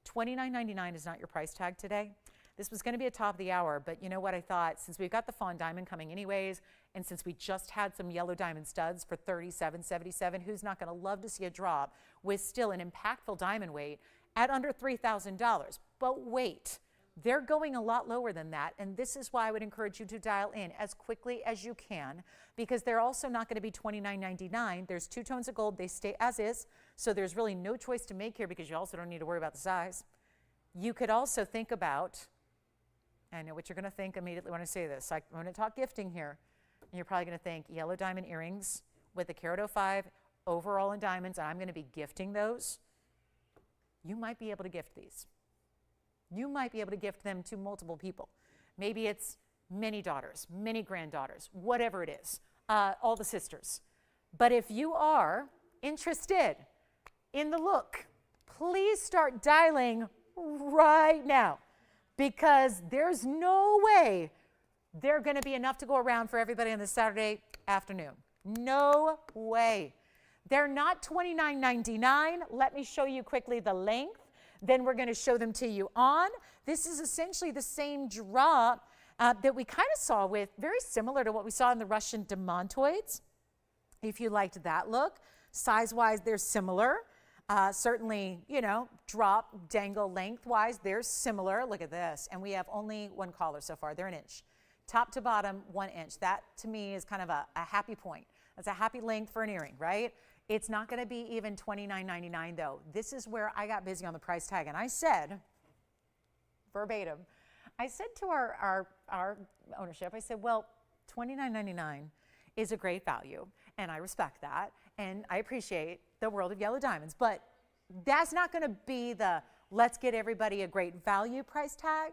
$29.99 is not your price tag today. This was gonna be a top of the hour, but you know what I thought? Since we've got the fawn diamond coming anyways, and since we just had some yellow diamond studs for $37.77, who's not gonna love to see a drop with still an impactful diamond weight at under $3,000? But wait. They're going a lot lower than that, and this is why I would encourage you to dial in as quickly as you can, because they're also not going to be $29.99. There's 2 tones of gold. They stay as is, so there's really no choice to make here because you also don't need to worry about the size. You could also think about, I know what you're going to think immediately when I say this. I'm going to talk gifting here, and you're probably going to think yellow diamond earrings with a carat 05 overall in diamonds, and I'm going to be gifting those. You might be able to gift these. You might be able to gift them to multiple people. Maybe it's many daughters, many granddaughters, whatever it is, all the sisters. But if you are interested in the look, please start dialing right now, because there's no way they're going to be enough to go around for everybody on this Saturday afternoon. No way. They're not $29.99. Let me show you quickly the length. Then we're going to show them to you on. This is essentially the same drop that we kind of saw with, very similar to what we saw in the Russian Demantoids. If you liked that look, size-wise, they're similar. Certainly, you know, drop, dangle, length-wise, they're similar. Look at this. And we have only one collar so far. They're an inch. Top to bottom, 1 inch. That, to me, is kind of a happy point. That's a happy length for an earring, right? It's not going to be even $29.99 though. This is where I got busy on the price tag, and I said, verbatim, I said to our ownership, I said, well, $29.99 is a great value, and I respect that, and I appreciate the world of yellow diamonds, but that's not going to be the let's get everybody a great value price tag.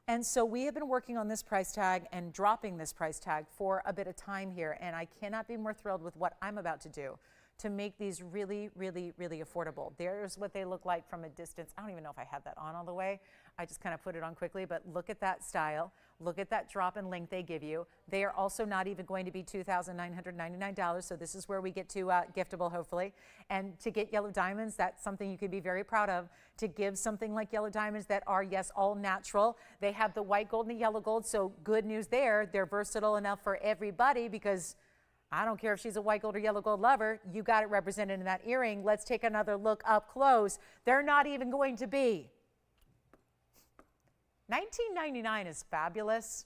And so we have been working on this price tag and dropping this price tag for a bit of time here, and I cannot be more thrilled with what I'm about to do to make these really, really, really affordable. There's what they look like from a distance. I don't even know if I have that on all the way. I just kind of put it on quickly, but look at that style. Look at that drop in length they give you. They are also not even going to be $2,999, so this is where we get to giftable, hopefully. And to get yellow diamonds, that's something you could be very proud of. To give something like yellow diamonds that are, yes, all natural. They have the white gold and the yellow gold, so good news there. They're versatile enough for everybody because I don't care if she's a white gold or yellow gold lover. You got it represented in that earring. Let's take another look up close. They're not even going to be. $19.99 is fabulous.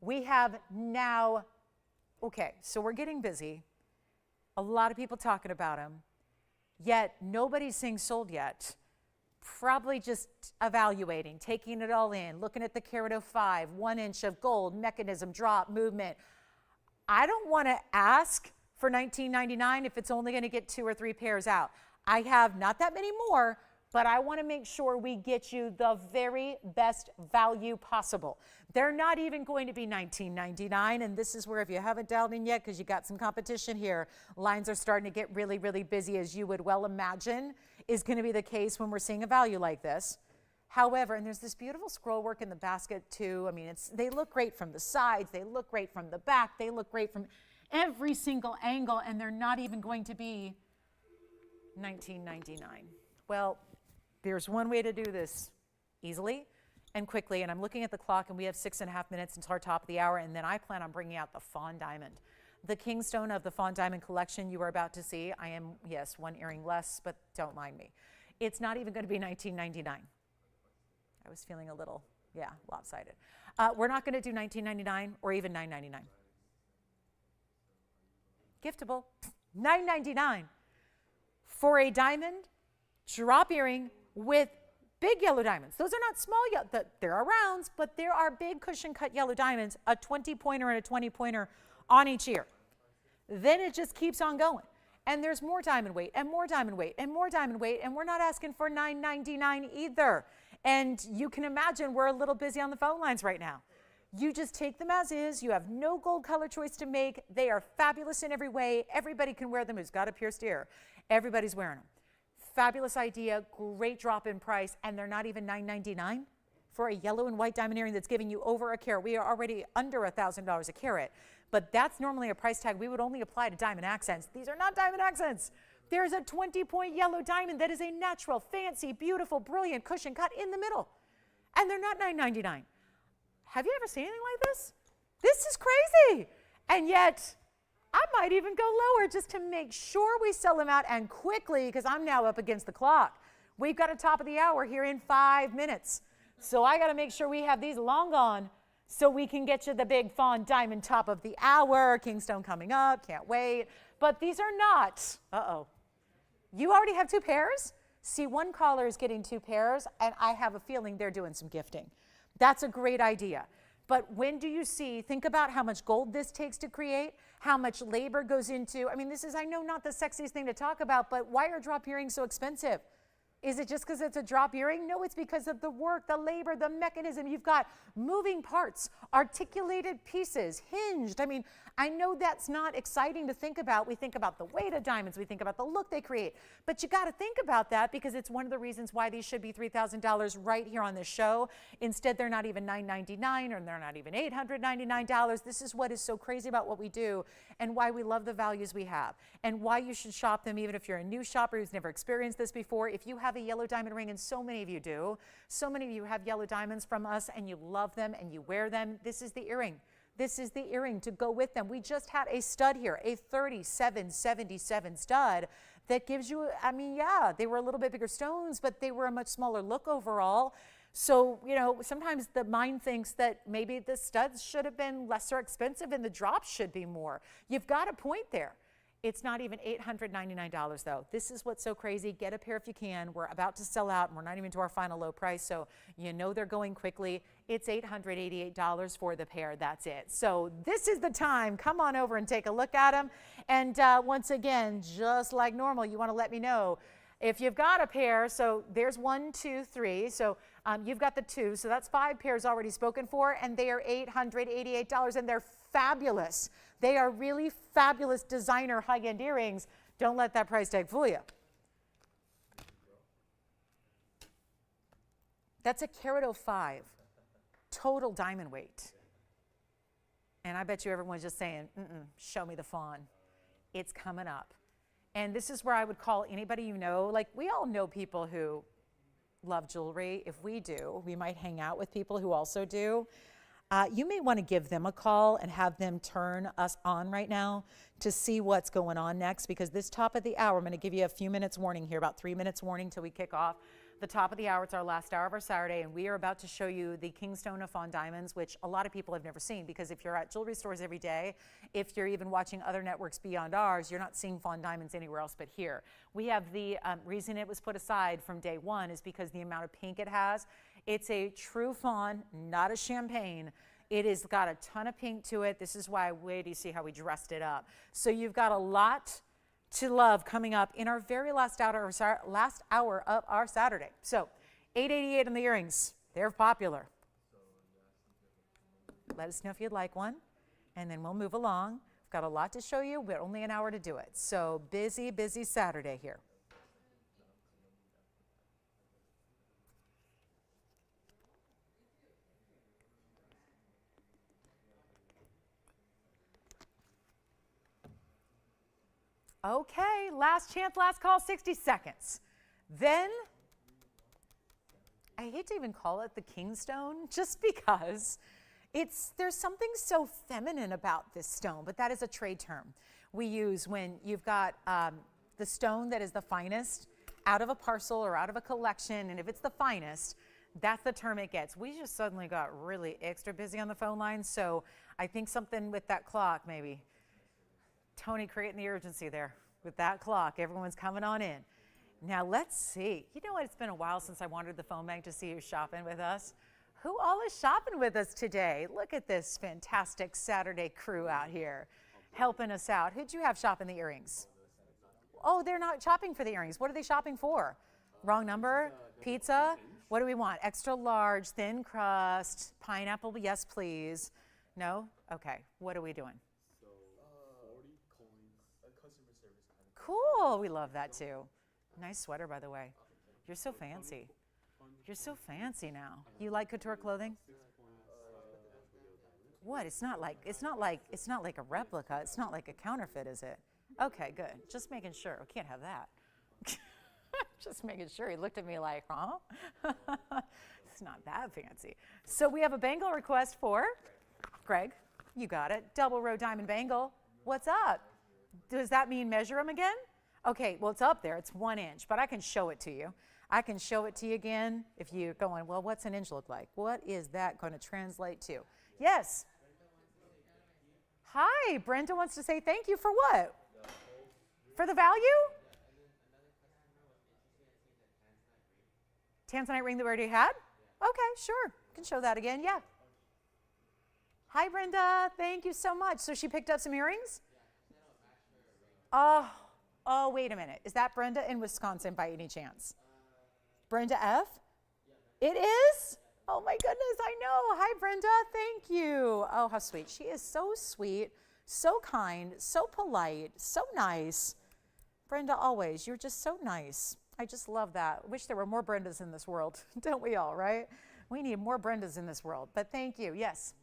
We have now, okay, so we're getting busy. A lot of people talking about them, yet nobody's saying sold yet. Probably just evaluating, taking it all in, looking at the carat 05, 1 inch of gold, mechanism, drop, movement. I don't want to ask for $19.99 if it's only going to get 2 or 3 pairs out. I have not that many more, but I want to make sure we get you the very best value possible. They're not even going to be $19.99, and this is where, if you haven't dialed in yet because you got some competition here, lines are starting to get really, really busy, as you would well imagine is going to be the case when we're seeing a value like this. However, and there's this beautiful scroll work in the basket too. I mean, they look great from the sides, they look great from the back, they look great from every single angle, and they're not even going to be $19.99. Well, there's one way to do this easily and quickly, and I'm looking at the clock, and we have 6.5 minutes until our top of the hour, and then I plan on bringing out the Fawn Diamond. The Kingstone of the Fawn Diamond collection you are about to see. I am, yes, 1 earring less, but don't mind me. It's not even going to be $19.99. I was feeling a little, lopsided. We're not going to do $19.99 or even $9.99. Giftable, $9.99 for a diamond drop earring with big yellow diamonds. Those are not small, there are rounds, but there are big cushion cut yellow diamonds, a 20-pointer and a 20-pointer on each ear. Then it just keeps on going. And there's more diamond weight and more diamond weight and more diamond weight, and we're not asking for $9.99 either. And you can imagine we're a little busy on the phone lines right now. You just take them as is. You have no gold color choice to make. They are fabulous in every way. Everybody can wear them who's got a pierced ear. Everybody's wearing them. Fabulous idea, great drop in price, and they're not even $9.99 for a yellow and white diamond earring that's giving you over a carat. We are already under $1,000 a carat, but that's normally a price tag we would only apply to diamond accents. These are not diamond accents. There's a 20-point yellow diamond that is a natural, fancy, beautiful, brilliant cushion cut in the middle, and they're not $9.99. Have you ever seen anything like this? This is crazy, and yet I might even go lower just to make sure we sell them out, and quickly, because I'm now up against the clock. We've got a top of the hour here in 5 minutes. So I got to make sure we have these long gone so we can get you the big Fawn Diamond top of the hour. Kingstone coming up, can't wait. But these are not, You already have 2 pairs? See, one caller is getting 2 pairs, and I have a feeling they're doing some gifting. That's a great idea. But when do you see, think about how much gold this takes to create, how much labor goes into, I mean, this is, I know, not the sexiest thing to talk about, but why are drop earrings so expensive? Is it just because it's a drop earring? No, it's because of the work, the labor, the mechanism. You've got moving parts, articulated pieces, hinged. I mean, I know that's not exciting to think about. We think about the weight of diamonds. We think about the look they create. But you got to think about that because it's one of the reasons why these should be $3,000 right here on this show. Instead, they're not even $999 or they're not even $899. This is what is so crazy about what we do and why we love the values we have and why you should shop them even if you're a new shopper who's never experienced this before. If you have a yellow diamond ring, and so many of you do, so many of you have yellow diamonds from us and you love them and you wear them, this is the earring. This is the earring to go with them. We just had a stud here, a 3777 stud that gives you, I mean, yeah, they were a little bit bigger stones, but they were a much smaller look overall. So, you know, sometimes the mind thinks that maybe the studs should have been lesser expensive and the drops should be more. You've got a point there. It's not even $899 though. This is what's so crazy. Get a pair if you can. We're about to sell out and we're not even to our final low price, so you know they're going quickly. It's $888 for the pair, that's it. So this is the time. Come on over and take a look at them. And once again, just like normal, you want to let me know if you've got a pair. So there's 1, 2, 3. So you've got the 2. So that's 5 pairs already spoken for, and they are $888, and they're fabulous. They are really fabulous designer high-end earrings. Don't let that price tag fool you. That's a carat 05, total diamond weight. And I bet you everyone's just saying, show me the fawn. It's coming up. And this is where I would call anybody you know, like we all know people who love jewelry. If we do, we might hang out with people who also do. You may want to give them a call and have them turn us on right now to see what's going on next, because this top of the hour, I'm going to give you a few minutes warning here, about 3 minutes warning till we kick off. The top of the hour, it's our last hour of our Saturday, and we are about to show you the Kingston Fawn diamonds, which a lot of people have never seen, because if you're at jewelry stores every day, if you're even watching other networks beyond ours, you're not seeing fawn diamonds anywhere else but here. We have the reason it was put aside from day one is because the amount of pink it has. It's a true fawn, not a champagne. It has got a ton of pink to it. This is why, wait, do you see how we dressed it up? So you've got a lot to love coming up in our very last hour of our Saturday. So $888 on the earrings. They're popular. Let us know if you'd like one, and then we'll move along. We've got a lot to show you, but only an hour to do it. So busy, busy Saturday here. Okay, last chance, last call, 60 seconds. Then, I hate to even call it the Kingstone, just because there's something so feminine about this stone, but that is a trade term we use when you've got the stone that is the finest out of a parcel or out of a collection, and if it's the finest, that's the term it gets. We just suddenly got really extra busy on the phone lines, so I think something with that clock maybe. Tony creating the urgency there with that clock. Everyone's coming on in. Now let's see. You know what? It's been a while since I wandered the phone bank to see who's shopping with us. Who all is shopping with us today? Look at this fantastic Saturday crew out here helping us out. Who'd you have shopping the earrings? Oh, they're not shopping for the earrings. What are they shopping for? Wrong number? Pizza? What do we want? Extra large, thin crust, pineapple, yes please. No? Okay. What are we doing? Cool, we love that too. Nice sweater, by the way. You're so fancy. You're so fancy now. You like couture clothing? What? It's not like a replica. It's not like a counterfeit, is it? Okay, good. Just making sure. We can't have that. Just making sure. He looked at me like, huh? It's not that fancy. So we have a bangle request for Greg. You got it. Double row diamond bangle. What's up? Does that mean measure them again? Okay, well, it's up there. It's 1 inch, but I can show it to you. I can show it to you again if you're going, well, what's an inch look like? What is that going to translate to? Yes. Hi, Brenda wants to say thank you for what? For the value? Tanzanite ring that we already had? Okay, sure. Can show that again, yeah. Hi, Brenda. Thank you so much. So she picked up some earrings? Oh, wait a minute. Is that Brenda in Wisconsin by any chance? Brenda F? It is? Oh my goodness, I know. Hi, Brenda. Thank you. Oh, how sweet. She is so sweet, so kind, so polite, so nice. Brenda, always. You're just so nice. I just love that. I wish there were more Brendas in this world. Don't we all, right? We need more Brendas in this world. But thank you. Yes.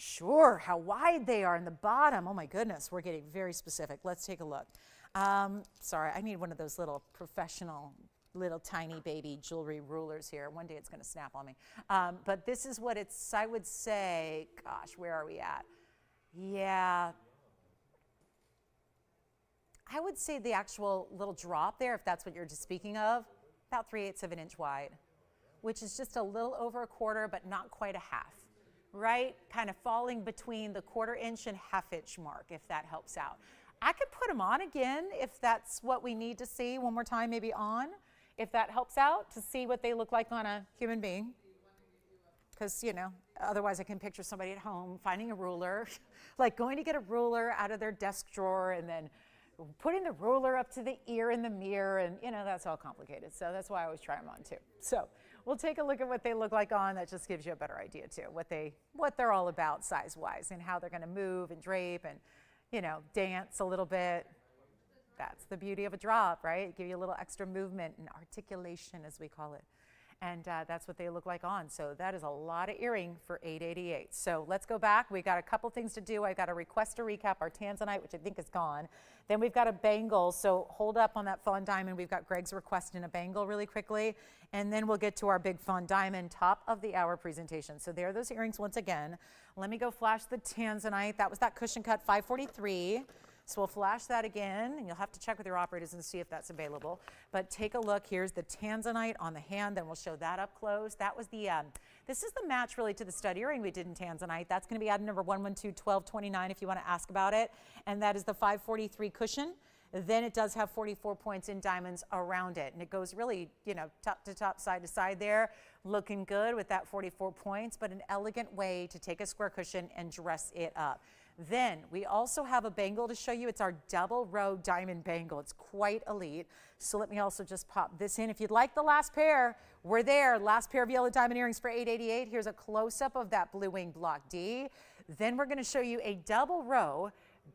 Sure, how wide they are in the bottom. Oh my goodness, we're getting very specific. Let's take a look. Sorry, I need one of those little professional, little tiny baby jewelry rulers here. One day it's going to snap on me. But this is what it's, I would say, gosh, where are we at? Yeah. I would say the actual little drop there, if that's what you're just speaking of, about 3/8 of an inch wide, which is just a little over a quarter, but not quite a half. Right? Kind of falling between the 1/4 inch and 1/2 inch mark, if that helps out. I could put them on again if that's what we need to see one more time, maybe on, if that helps out to see what they look like on a human being. Because, you know, otherwise I can picture somebody at home finding a ruler, like going to get a ruler out of their desk drawer and then putting the ruler up to the ear in the mirror, and, you know, that's all complicated. So that's why I always try them on too. So we'll take a look at what they look like on. That just gives you a better idea too, what they're all about size-wise and how they're going to move and drape and, you know, dance a little bit. That's the beauty of a drop, right? Give you a little extra movement and articulation, as we call it. And that's what they look like on. So that is a lot of earring for $888. So let's go back. We got a couple things to do. I got a request to recap our Tanzanite, which I think is gone. Then we've got a bangle. So hold up on that fawn diamond. We've got Greg's request in a bangle really quickly. And then we'll get to our big fawn diamond top of the hour presentation. So there are those earrings once again. Let me go flash the Tanzanite. That was that cushion cut 543. So we'll flash that again, and you'll have to check with your operators and see if that's available. But take a look. Here's the Tanzanite on the hand, then we'll show that up close. That was the, this is the match really to the stud earring we did in Tanzanite. That's going to be item number 112-1229 if you want to ask about it. And that is the 543 cushion. Then it does have 44 points in diamonds around it. And it goes really, you know, top to top, side to side there, looking good with that 44 points, but an elegant way to take a square cushion and dress it up. Then we also have a bangle to show you. It's our double row diamond bangle. It's quite elite. So let me also just pop this in. If you'd like the last pair, we're there. Last pair of yellow diamond earrings for $888. Here's a close-up of that blue wing block D. Then we're going to show you a double row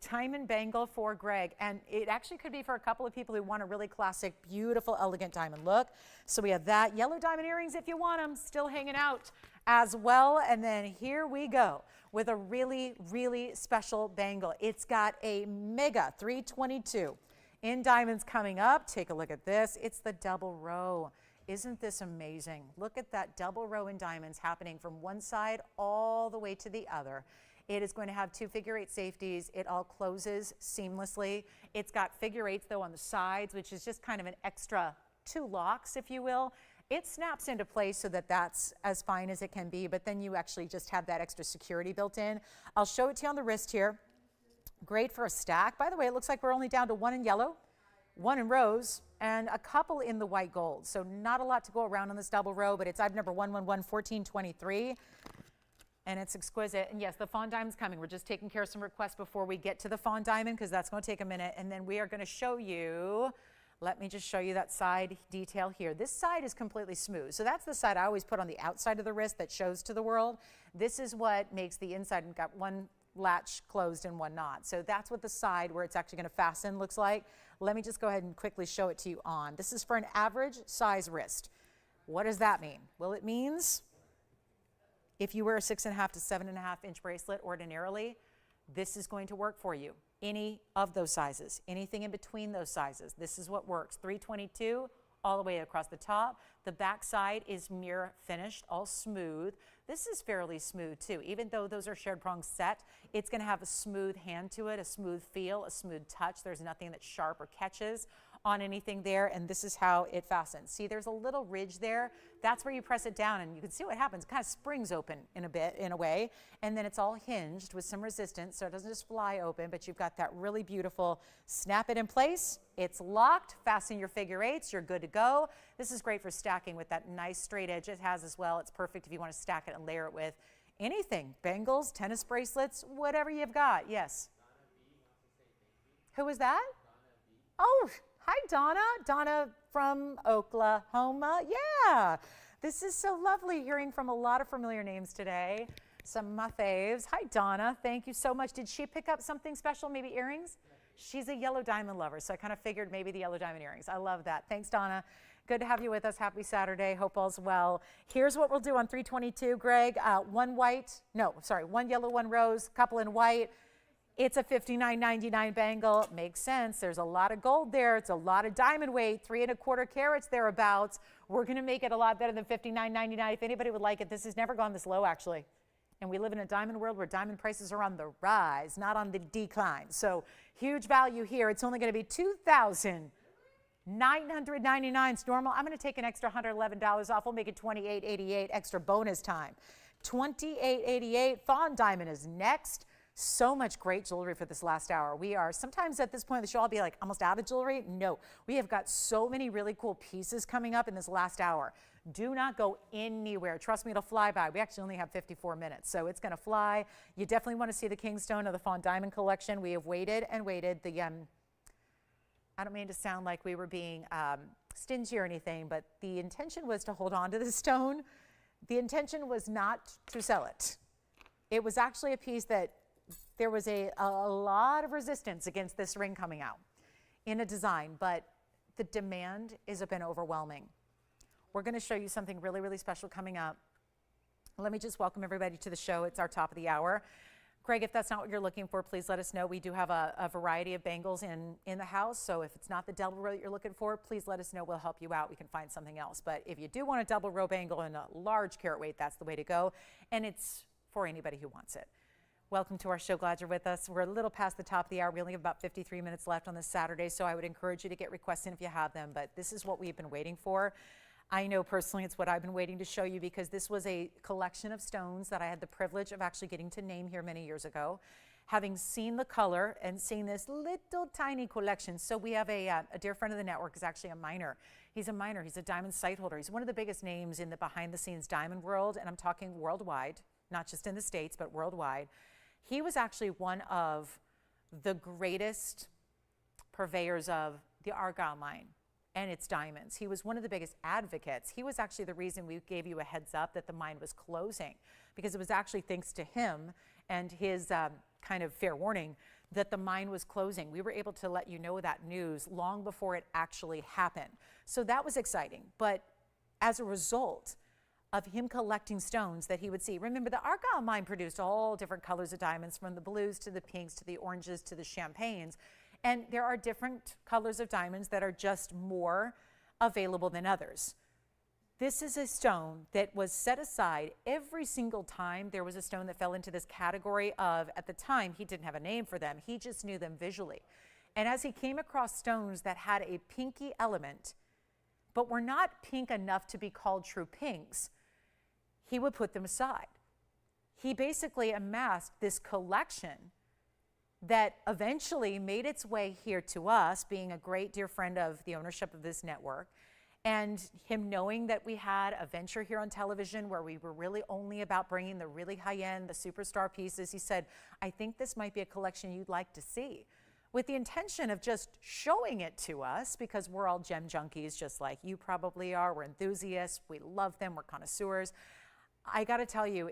diamond bangle for Greg. And it actually could be for a couple of people who want a really classic, beautiful, elegant diamond look. So we have that. Yellow diamond earrings, if you want them, still hanging out as well. And then here we go with a really, really special bangle. It's got a mega 322 in diamonds coming up. Take a look at this. It's the double row. Isn't this amazing? Look at that double row in diamonds happening from one side all the way to the other. It is going to have 2 figure-8 safeties. It all closes seamlessly. It's got figure-8s though on the sides, which is just kind of an extra 2 locks, if you will. It snaps into place so that that's as fine as it can be, but then you actually just have that extra security built in. I'll show it to you on the wrist here. Great for a stack. By the way, it looks like we're only down to 1 in yellow, 1 in rose, and a couple in the white gold. So not a lot to go around on this double row, but it's item number 111-1423. And it's exquisite. And yes, the fawn diamond's coming. We're just taking care of some requests before we get to the fawn diamond because that's going to take a minute. And then we are going to show you, let me just show you that side detail here. This side is completely smooth. So that's the side I always put on the outside of the wrist that shows to the world. This is what makes the inside, and got one latch closed and one not. So that's what the side where it's actually going to fasten looks like. Let me just go ahead and quickly show it to you on. This is for an average size wrist. What does that mean? Well, it means if you wear a 6.5 to 7.5 inch bracelet ordinarily, this is going to work for you. Any of those sizes, anything in between those sizes, this is what works. 322 all the way across the top. The back side is mirror finished, all smooth. This is fairly smooth too. Even though those are shared prong set, it's going to have a smooth hand to it, a smooth feel, a smooth touch. There's nothing that's sharp or catches on anything there, and this is how it fastens. See, there's a little ridge there. That's where you press it down, and you can see what happens. It kind of springs open in a way, and then it's all hinged with some resistance, so it doesn't just fly open, but you've got that really beautiful snap it in place. It's locked. Fasten your figure-8s. You're good to go. This is great for stacking with that nice straight edge it has as well. It's perfect if you want to stack it and layer it with anything. Bangles, tennis bracelets, whatever you've got. Yes? Who was that? Oh, hi, Donna. Donna from Oklahoma. Yeah, this is so lovely hearing from a lot of familiar names today. Some of my faves. Hi, Donna. Thank you so much. Did she pick up something special, maybe earrings? She's a yellow diamond lover, so I kind of figured maybe the yellow diamond earrings. I love that. Thanks, Donna. Good to have you with us. Happy Saturday. Hope all's well. Here's what we'll do on 322, Greg. One yellow, one rose, couple in white. It's a $59.99 bangle. Makes sense. There's a lot of gold there. It's a lot of diamond weight, 3 1/4 carats thereabouts. We're going to make it a lot better than $59.99. If anybody would like it, this has never gone this low, actually. And we live in a diamond world where diamond prices are on the rise, not on the decline. So huge value here. It's only going to be $2,999. It's normal. I'm going to take an extra $111 off. We'll make it $28.88 extra bonus time. $28.88. Fawn diamond is next. So much great jewelry for this last hour. We are sometimes at this point of the show, I'll be like almost out of jewelry. No, we have got so many really cool pieces coming up in this last hour. Do not go anywhere. Trust me, it'll fly by. We actually only have 54 minutes, so it's going to fly. You definitely want to see the Kingstone of the Fawn Diamond Collection. We have waited and waited. I don't mean to sound like we were being stingy or anything, but the intention was to hold on to the stone. The intention was not to sell it. It was actually a piece that there was a lot of resistance against this ring coming out in a design, but the demand has been overwhelming. we're going to show you something really, really special coming up. Let me just welcome everybody to the show. It's our top of the hour. Greg, if that's not what you're looking for, please let us know. We do have a variety of bangles in the house, so if it's not the double row that you're looking for, please let us know. We'll help you out. We can find something else. But if you do want a double row bangle and a large carat weight, that's the way to go, and it's for anybody who wants it. Welcome to our show. Glad you're with us. We're a little past the top of the hour. We only have about 53 minutes left on this Saturday, so I would encourage you to get requests in if you have them, but this is what we've been waiting for. I know personally it's what I've been waiting to show you because this was a collection of stones that I had the privilege of actually getting to name here many years ago. Having seen the color and seen this little tiny collection. So we have a dear friend of the network is actually a miner. He's a miner. He's a diamond site holder. He's one of the biggest names in the behind the scenes diamond world, and I'm talking worldwide, not just in the States, but worldwide. He was actually one of the greatest purveyors of the Argyle mine and its diamonds. He was one of the biggest advocates. He was actually the reason we gave you a heads up that the mine was closing, because it was actually thanks to him and his kind of fair warning that the mine was closing. We were able to let you know that news long before it actually happened. So that was exciting. But as a result of him collecting stones that he would see, remember the Argyle mine produced all different colors of diamonds, from the blues to the pinks to the oranges to the champagnes. And there are different colors of diamonds that are just more available than others. This is a stone that was set aside every single time there was a stone that fell into this category of, at the time, he didn't have a name for them. He just knew them visually. And as he came across stones that had a pinky element, but were not pink enough to be called true pinks, he would put them aside. He basically amassed this collection that eventually made its way here to us, being a great dear friend of the ownership of this network, and him knowing that we had a venture here on television where we were really only about bringing the really high-end, the superstar pieces. He said, I think this might be a collection you'd like to see, with the intention of just showing it to us, because we're all gem junkies just like you probably are. We're enthusiasts. We love them. We're connoisseurs. I got to tell you,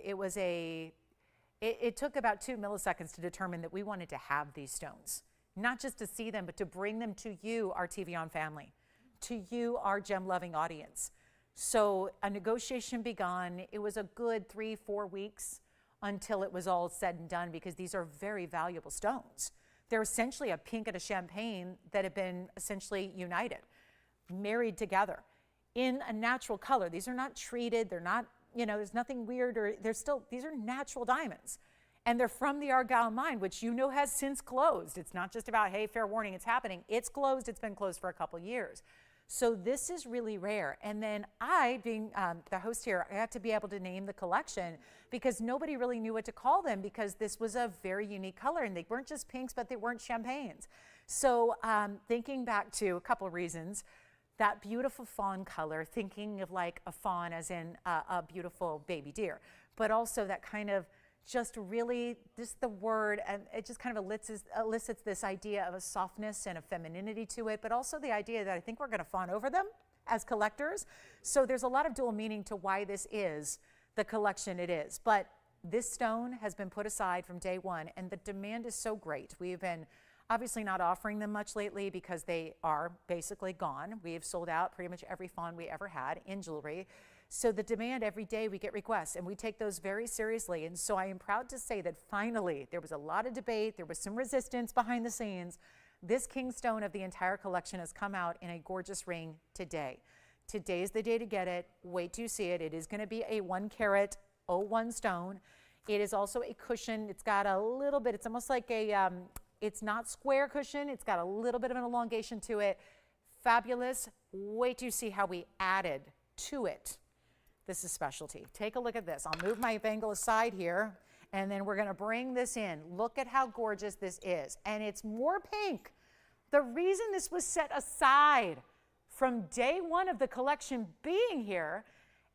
it took about 2 milliseconds to determine that we wanted to have these stones, not just to see them, but to bring them to you, our TVON family, to you, our gem-loving audience. So a negotiation began. It was a good 3-4 weeks until it was all said and done, because these are very valuable stones. They're essentially a pink and a champagne that have been essentially united, married together in a natural color. These are not treated. They're not, there's nothing weird, or these are natural diamonds. And they're from the Argyle mine, which has since closed. It's not just about, hey, fair warning, it's happening. It's closed. It's been closed for a couple years. So this is really rare. And then I, being the host here, I had to be able to name the collection, because nobody really knew what to call them, because this was a very unique color, and they weren't just pinks, but they weren't champagnes. So thinking back to a couple of reasons, that beautiful fawn color, thinking of like a fawn as in a beautiful baby deer, but also that kind of just really, just the word, and it just kind of elicits this idea of a softness and a femininity to it, but also the idea that I think we're going to fawn over them as collectors. So there's a lot of dual meaning to why this is the collection it is. But this stone has been put aside from day one, and the demand is so great. We've been obviously not offering them much lately because they are basically gone. We have sold out pretty much every fawn we ever had in jewelry. So the demand, every day we get requests, and we take those very seriously. And so I am proud to say that finally, there was a lot of debate, there was some resistance behind the scenes. This king stone of the entire collection has come out in a gorgeous ring today. Today's the day to get it. Wait till you see it. It is going to be a 1 carat 01 stone. It is also a cushion. It's got a little bit, it's almost like a, it's not square cushion. It's got a little bit of an elongation to it. Fabulous. Wait till you see how we added to it. This is specialty. Take a look at this. I'll move my bangle aside here, and then we're going to bring this in. Look at how gorgeous this is. And it's more pink. The reason this was set aside from day one of the collection being here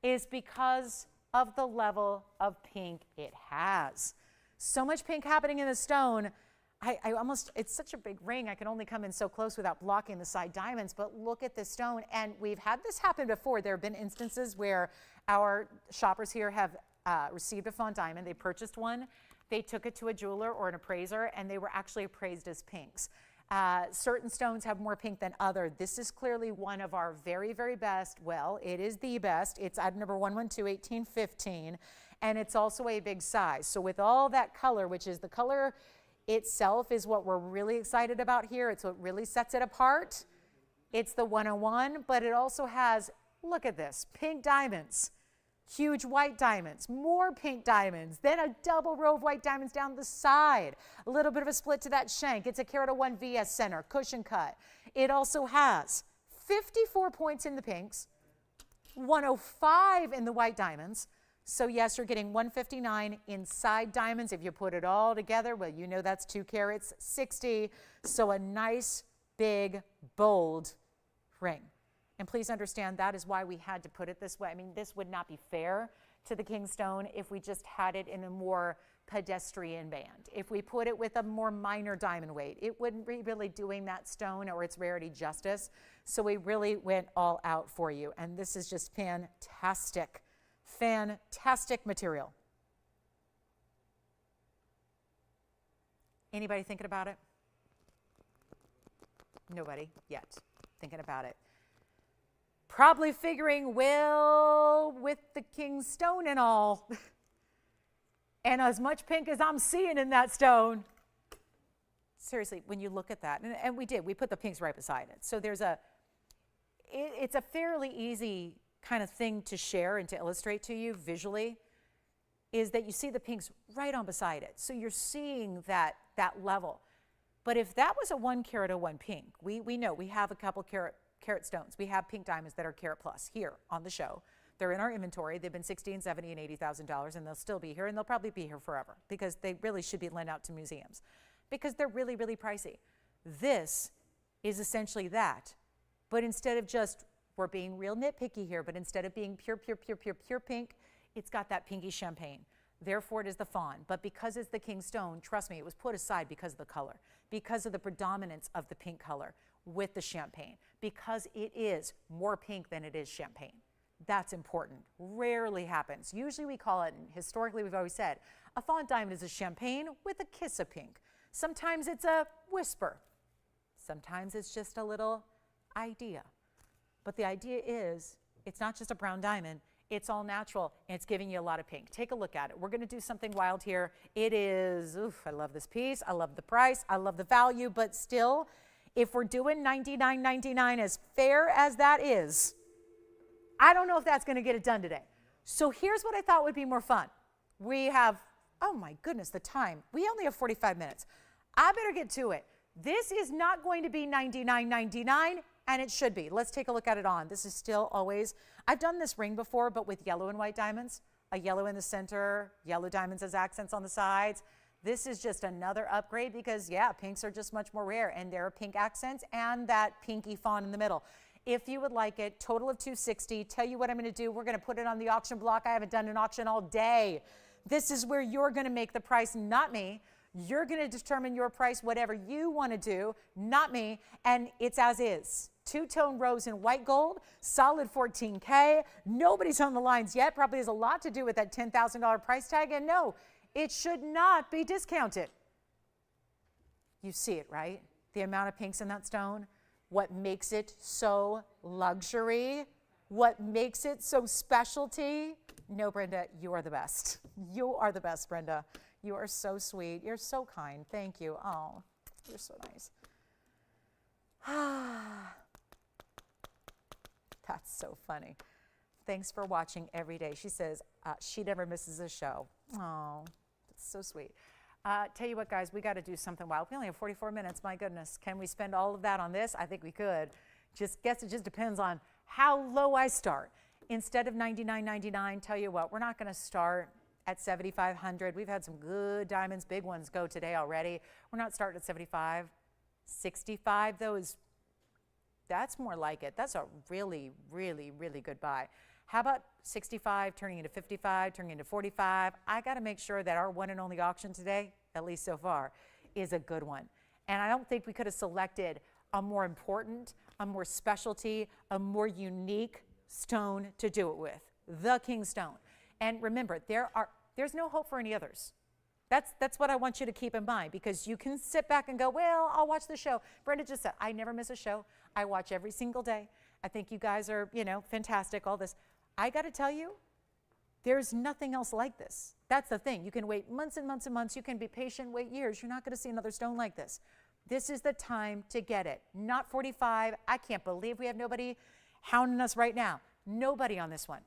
is because of the level of pink it has. So much pink happening in the stone. I almost, it's such a big ring, I can only come in so close without blocking the side diamonds, but look at this stone. And we've had this happen before. There have been instances where our shoppers here have received a fawn diamond. They purchased one, they took it to a jeweler or an appraiser, and they were actually appraised as pinks. Certain stones have more pink than other. This is clearly one of our very, very best. Well, it is the best. It's item number 112, 1815, and it's also a big size. So with all that color, which is the color itself is what we're really excited about here. It's what really sets it apart. It's the 101, but it also has, look at this, pink diamonds, huge white diamonds, more pink diamonds, then a double row of white diamonds down the side, a little bit of a split to that shank. It's a carat 01 VS center, cushion cut. It also has 54 points in the pinks, 105 in the white diamonds. So yes, you're getting 159 inside diamonds. If you put it all together, well, you know that's 2 carats, 60. So a nice, big, bold ring. And please understand that is why we had to put it this way. I mean, this would not be fair to the Kingstone if we just had it in a more pedestrian band. If we put it with a more minor diamond weight, it wouldn't be really doing that stone or its rarity justice. So we really went all out for you. And this is just fantastic, fantastic material. Anybody thinking about it? Nobody yet thinking about it. Probably figuring, well, with the King's stone and all, and as much pink as I'm seeing in that stone. Seriously, when you look at that, and we did, we put the pinks right beside it. So there's it's a fairly easy kind of thing to share and to illustrate to you visually, is that you see the pinks right on beside it. So you're seeing that level. But if that was a 1 carat 01 pink, we know we have a couple carat stones. We have pink diamonds that are carat plus here on the show. They're in our inventory. They've been $60,000 and $70,000 and $80,000, and they'll still be here, and they'll probably be here forever because they really should be lent out to museums because they're really, really pricey. This is essentially that, but instead of just, we're being real nitpicky here, but instead of being pure pink, it's got that pinky champagne. Therefore, it is the fawn. But because it's the King's stone, trust me, it was put aside because of the color, because of the predominance of the pink color with the champagne, because it is more pink than it is champagne. That's important. Rarely happens. Usually we call it, and historically we've always said, a fawn diamond is a champagne with a kiss of pink. Sometimes it's a whisper. Sometimes it's just a little idea. But the idea is, it's not just a brown diamond, it's all natural, and it's giving you a lot of pink. Take a look at it. We're gonna do something wild here. It is, oof, I love this piece, I love the price, I love the value, but still, if we're doing $99.99, as fair as that is, I don't know if that's gonna get it done today. So here's what I thought would be more fun. We have, oh my goodness, the time. We only have 45 minutes. I better get to it. This is not going to be $99.99, and it should be. Let's take a look at it on. This is still always, I've done this ring before, but with yellow and white diamonds, a yellow in the center, yellow diamonds as accents on the sides. This is just another upgrade because, yeah, pinks are just much more rare, and there are pink accents and that pinky fawn in the middle. If you would like it, total of $260. Tell you what I'm going to do. We're going to put it on the auction block. I haven't done an auction all day. This is where you're going to make the price, not me. You're going to determine your price, whatever you want to do, not me, and it's as is. Two-tone rose in white gold, solid $14K. Nobody's on the lines yet. Probably has a lot to do with that $10,000 price tag, and no, it should not be discounted. You see it, right? The amount of pinks in that stone, what makes it so luxury, what makes it so specialty. No, Brenda, you are the best. You are the best, Brenda. You are so sweet. You're so kind. Thank you. Oh, you're so nice. That's so funny. Thanks for watching every day. She says she never misses a show. Oh, that's so sweet. Tell you what, guys, we got to do something wild. We only have 44 minutes. My goodness. Can we spend all of that on this? I think we could. Guess it just depends on how low I start. Instead of $99.99, tell you what, we're not going to start at $7,500. We've had some good diamonds, big ones go today already. We're not starting at 75. 65 though that's more like it. That's a really, really, really good buy. How about 65 turning into 55, turning into 45? I got to make sure that our one and only auction today, at least so far, is a good one. And I don't think we could have selected a more important, a more specialty, a more unique stone to do it with. The King stone. And remember, there's no hope for any others. That's what I want you to keep in mind, because you can sit back and go, well, I'll watch the show. Brenda just said, I never miss a show. I watch every single day. I think you guys are, fantastic, all this. I got to tell you, there's nothing else like this. That's the thing. You can wait months and months and months. You can be patient, wait years. You're not going to see another stone like this. This is the time to get it. Not 45. I can't believe we have nobody hounding us right now. Nobody on this one.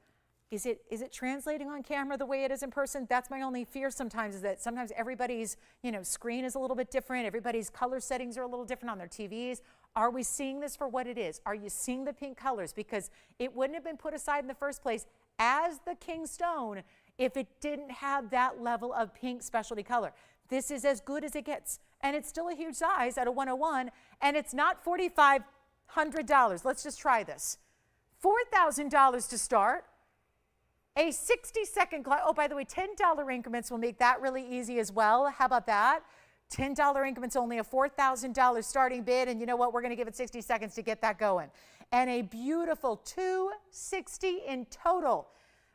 Is it translating on camera the way it is in person? That's my only fear sometimes, is that sometimes everybody's, screen is a little bit different. Everybody's color settings are a little different on their TVs. Are we seeing this for what it is? Are you seeing the pink colors? Because it wouldn't have been put aside in the first place as the king stone if it didn't have that level of pink specialty color. This is as good as it gets. And it's still a huge size at a 101, and it's not $4,500. Let's just try this. $4,000 to start. A 60-second clock. Oh, by the way, $10 increments will make that really easy as well. How about that? $10 increments, only a $4,000 starting bid. And you know what? We're going to give it 60 seconds to get that going. And a beautiful $260 in total.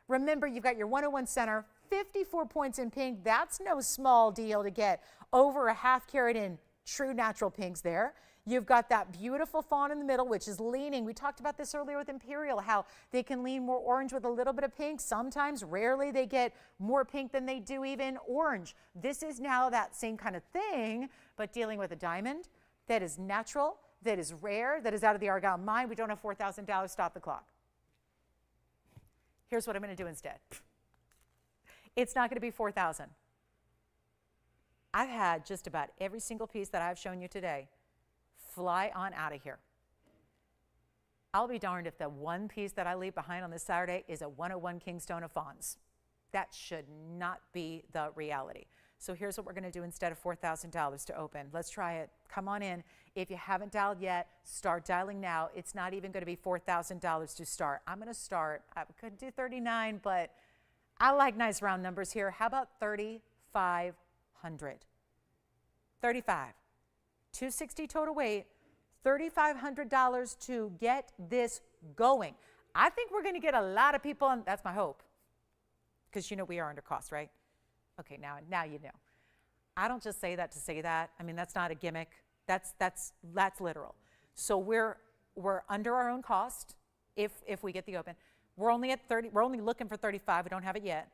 Remember, you've got your 101 center, 54 points in pink. That's no small deal to get over a half carat in true natural pinks there. You've got that beautiful fawn in the middle, which is leaning. We talked about this earlier with Imperial, how they can lean more orange with a little bit of pink. Sometimes, rarely, they get more pink than they do even orange. This is now that same kind of thing, but dealing with a diamond that is natural, that is rare, that is out of the Argyle mine. We don't have $4,000. Stop the clock. Here's what I'm going to do instead. It's not going to be $4,000. I've had just about every single piece that I've shown you today fly on out of here. I'll be darned if the one piece that I leave behind on this Saturday is a 101 Kingstone of Fawns. That should not be the reality. So here's what we're going to do instead of $4,000 to open. Let's try it. Come on in. If you haven't dialed yet, start dialing now. It's not even going to be $4,000 to start. I'm going to start. I could do 39, but I like nice round numbers here. How about 3,500? 35. 260 total weight, $3,500 to get this going. I think we're going to get a lot of people, and that's my hope, because we are under cost, right? Okay, now you know. I don't just say that to say that. I mean, that's not a gimmick. That's literal. So we're under our own cost if we get the open. We're only at 30. We're only looking for 35. We don't have it yet.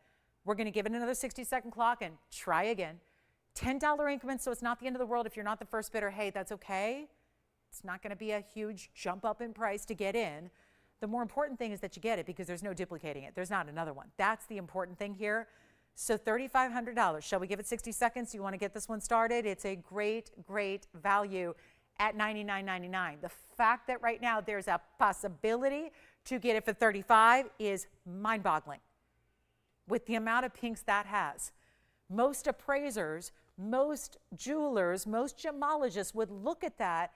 We're going to give it another 60-second clock and try again. $10 increments, so it's not the end of the world. If you're not the first bidder, hey, that's okay. It's not going to be a huge jump up in price to get in. The more important thing is that you get it, because there's no duplicating it. There's not another one. That's the important thing here. So $3,500. Shall we give it 60 seconds? You want to get this one started? It's a great, great value at $99.99. The fact that right now there's a possibility to get it for $35 is mind-boggling with the amount of pinks that has. Most appraisers, most jewelers, most gemologists would look at that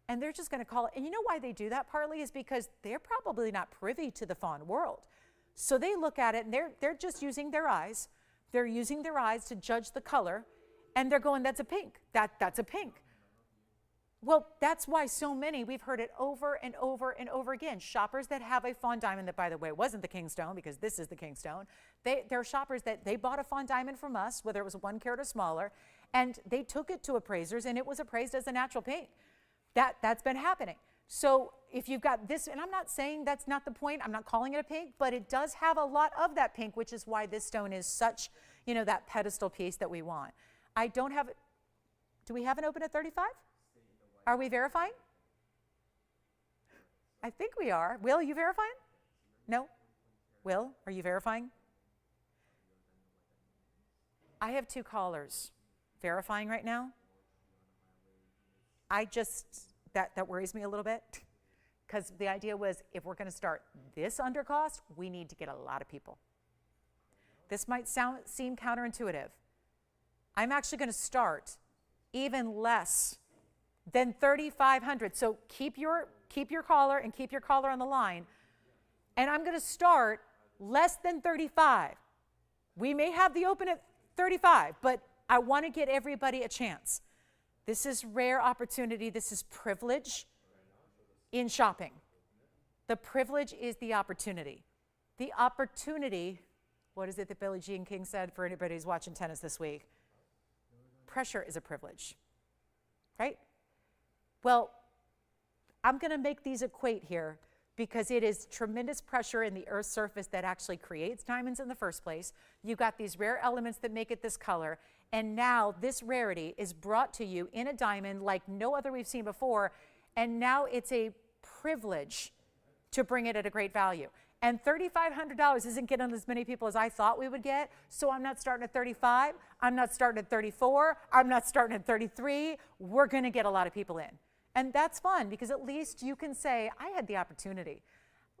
and they're just going to call it. And you know why they do that partly is because they're probably not privy to the fawn world. So they look at it and they're just using their eyes. They're using their eyes to judge the color, and they're going, that's a pink. That's a pink. Well, that's why so many, we've heard it over and over and over again. Shoppers that have a fawn diamond that, by the way, wasn't the Kingstone, because this is the Kingstone. They're shoppers that they bought a fawn diamond from us, whether it was 1 carat or smaller, and they took it to appraisers, and it was appraised as a natural pink. That's been happening. So if you've got this, and I'm not saying that's not the point, I'm not calling it a pink, but it does have a lot of that pink, which is why this stone is such, that pedestal piece that we want. I don't have it. Do we have an open at 35? Are we verifying? I think we are. Will, you verifying? No? Will, are you verifying? I have 2 callers verifying right now. That worries me a little bit, because the idea was, if we're going to start this under cost, we need to get a lot of people. This might seem counterintuitive. I'm actually going to start even less than 3,500. So keep your caller and keep your caller on the line. And I'm going to start less than 35. We may have the open at 35, but I want to get everybody a chance. This is rare opportunity. This is privilege in shopping. The privilege is the opportunity. The opportunity, what is it that Billie Jean King said for anybody who's watching tennis this week? pressure is a privilege, right? Well, I'm going to make these equate here because it is tremendous pressure in the Earth's surface that actually creates diamonds in the first place. You've got these rare elements that make it this color, and now this rarity is brought to you in a diamond like no other we've seen before, and now it's a privilege to bring it at a great value. And $3,500 isn't getting as many people as I thought we would get, so I'm not starting at 35, I'm not starting at 34, I'm not starting at 33. We're going to get a lot of people in. And that's fun because at least you can say, I had the opportunity.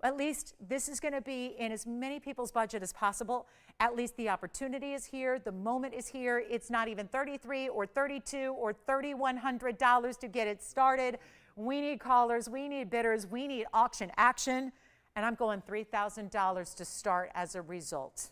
At least this is going to be in as many people's budget as possible. At least the opportunity is here, the moment is here. It's not even $33 or $32 or $3,100 to get it started. We need callers, we need bidders, we need auction action. And I'm going $3,000 to start as a result.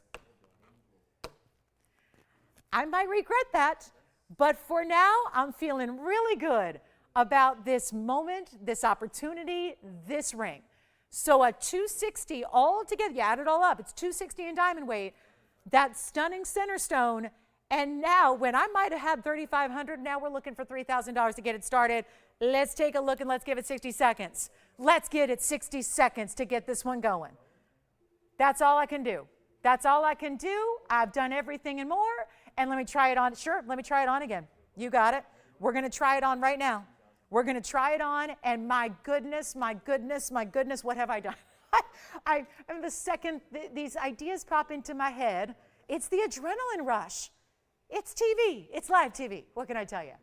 I might regret that, but for now, I'm feeling really good about this moment, this opportunity, this ring. So a 260 all together, you add it all up, it's 260 in diamond weight, that stunning center stone, and now when I might have had $3,500, now we're looking for $3,000 to get it started. Let's take a look and let's give it 60 seconds. Let's get it 60 seconds to get this one going. That's all I can do. That's all I can do. I've done everything and more. And let me try it on. Sure, let me try it on again. You got it. We're going to try it on right now. We're going to try it on. And my goodness, my goodness, my goodness, what have I done? I the second these ideas pop into my head, it's the adrenaline rush. It's TV. It's live TV. What can I tell you?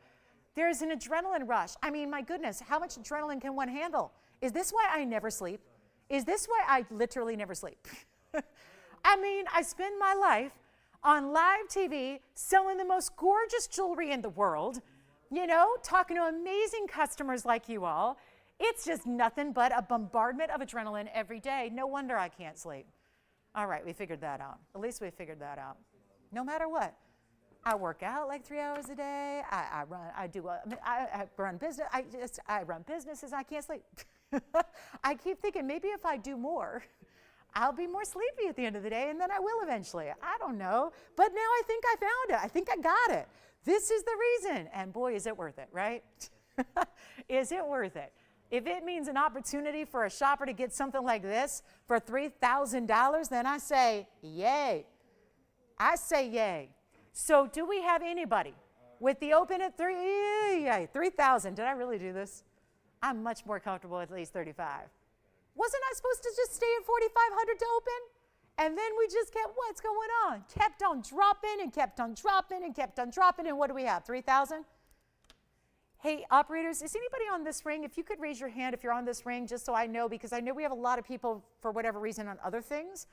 There's an adrenaline rush. I mean, my goodness, how much adrenaline can one handle? Is this why I never sleep? Is this why I literally never sleep? I mean, I spend my life on live TV selling the most gorgeous jewelry in the world, you know, talking to amazing customers like you all. It's just nothing but a bombardment of adrenaline every day. No wonder I can't sleep. All right, we figured that out. At least we figured that out. No matter what. I work out like 3 hours a day. I run business. I run businesses. I can't sleep. I keep thinking maybe if I do more, I'll be more sleepy at the end of the day, and then I will eventually. I don't know. But now I think I found it. I think I got it. This is the reason. And boy, is it worth it, right? Is it worth it? If it means an opportunity for a shopper to get something like this for $3,000, then I say yay. I say yay. So do we have anybody with the open at 3,000? Did I really do this? I'm much more comfortable at least 35. Wasn't I supposed to just stay at 4,500 to open? And then we just kept, what's going on? Kept on dropping and kept on dropping and kept on dropping. And what do we have, 3,000? Hey, operators, is anybody on this ring? If you could raise your hand if you're on this ring, just so I know, because I know we have a lot of people, for whatever reason, on other things.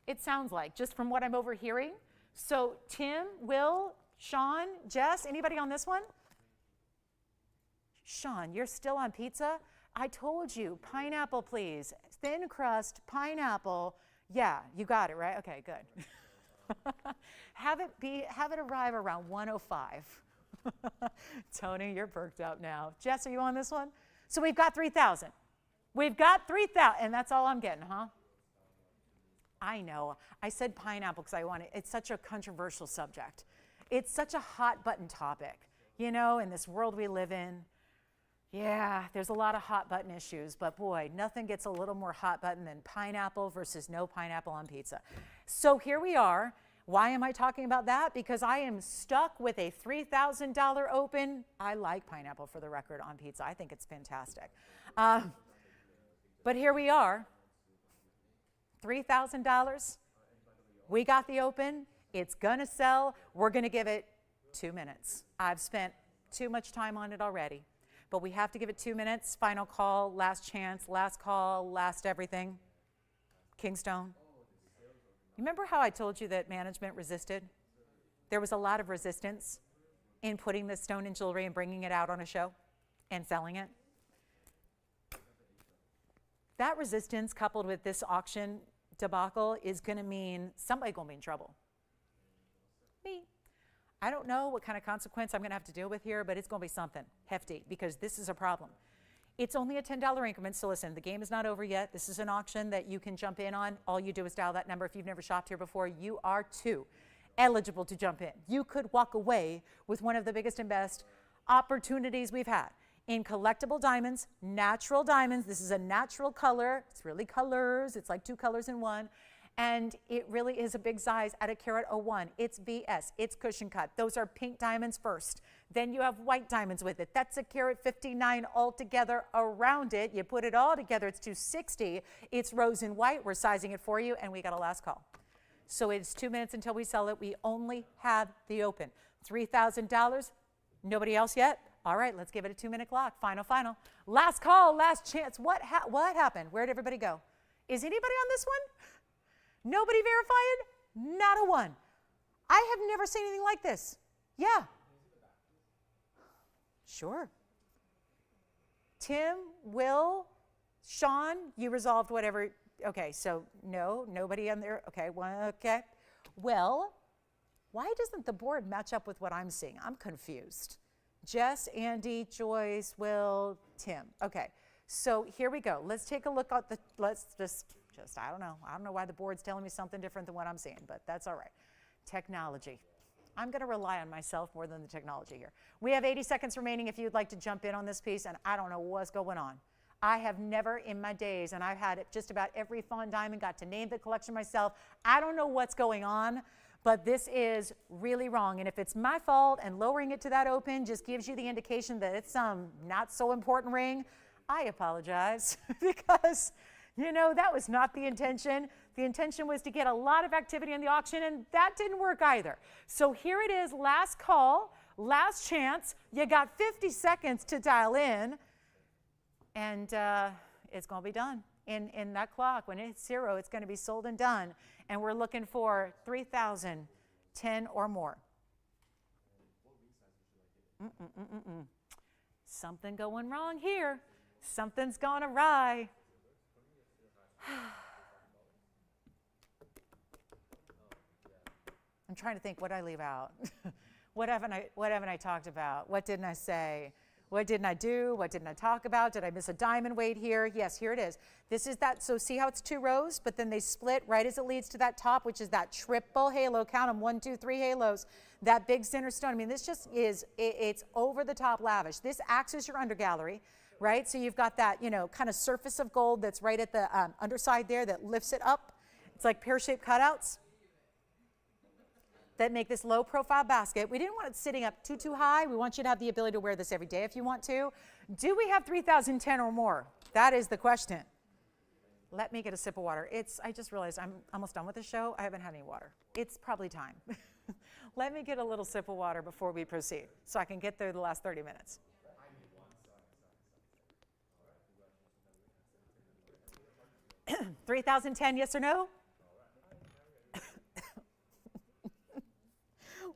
It sounds like, just from what I'm overhearing. So Tim, Will, Sean, Jess, anybody on this one? Sean, you're still on pizza? I told you, pineapple, please. Thin crust, pineapple. Yeah, you got it, right? Okay, good. Have it arrive around 1:05. Tony, you're perked up now. Jess, are you on this one? So we've got 3,000. We've got 3,000, and that's all I'm getting, huh? I know. I said pineapple because I want it. It's such a controversial subject. It's such a hot button topic, you know, in this world we live in. Yeah, there's a lot of hot button issues, but boy, nothing gets a little more hot button than pineapple versus no pineapple on pizza. So here we are. Why am I talking about that? Because I am stuck with a $3,000 open. I like pineapple, for the record, on pizza. I think it's fantastic. But here we are. $3,000. We got the open. It's going to sell. We're going to give it 2 minutes. I've spent too much time on it already. But we have to give it 2 minutes. Final call, last chance, last call, last everything. Kingstone. You remember how I told you that management resisted? There was a lot of resistance in putting this stone in jewelry and bringing it out on a show and selling it. That resistance, coupled with this auction debacle, is going to mean somebody's going to be in trouble. Me. I don't know what kind of consequence I'm going to have to deal with here, but it's going to be something hefty because this is a problem. It's only a $10 increment, so listen, the game is not over yet. This is an auction that you can jump in on. All you do is dial that number. If you've never shopped here before, you are too. eligible to jump in. You could walk away with one of the biggest and best opportunities we've had in collectible diamonds, natural diamonds. This is a natural color. It's really colors. It's like 2 colors in one. And it really is a big size at a carat 01. It's VS. It's cushion cut. Those are pink diamonds first. Then you have white diamonds with it. That's a carat 59 altogether around it. You put it all together, it's 260. It's rose and white. We're sizing it for you, and we got a last call. So it's 2 minutes until we sell it. We only have the open. $3,000. Nobody else yet? All right, let's give it a 2-minute clock. Final. Last call, last chance. What happened? Where did everybody go? Is anybody on this one? Nobody verified? Not a one. I have never seen anything like this. Yeah. Sure. Tim, Will, Sean, you resolved whatever. Okay, so no, nobody on there. Okay, okay. Well, why doesn't the board match up with what I'm seeing? I'm confused. Jess, Andy, Joyce, Will, Tim. Okay, so here we go. Let's take a look at the, let's just I don't know why the board's telling me something different than what I'm seeing, but that's all right. Technology. I'm going to rely on myself more than the technology here. We have 80 seconds remaining if you'd like to jump in on this piece, and I don't know what's going on. I have never in my days, and I've had it just about every Fawn diamond, got to name the collection myself. I don't know what's going on, but this is really wrong. And if it's my fault and lowering it to that open just gives you the indication that it's some not so important ring, I apologize because, you know, that was not the intention. The intention was to get a lot of activity in the auction, and that didn't work either. So here it is, last call, last chance. You got 50 seconds to dial in, and it's going to be done. In that clock, when it's 0, it's going to be sold and done. And we're looking for 3,010 or more. Something going wrong here. Something's gone awry. I'm trying to think what I leave out. What haven't I talked about? What didn't I say? What didn't I do? What didn't I talk about? Did I miss a diamond weight here? Yes, here it is. This is that, so see how it's 2 rows, but then they split right as it leads to that top, which is that triple halo. Count them, 1, 2, 3 halos. That big center stone. I mean, this just is, it's over the top lavish. This acts as your undergallery, right? So you've got that, you know, kind of surface of gold that's right at the underside there that lifts it up. It's like pear-shaped cutouts that make this low profile basket. We didn't want it sitting up too high. We want you to have the ability to wear this every day if you want to. Do we have 3,010 or more? That is the question. Let me get a sip of water. I just realized I'm almost done with the show. I haven't had any water. It's probably time. Let me get a little sip of water before we proceed so I can get through the last 30 minutes. 3,010, yes or no?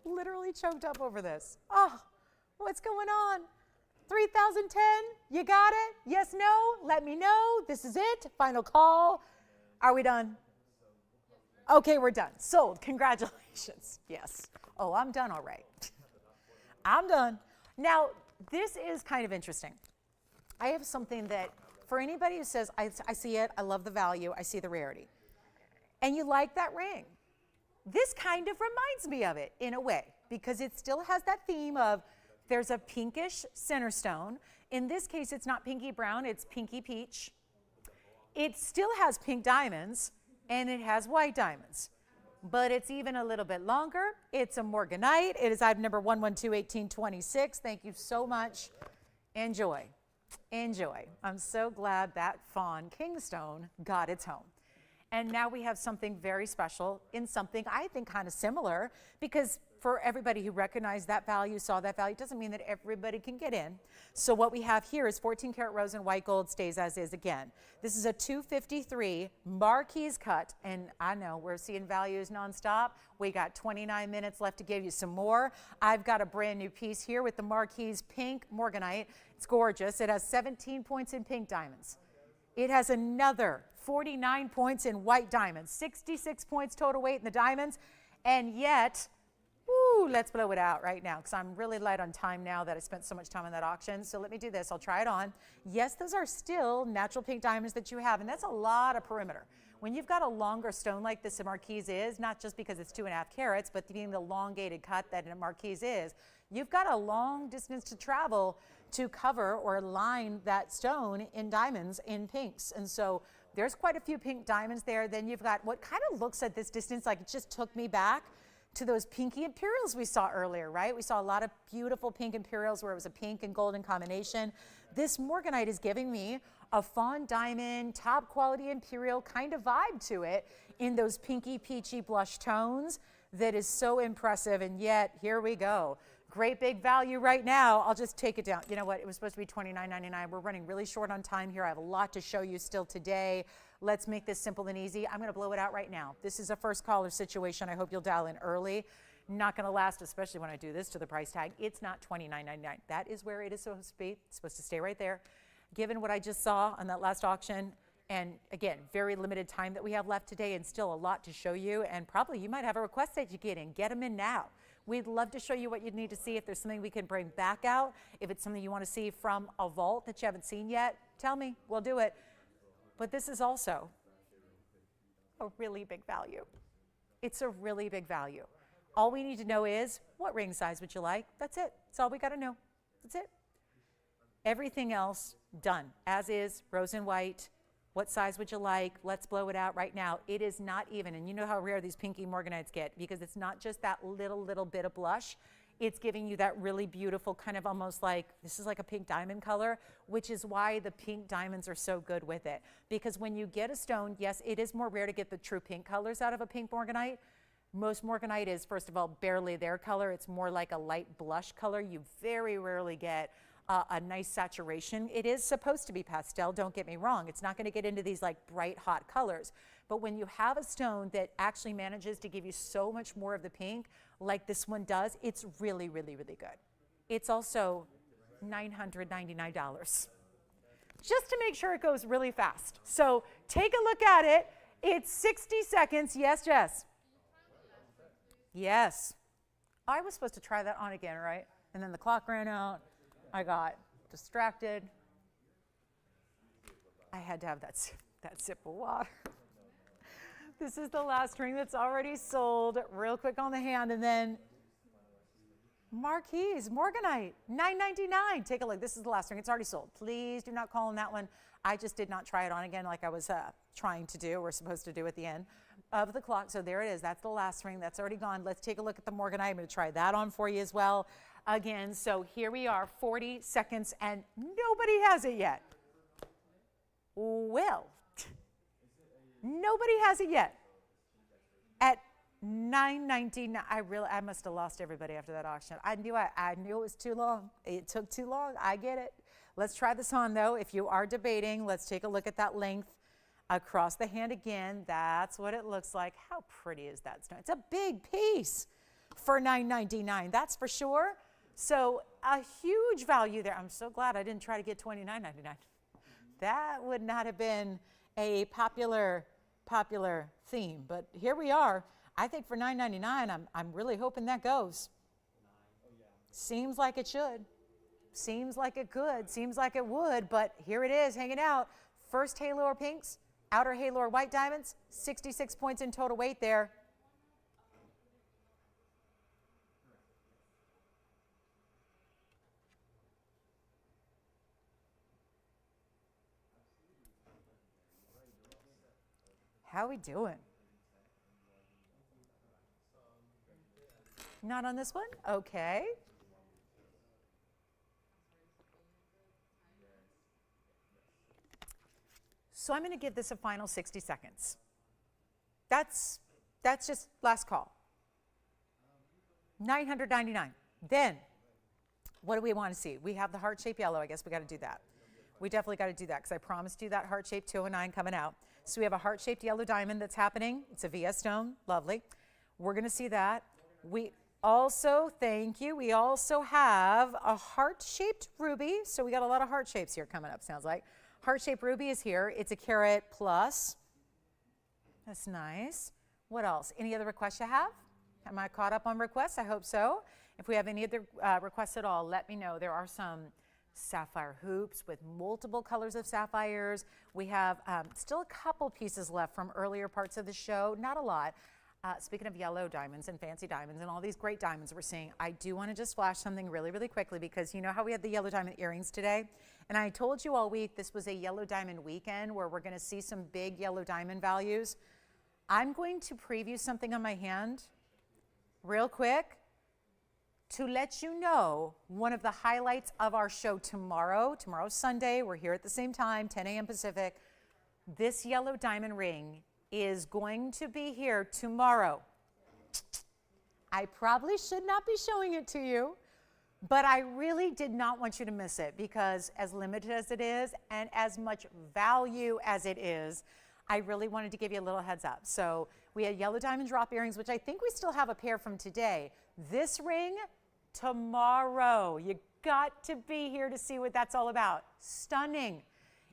Literally choked up over this. Oh, what's going on? 3,010, you got it? Yes, no? Let me know. This is it. Final call. Are we done? Okay, we're done. Sold. Congratulations. Yes. Oh, I'm done all right. I'm done. Now, this is kind of interesting. I have something that, for anybody who says, I see it, I love the value, I see the rarity, and you like that ring, this kind of reminds me of it in a way, because it still has that theme of there's a pinkish center stone. In this case, it's not pinky brown, it's pinky peach. It still has pink diamonds, and it has white diamonds, but it's even a little bit longer. It's a Morganite. It is item number 1121826. Thank you so much. Enjoy. Enjoy. I'm so glad that Fawn Kingstone got its home. And now we have something very special in something I think kind of similar, because for everybody who recognized that value, saw that value, doesn't mean that everybody can get in. So what we have here is 14 karat rose and white gold, stays as is again. This is a 253 Marquise cut, and I know we're seeing values nonstop. We got 29 minutes left to give you some more. I've got a brand new piece here with the Marquise pink Morganite. It's gorgeous. It has 17 points in pink diamonds. It has another 49 points in white diamonds, 66 points total weight in the diamonds, and yet, woo, let's blow it out right now, because I'm really light on time now that I spent so much time on that auction. So let me do this. I'll try it on. Yes, those are still natural pink diamonds that you have, and that's a lot of perimeter. When you've got a longer stone like this, a marquise is, not just because it's 2.5 carats, but being the elongated cut that a marquise is, you've got a long distance to travel to cover or line that stone in diamonds in pinks. And so there's quite a few pink diamonds there. Then you've got what kind of looks at this distance like it just took me back to those pinky Imperials we saw earlier, right? We saw a lot of beautiful pink Imperials where it was a pink and golden combination. This Morganite is giving me a fawn diamond, top quality Imperial kind of vibe to it in those pinky peachy blush tones that is so impressive. And yet, here we go. Great big value right now. I'll just take it down. You know what? It was supposed to be $29.99. We're running really short on time here. I have a lot to show you still today. Let's make this simple and easy. I'm going to blow it out right now. This is a first caller situation. I hope you'll dial in early. Not going to last, especially when I do this to the price tag. It's not $29.99. That is where it is supposed to be. It's supposed to stay right there. Given what I just saw on that last auction, and again, very limited time that we have left today and still a lot to show you, and probably you might have a request that you get in. Get them in now. We'd love to show you what you need to see. If there's something we can bring back out, if it's something you want to see from a vault that you haven't seen yet, tell me, we'll do it. But this is also a really big value. It's a really big value. All we need to know is, what ring size would you like? That's it. That's all we got to know. That's it. Everything else, done. As is, rose and white. What size would you like? Let's blow it out right now. It is not even, and you know how rare these pinky Morganites get, because it's not just that little bit of blush. It's giving you that really beautiful kind of almost like, this is like a pink diamond color, which is why the pink diamonds are so good with it. Because when you get a stone, yes, it is more rare to get the true pink colors out of a pink Morganite. Most Morganite is, first of all, barely their color. It's more like a light blush color. You very rarely get a nice saturation. It is supposed to be pastel, don't get me wrong. It's not going to get into these like bright hot colors. But when you have a stone that actually manages to give you so much more of the pink like this one does, it's really, really, really good. It's also $999. Just to make sure it goes really fast. So take a look at it. It's 60 seconds. Yes, Jess? Yes. I was supposed to try that on again, right? And then the clock ran out. I got distracted. I had to have that sip of water. This is the last ring that's already sold. Real quick on the hand, and then Marquise, Morganite, $9.99. Take a look. This is the last ring. It's already sold. Please do not call on that one. I just did not try it on again like I was trying to do, or supposed to do at the end of the clock. So there it is. That's the last ring. That's already gone. Let's take a look at the Morganite. I'm going to try that on for you as well. Again, so here we are, 40 seconds, and nobody has it yet. Well, nobody has it yet. At $9.99, I must have lost everybody after that auction. I knew it was too long. It took too long. I get it. Let's try this on though. If you are debating, let's take a look at that length across the hand again. That's what it looks like. How pretty is that stone? It's a big piece for $9.99. That's for sure. So a huge value there. I'm so glad I didn't try to get $29.99. That would not have been a popular theme, but here we are. I think for $9.99, I'm really hoping that goes. Seems like it should. Seems like it could. Seems like it would, but here it is hanging out. First halo or pinks, outer halo or white diamonds, 66 points in total weight there. How we doing? Not on this one? Okay. So I'm going to give this a final 60 seconds. That's just last call. $999. Then, what do we want to see? We have the heart-shaped yellow. I guess we got to do that. We definitely got to do that because I promised you that heart-shaped 209 coming out. So we have a heart-shaped yellow diamond that's happening. It's a VS stone. Lovely. We're going to see that. We also, thank you, we also have a heart-shaped ruby. So we got a lot of heart shapes here coming up, sounds like. Heart-shaped ruby is here. It's a carat plus. That's nice. What else? Any other requests you have? Am I caught up on requests? I hope so. If we have any other requests at all, let me know. There are some sapphire hoops with multiple colors of sapphires. We have still a couple pieces left from earlier parts of the show, not a lot. Speaking of yellow diamonds and fancy diamonds and all these great diamonds we're seeing, I do want to just flash something really, really quickly, because you know how we had the yellow diamond earrings today? And I told you all week this was a yellow diamond weekend where we're going to see some big yellow diamond values. I'm going to preview something on my hand real quick to let you know one of the highlights of our show tomorrow. Tomorrow's Sunday. We're here at the same time, 10 a.m. Pacific. This yellow diamond ring is going to be here tomorrow. I probably should not be showing it to you, but I really did not want you to miss it, because as limited as it is and as much value as it is, I really wanted to give you a little heads up. So we had yellow diamond drop earrings, which I think we still have a pair from today. This ring, tomorrow. You got to be here to see what that's all about. Stunning.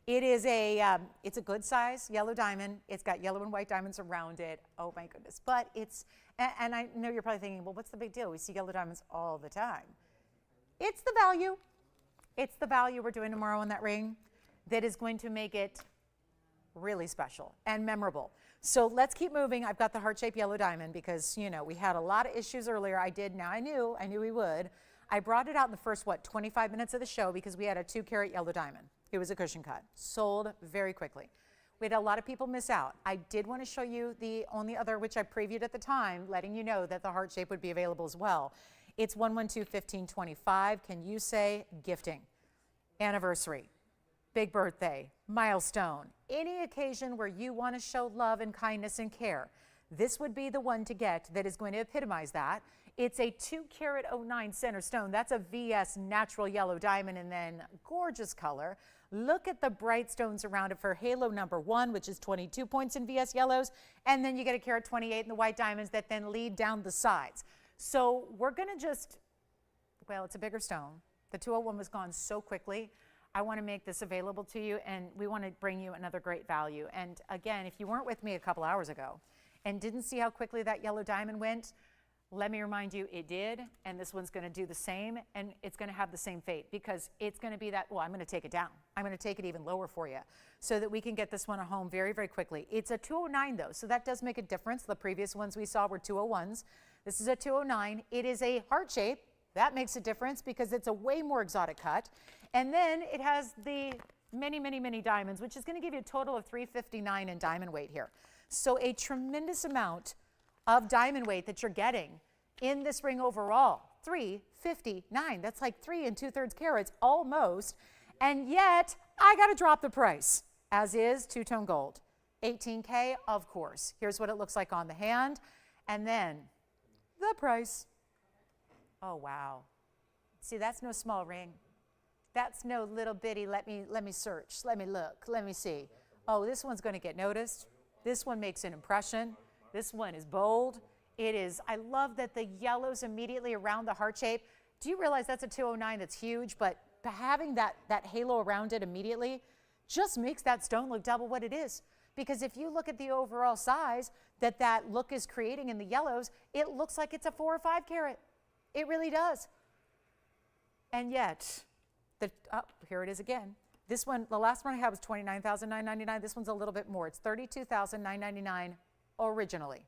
It is it's a good size yellow diamond. It's got yellow and white diamonds around it. Oh my goodness. But it's, and I know you're probably thinking, well, what's the big deal? We see yellow diamonds all the time. It's the value. It's the value we're doing tomorrow on that ring that is going to make it really special and memorable. So let's keep moving. I've got the heart-shaped yellow diamond because, you know, we had a lot of issues earlier. I knew we would. I brought it out in the first, 25 minutes of the show because we had a 2-carat yellow diamond. It was a cushion cut. Sold very quickly. We had a lot of people miss out. I did want to show you the only other, which I previewed at the time, letting you know that the heart shape would be available as well. It's 112-1525. Can you say gifting, anniversary, big birthday, milestone, any occasion where you want to show love and kindness and care? This would be the one to get that is going to epitomize that. It's a 2-carat 09 center stone. That's a VS natural yellow diamond, and then gorgeous color. Look at the bright stones around it for halo number 1, which is 22 points in VS yellows, and then you get a carat 28 in the white diamonds that then lead down the sides. So we're going to just, well, it's a bigger stone. The 201 was gone so quickly. I want to make this available to you, and we want to bring you another great value. And again, if you weren't with me a couple hours ago and didn't see how quickly that yellow diamond went, let me remind you, it did, and this one's going to do the same, and it's going to have the same fate, because it's going to be that, well, I'm going to take it down. I'm going to take it even lower for you so that we can get this one home very, very quickly. It's a 209, though, so that does make a difference. The previous ones we saw were 201s. This is a 209. It is a heart shape. That makes a difference because it's a way more exotic cut. And then it has the many, many, many diamonds, which is going to give you a total of 359 in diamond weight here. So a tremendous amount of diamond weight that you're getting in this ring overall. 359. That's like 3 2/3 carats almost. And yet I got to drop the price, as is two-tone gold. $18K, of course. Here's what it looks like on the hand. And then the price. Oh, wow. See, that's no small ring. That's no little bitty, let me search, let me look, let me see. Oh, this one's going to get noticed. This one makes an impression. This one is bold. It is, I love that the yellows immediately around the heart shape. Do you realize that's a 209 that's huge, but having that halo around it immediately just makes that stone look double what it is. Because if you look at the overall size that look is creating in the yellows, it looks like it's a 4 or 5 carat. It really does. And yet, here it is again. This one, the last one I had was $29,999. This one's a little bit more. It's $32,999 originally.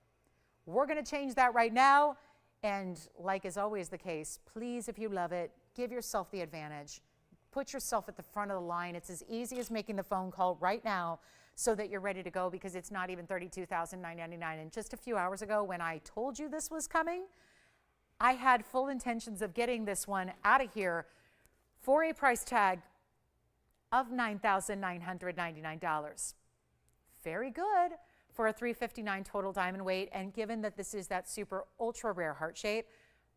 We're going to change that right now. And like is always the case, please, if you love it, give yourself the advantage. Put yourself at the front of the line. It's as easy as making the phone call right now so that you're ready to go, because it's not even $32,999. And just a few hours ago when I told you this was coming, I had full intentions of getting this one out of here for a price tag of $9,999. Very good for a 359 total diamond weight, and given that this is that super ultra rare heart shape.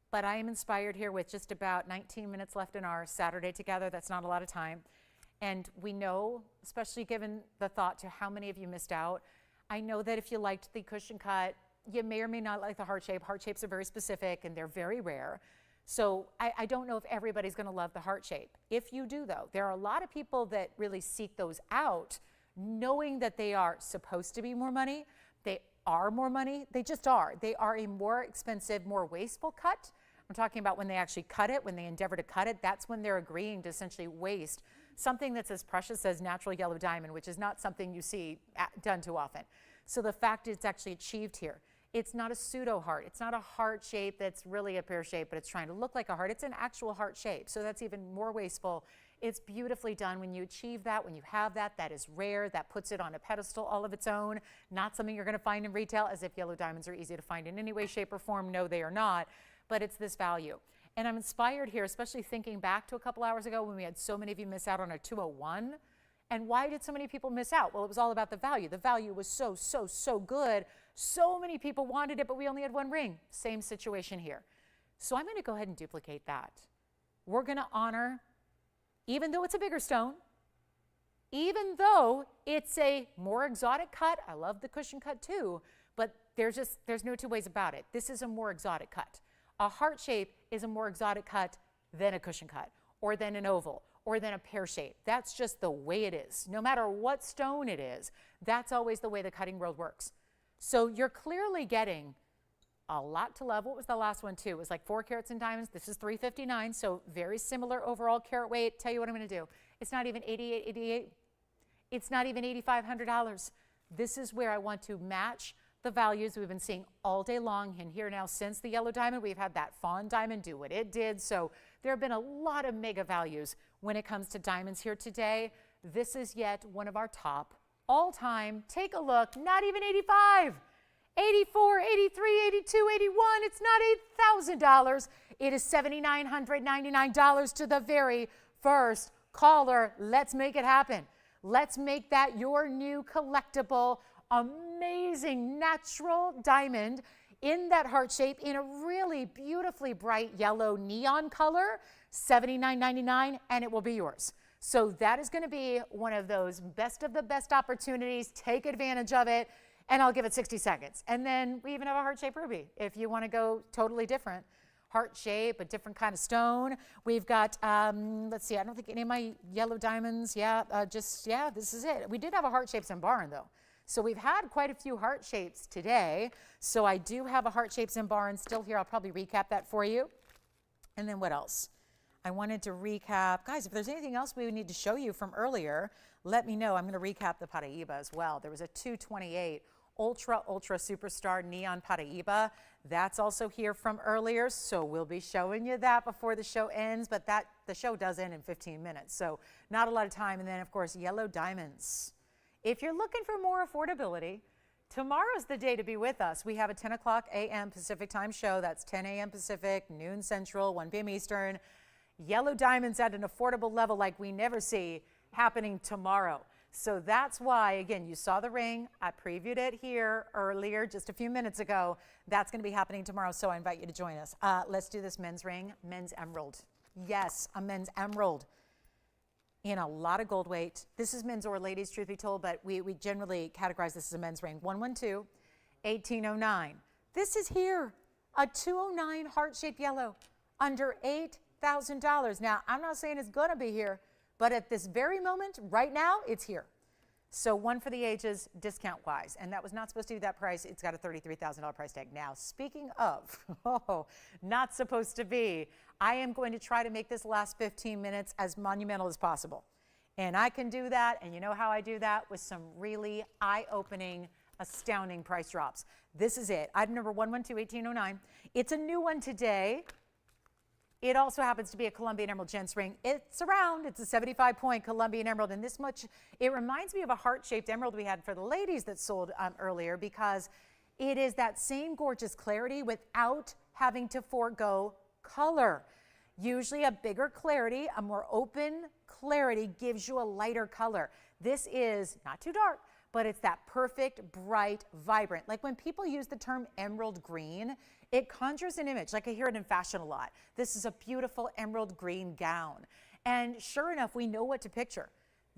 But I am inspired here with just about 19 minutes left in our Saturday together. That's not a lot of time. And we know, especially given the thought to how many of you missed out, I know that if you liked the cushion cut, you may or may not like the heart shape. Heart shapes are very specific and they're very rare. So I don't know if everybody's going to love the heart shape. If you do, though, there are a lot of people that really seek those out, knowing that they are supposed to be more money. They are more money. They just are. They are a more expensive, more wasteful cut. I'm talking about when they actually cut it, when they endeavor to cut it, that's when they're agreeing to essentially waste something that's as precious as natural yellow diamond, which is not something you see done too often. So the fact it's actually achieved here. It's not a pseudo heart. It's not a heart shape that's really a pear shape, but it's trying to look like a heart. It's an actual heart shape. So that's even more wasteful. It's beautifully done. When you achieve that, when you have that, that is rare. That puts it on a pedestal all of its own. Not something you're going to find in retail, as if yellow diamonds are easy to find in any way, shape, or form. No, they are not. But it's this value. And I'm inspired here, especially thinking back to a couple hours ago when we had so many of you miss out on our 201. And why did so many people miss out? Well, it was all about the value. The value was so good. So many people wanted it, but we only had one ring. Same situation here. So I'm going to go ahead and duplicate that. We're going to honor, even though it's a bigger stone, even though it's a more exotic cut. I love the cushion cut too, but there's no two ways about it. This is a more exotic cut. A heart shape is a more exotic cut than a cushion cut, or than an oval, or than a pear shape. That's just the way it is. No matter what stone it is, that's always the way the cutting world works. So you're clearly getting a lot to love. What was the last one too? It was like 4 carats in diamonds. This is 359, so very similar overall carat weight. Tell you what I'm going to do. It's not even $88.88. It's not even $8,500. This is where I want to match the values we've been seeing all day long. And here now, since the yellow diamond, we've had that fawn diamond do what it did. So there have been a lot of mega values when it comes to diamonds here today. This is yet one of our top all time. Take a look. Not even 85. 84, 83, 82, 81. It's not $8,000. It is $7,999 to the very first caller. Let's make it happen. Let's make that your new collectible, amazing natural diamond in that heart shape in a really beautifully bright yellow neon color, $79.99, and it will be yours. So that is going to be one of those best of the best opportunities. Take advantage of it, and I'll give it 60 seconds. And then we even have a heart-shaped ruby if you want to go totally different. Heart shape, a different kind of stone. We've got, let's see, I don't think any of my yellow diamonds, this is it. We did have a heart shapes in barn though. So we've had quite a few heart shapes today. So I do have a heart shapes in barn still here. I'll probably recap that for you. And then what else? I wanted to recap, guys, if there's anything else we would need to show you from earlier, let me know. I'm going to recap the Paraíba as well. There was a 228 ultra superstar neon Paraíba. That's also here from earlier, so we'll be showing you that before the show ends, but the show does end in 15 minutes, so not a lot of time. And then, of course, yellow diamonds. If you're looking for more affordability, tomorrow's the day to be with us. We have a 10 o'clock a.m. Pacific time show. That's 10 a.m. Pacific, noon Central, 1 p.m. Eastern. Yellow diamonds at an affordable level like we never see happening tomorrow. So that's why, again, you saw the ring. I previewed it here earlier, just a few minutes ago. That's going to be happening tomorrow, so I invite you to join us. Let's do this men's ring, men's emerald. Yes, a men's emerald in a lot of gold weight. This is men's or ladies, truth be told, but we generally categorize this as a men's ring. 112, 1809. This is here, a 209 heart-shaped yellow, under $8,000. Now, I'm not saying it's going to be here, but at this very moment, right now, it's here. So one for the ages, discount-wise. And that was not supposed to be that price. It's got a $33,000 price tag. Now, speaking of, not supposed to be, I am going to try to make this last 15 minutes as monumental as possible. And I can do that, and you know how I do that? With some really eye-opening, astounding price drops. This is it. Item number 112-1809. It's a new one today. It also happens to be a Colombian Emerald Gents ring. It's a 75-point Colombian Emerald, and this much, it reminds me of a heart-shaped emerald we had for the ladies that sold earlier, because it is that same gorgeous clarity without having to forego color. Usually a bigger clarity, a more open clarity gives you a lighter color. This is not too dark, but it's that perfect, bright, vibrant. Like when people use the term emerald green, it conjures an image, like I hear it in fashion a lot. This is a beautiful emerald green gown. And sure enough, we know what to picture.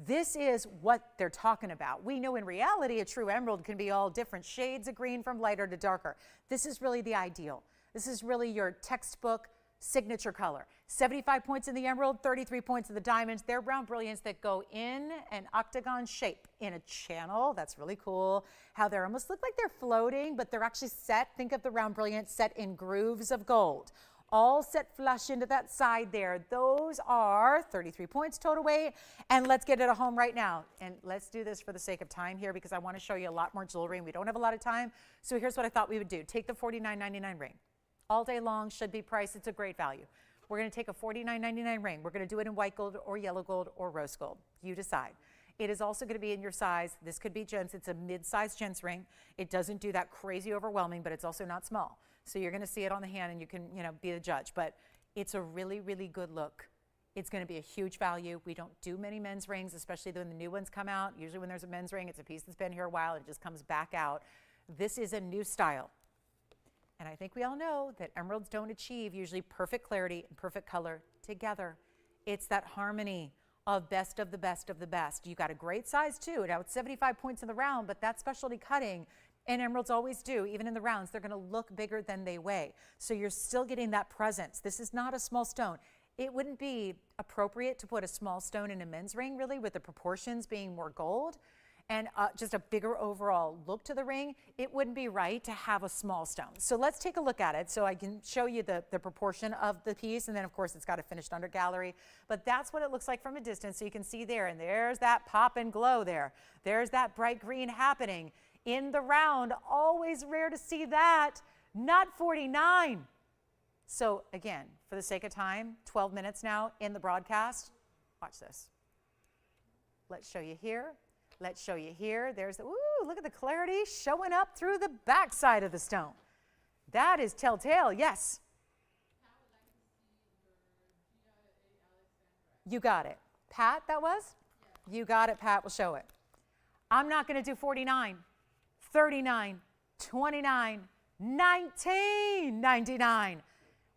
This is what they're talking about. We know in reality, a true emerald can be all different shades of green from lighter to darker. This is really the ideal. This is really your textbook signature color. 75 points in the emerald, 33 points in the diamonds. They're brown brilliants that go in an octagon shape in a channel. That's really cool. How they almost look like they're floating, but they're actually set. Think of the round brilliant set in grooves of gold. all set flush into that side there. Those are 33 points total weight. And let's get it home right now. And let's do this for the sake of time here because I want to show you a lot more jewelry and we don't have a lot of time. So here's what I thought we would do. Take the $49.99 ring. All day long, should be priced. It's a great value. We're going to take a $49.99 ring. We're going to do it in white gold or yellow gold or rose gold. You decide. It is also going to be in your size. This could be gents. It's a mid-size gents ring. It doesn't do that crazy overwhelming, but it's also not small. So you're going to see it on the hand and you can, be the judge. But it's a really, really good look. It's going to be a huge value. We don't do many men's rings, especially when the new ones come out. Usually when there's a men's ring, it's a piece that's been here a while and it just comes back out. This is a new style. And I think we all know that emeralds don't achieve usually perfect clarity and perfect color together. It's that harmony of best of the best of the best. You got a great size too. Now it's 75 points in the round, but that's specialty cutting. And emeralds always do, even in the rounds, they're going to look bigger than they weigh. So you're still getting that presence. This is not a small stone. It wouldn't be appropriate to put a small stone in a men's ring, really, with the proportions being more gold and just a bigger overall look to the ring. It wouldn't be right to have a small stone. So let's take a look at it so I can show you the proportion of the piece. And then, of course, it's got a finished under gallery. But that's what it looks like from a distance. So you can see there, and there's that pop and glow there. There's that bright green happening. In the round, always rare to see that, not 49. So again, for the sake of time, 12 minutes now in the broadcast. Watch this. Let's show you here. Let's show you here. There's the, ooh, look at the clarity showing up through the backside of the stone. That is telltale, yes. You got it. Pat, that was? Yeah. You got it, Pat. We'll show it. I'm not going to do 49. 39, 29, 19.99.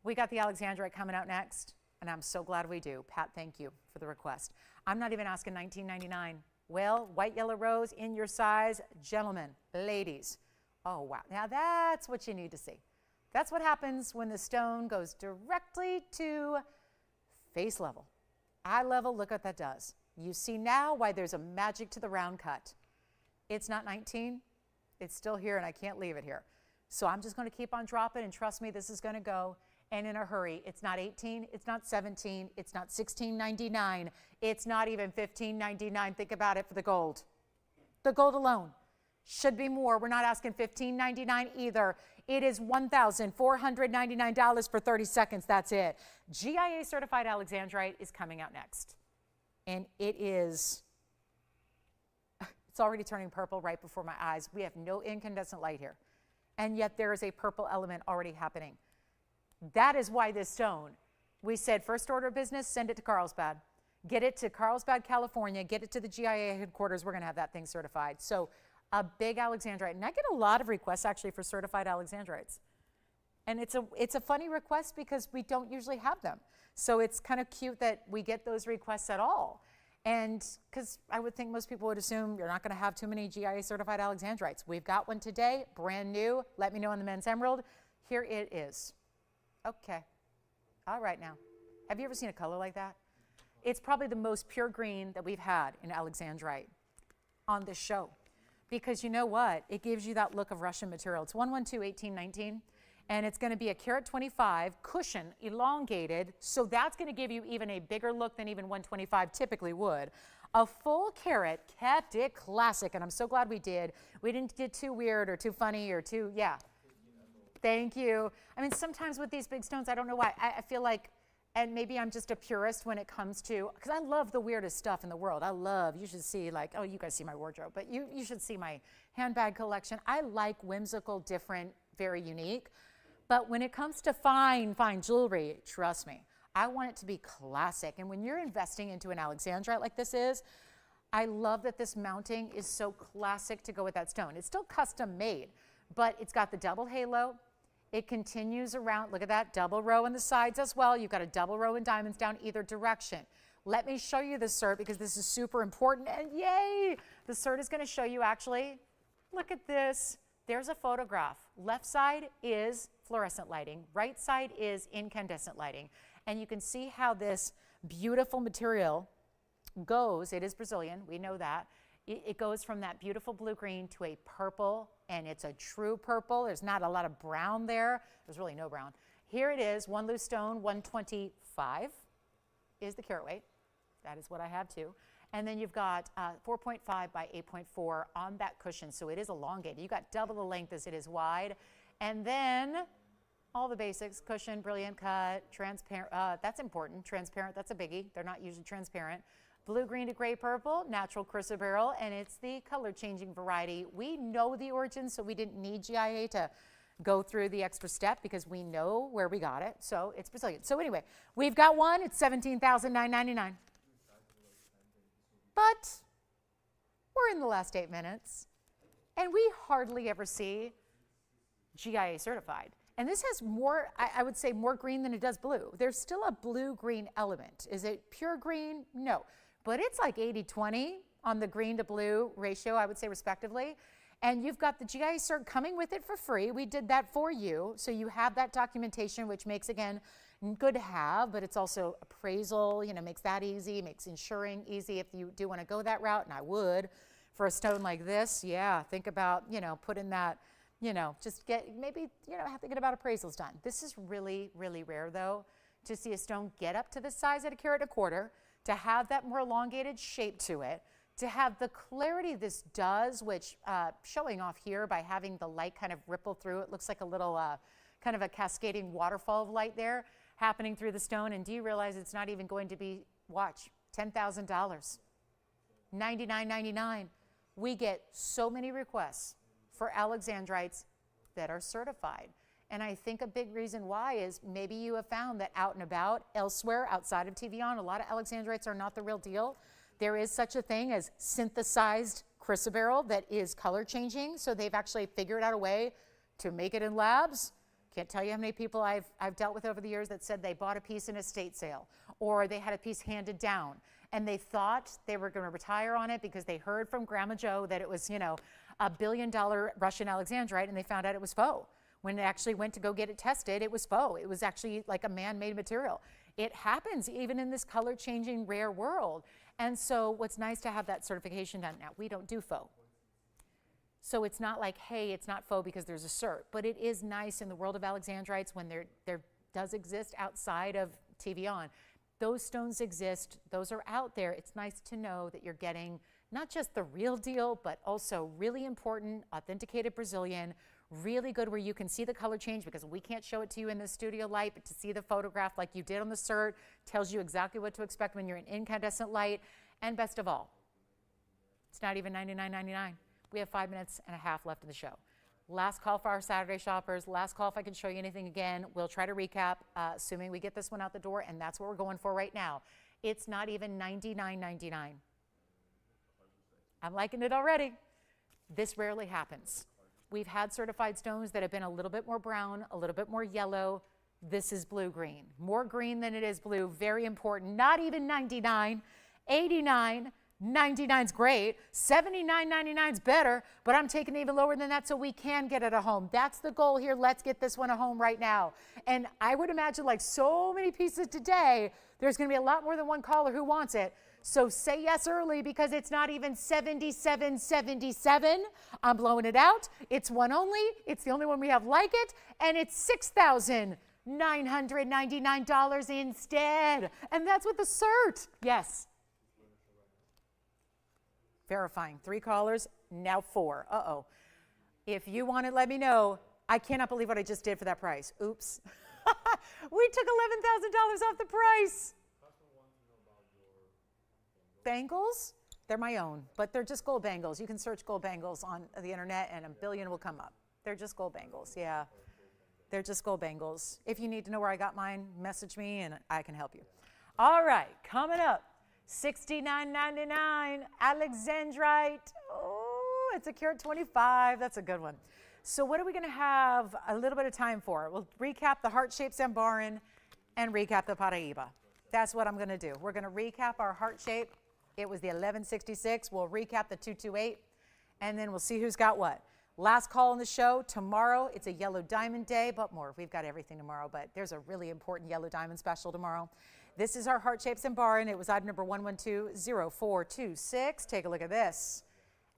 We got the Alexandrite coming out next, and I'm so glad we do. Pat, thank you for the request. I'm not even asking $19.99. Well, white, yellow, rose in your size. Gentlemen, ladies. Oh, wow. Now that's what you need to see. That's what happens when the stone goes directly to face level. Eye level, look what that does. You see now why there's a magic to the round cut. It's not 19. It's still here, and I can't leave it here. So I'm just going to keep on dropping, and trust me, this is going to go, and in a hurry. It's not 18, it's not 17, it's not $16.99, it's not even $15.99. Think about it for the gold. The gold alone should be more. We're not asking $15.99 either. It is $1,499 for 30 seconds. That's it. GIA certified Alexandrite is coming out next, and it is... It's already turning purple right before my eyes. We have no incandescent light here. And yet there is a purple element already happening. That is why this stone, we said first order of business, send it to Carlsbad. Get it to Carlsbad, California. Get it to the GIA headquarters. We're going to have that thing certified. So a big Alexandrite. And I get a lot of requests actually for certified Alexandrites. And it's a funny request because we don't usually have them. So it's kind of cute that we get those requests at all. And because I would think most people would assume you're not going to have too many GIA certified Alexandrites. We've got one today, brand new. Let me know on the men's emerald. Here it is. Okay. All right now. Have you ever seen a color like that? It's probably the most pure green that we've had in Alexandrite on this show. Because you know what? It gives you that look of Russian material. It's 112-1819. And it's going to be a carat 25 cushion, elongated, so that's going to give you even a bigger look than even 125 typically would. A full carat kept it classic, and I'm so glad we did. We didn't get too weird or too funny or too, yeah. Thank you. I mean, sometimes with these big stones, I don't know why. I feel like, and maybe I'm just a purist when it comes to, because I love the weirdest stuff in the world. You should see like, oh, you guys see my wardrobe, but you should see my handbag collection. I like whimsical, different, very unique. But when it comes to fine jewelry, trust me, I want it to be classic. And when you're investing into an Alexandrite like this is, I love that this mounting is so classic to go with that stone. It's still custom made, but it's got the double halo. It continues around. Look at that double row on the sides as well. You've got a double row in diamonds down either direction. Let me show you the cert because this is super important. And yay, the cert is going to show you actually, look at this. There's a photograph. Left side is fluorescent lighting. Right side is incandescent lighting. And you can see how this beautiful material goes. It is Brazilian. We know that. It goes from that beautiful blue-green to a purple, and it's a true purple. There's not a lot of brown there. There's really no brown. Here it is, one loose stone, 125 is the carat weight. That is what I have too. And then you've got 4.5 by 8.4 on that cushion, so it is elongated. You've got double the length as it is wide. And then all the basics, cushion, brilliant cut, transparent, that's important. Transparent, that's a biggie. They're not usually transparent. Blue, green to gray, purple, natural chrysoberyl, and it's the color changing variety. We know the origin, so we didn't need GIA to go through the extra step because we know where we got it. So it's Brazilian. So anyway, we've got one. It's $17,999. But we're in the last 8 minutes, and we hardly ever see GIA certified. And this has more, I would say, more green than it does blue. There's still a blue-green element. Is it pure green? No. But it's like 80-20 on the green to blue ratio, I would say, respectively. And you've got the GIA cert coming with it for free. We did that for you. So you have that documentation, which makes, again, good to have, but it's also appraisal, makes that easy, makes insuring easy if you do want to go that route, and I would. For a stone like this, yeah, think about, putting that, just get, maybe, thinking about appraisals done. This is really, really rare, though, to see a stone get up to this size at 1.25 carats, to have that more elongated shape to it, to have the clarity this does, which showing off here by having the light kind of ripple through, it looks like a little kind of a cascading waterfall of light there happening through the stone. And do you realize it's not even going to be, watch, $10,000, $99.99. We get so many requests for alexandrites that are certified. And I think a big reason why is maybe you have found that out and about elsewhere outside of TVON, a lot of alexandrites are not the real deal. There is such a thing as synthesized chrysoberyl that is color changing. So they've actually figured out a way to make it in labs. Can't tell you how many people I've dealt with over the years that said they bought a piece in a estate sale, or they had a piece handed down, and they thought they were going to retire on it because they heard from Grandma Joe that it was, $1 billion Russian alexandrite, and they found out it was faux. When they actually went to go get it tested, it was faux. It was actually like a man-made material. It happens even in this color-changing rare world. And so what's nice to have that certification done. Now, we don't do faux. So it's not like, hey, it's not faux because there's a cert, but it is nice in the world of alexandrites when there does exist outside of TVON. Those stones exist, those are out there. It's nice to know that you're getting not just the real deal, but also really important, authenticated Brazilian, really good where you can see the color change because we can't show it to you in the studio light, but to see the photograph like you did on the cert tells you exactly what to expect when you're in incandescent light. And best of all, it's not even $99.99. We have 5 minutes and a half left of the show. Last call for our Saturday shoppers. Last call if I can show you anything again. We'll try to recap, assuming we get this one out the door, and that's what we're going for right now. It's not even $99.99. I'm liking it already. This rarely happens. We've had certified stones that have been a little bit more brown, a little bit more yellow. This is blue-green. More green than it is blue. Very important. Not even 99, 89, 99's great, $79.99's better, but I'm taking it even lower than that so we can get it a home. That's the goal here. Let's get this one a home right now. And I would imagine like so many pieces today, there's going to be a lot more than one caller who wants it. So say yes early because it's not even $77.77. I'm blowing it out. It's one only. It's the only one we have like it, and it's $6,999 instead. And that's with the cert. Yes. Verifying 3 callers, now 4. Uh-oh. If you want it, let me know. I cannot believe what I just did for that price. Oops. We took $11,000 off the price. Bangles? They're my own, but they're just gold bangles. You can search gold bangles on the internet and a billion will come up. They're just gold bangles, yeah. They're just gold bangles. If you need to know where I got mine, message me and I can help you. All right, coming up. $69.99 alexandrite. Oh, it's 1.25 carats. That's a good one. So what are we going to have a little bit of time for? We'll recap the heart-shaped Zambaran and recap the Paraíba. That's what I'm going to do. We're going to recap our heart shape. It was the 1166. We'll recap the 228, and then we'll see who's got what. Last call on the show. Tomorrow, it's a yellow diamond day, but more. We've got everything tomorrow, but there's a really important yellow diamond special tomorrow. This is our heart-shaped Zambaran. It was item number 1120426. Take a look at this.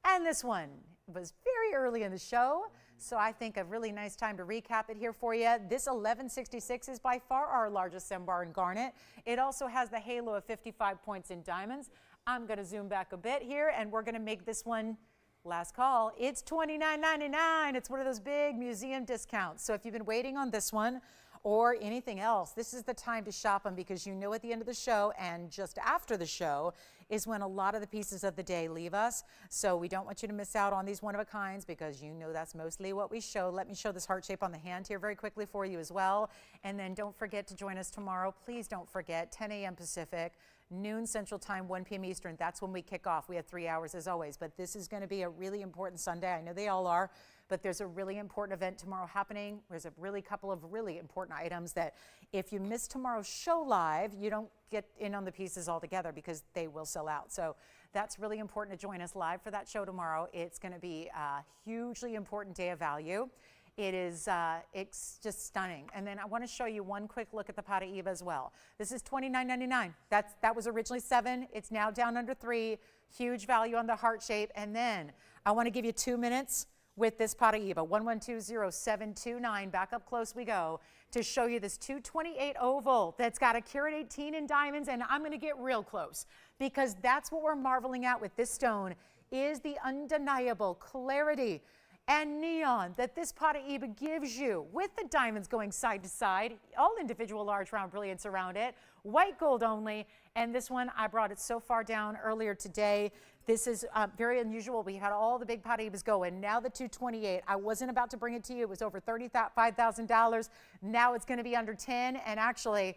And this one was very early in the show. So I think a really nice time to recap it here for you. This 1166 is by far our largest bar in garnet. It also has the halo of 55 points in diamonds. I'm going to zoom back a bit here, and we're going to make this one last call. It's $29.99. It's one of those big museum discounts. So if you've been waiting on this one or anything else, this is the time to shop them, because you know at the end of the show and just after the show is when a lot of the pieces of the day leave us. So we don't want you to miss out on these one-of-a-kinds, because you know that's mostly what we show. Let me show this heart shape on the hand here very quickly for you as well. And then don't forget to join us tomorrow. Please don't forget, 10 a.m. Pacific, noon Central Time, 1 p.m. Eastern. That's when we kick off. We have 3 hours as always, but this is going to be a really important Sunday. I know they all are, but there's a really important event tomorrow happening. There's a couple of really important items that if you miss tomorrow's show live, you don't get in on the pieces altogether, because they will sell out. So that's really important to join us live for that show tomorrow. It's going to be a hugely important day of value. It's just stunning. And then I want to show you one quick look at the Paraíba as well. This is $29.99. That was originally $7. It's now down under $3. Huge value on the heart shape. And then I want to give you 2 minutes with this Paraíba, 1120729. Back up close we go to show you this 228 oval that's got a carat 18 in diamonds. And I'm going to get real close, because that's what we're marveling at with this stone, is the undeniable clarity and neon that this Paraíba gives you, with the diamonds going side to side, all individual large round brilliance around it, white gold only. And this one, I brought it so far down earlier today. This is very unusual. We had all the big Paraíbas go, and now the 228. I wasn't about to bring it to you. It was over $35,000. Now it's going to be under 10, and actually,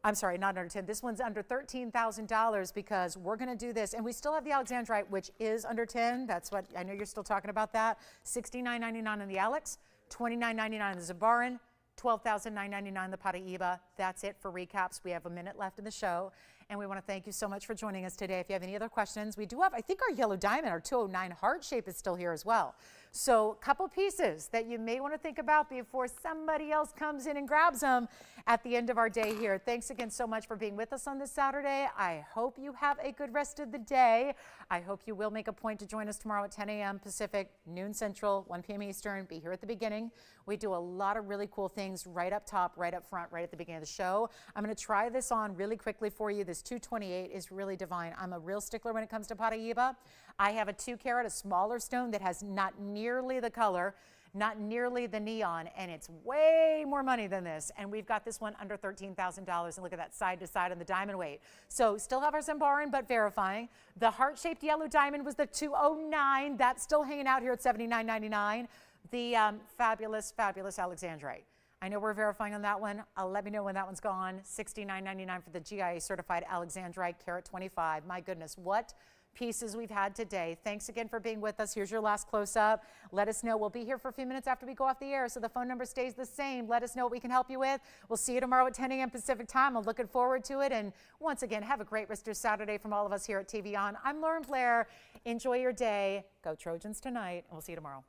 I'm sorry, not under 10. This one's under $13,000, because we're going to do this. And we still have the Alexandrite, which is under 10. That's what I know you're still talking about that. $69.99 in the Alex, $29.99 in the Zabarin, $12,999 the Paraíba. That's it for recaps. We have a minute left in the show, and we want to thank you so much for joining us today. If you have any other questions, we do have, I think our yellow diamond, our 209 heart shape, is still here as well. So a couple pieces that you may want to think about before somebody else comes in and grabs them at the end of our day here. Thanks again so much for being with us on this Saturday. I hope you have a good rest of the day. I hope you will make a point to join us tomorrow at 10 a.m. Pacific, noon Central, 1 p.m. Eastern. Be here at the beginning. We do a lot of really cool things right up top, right up front, right at the beginning of the show. I'm going to try this on really quickly for you. This 228 is really divine. I'm a real stickler when it comes to Paraíba. I have a 2 carat, a smaller stone that has not nearly the color, not nearly the neon, and it's way more money than this. And we've got this one under $13,000. And look at that side to side on the diamond weight. So still have our Zambaran, but verifying. The heart-shaped yellow diamond was the 209. That's still hanging out here at $79.99. The fabulous, fabulous Alexandrite. I know we're verifying on that one. Let me know when that one's gone. $69.99 for the GIA certified Alexandrite, carat 25. My goodness, what pieces we've had today. Thanks again for being with us. Here's your last close-up. Let us know. We'll be here for a few minutes after we go off the air, so the phone number stays the same. Let us know what we can help you with. We'll see you tomorrow at 10 a.m. Pacific time. I'm looking forward to it. And once again, have a great rest of your Saturday from all of us here at TVON. I'm Lauren Blair. Enjoy your day. Go Trojans tonight. We'll see you tomorrow.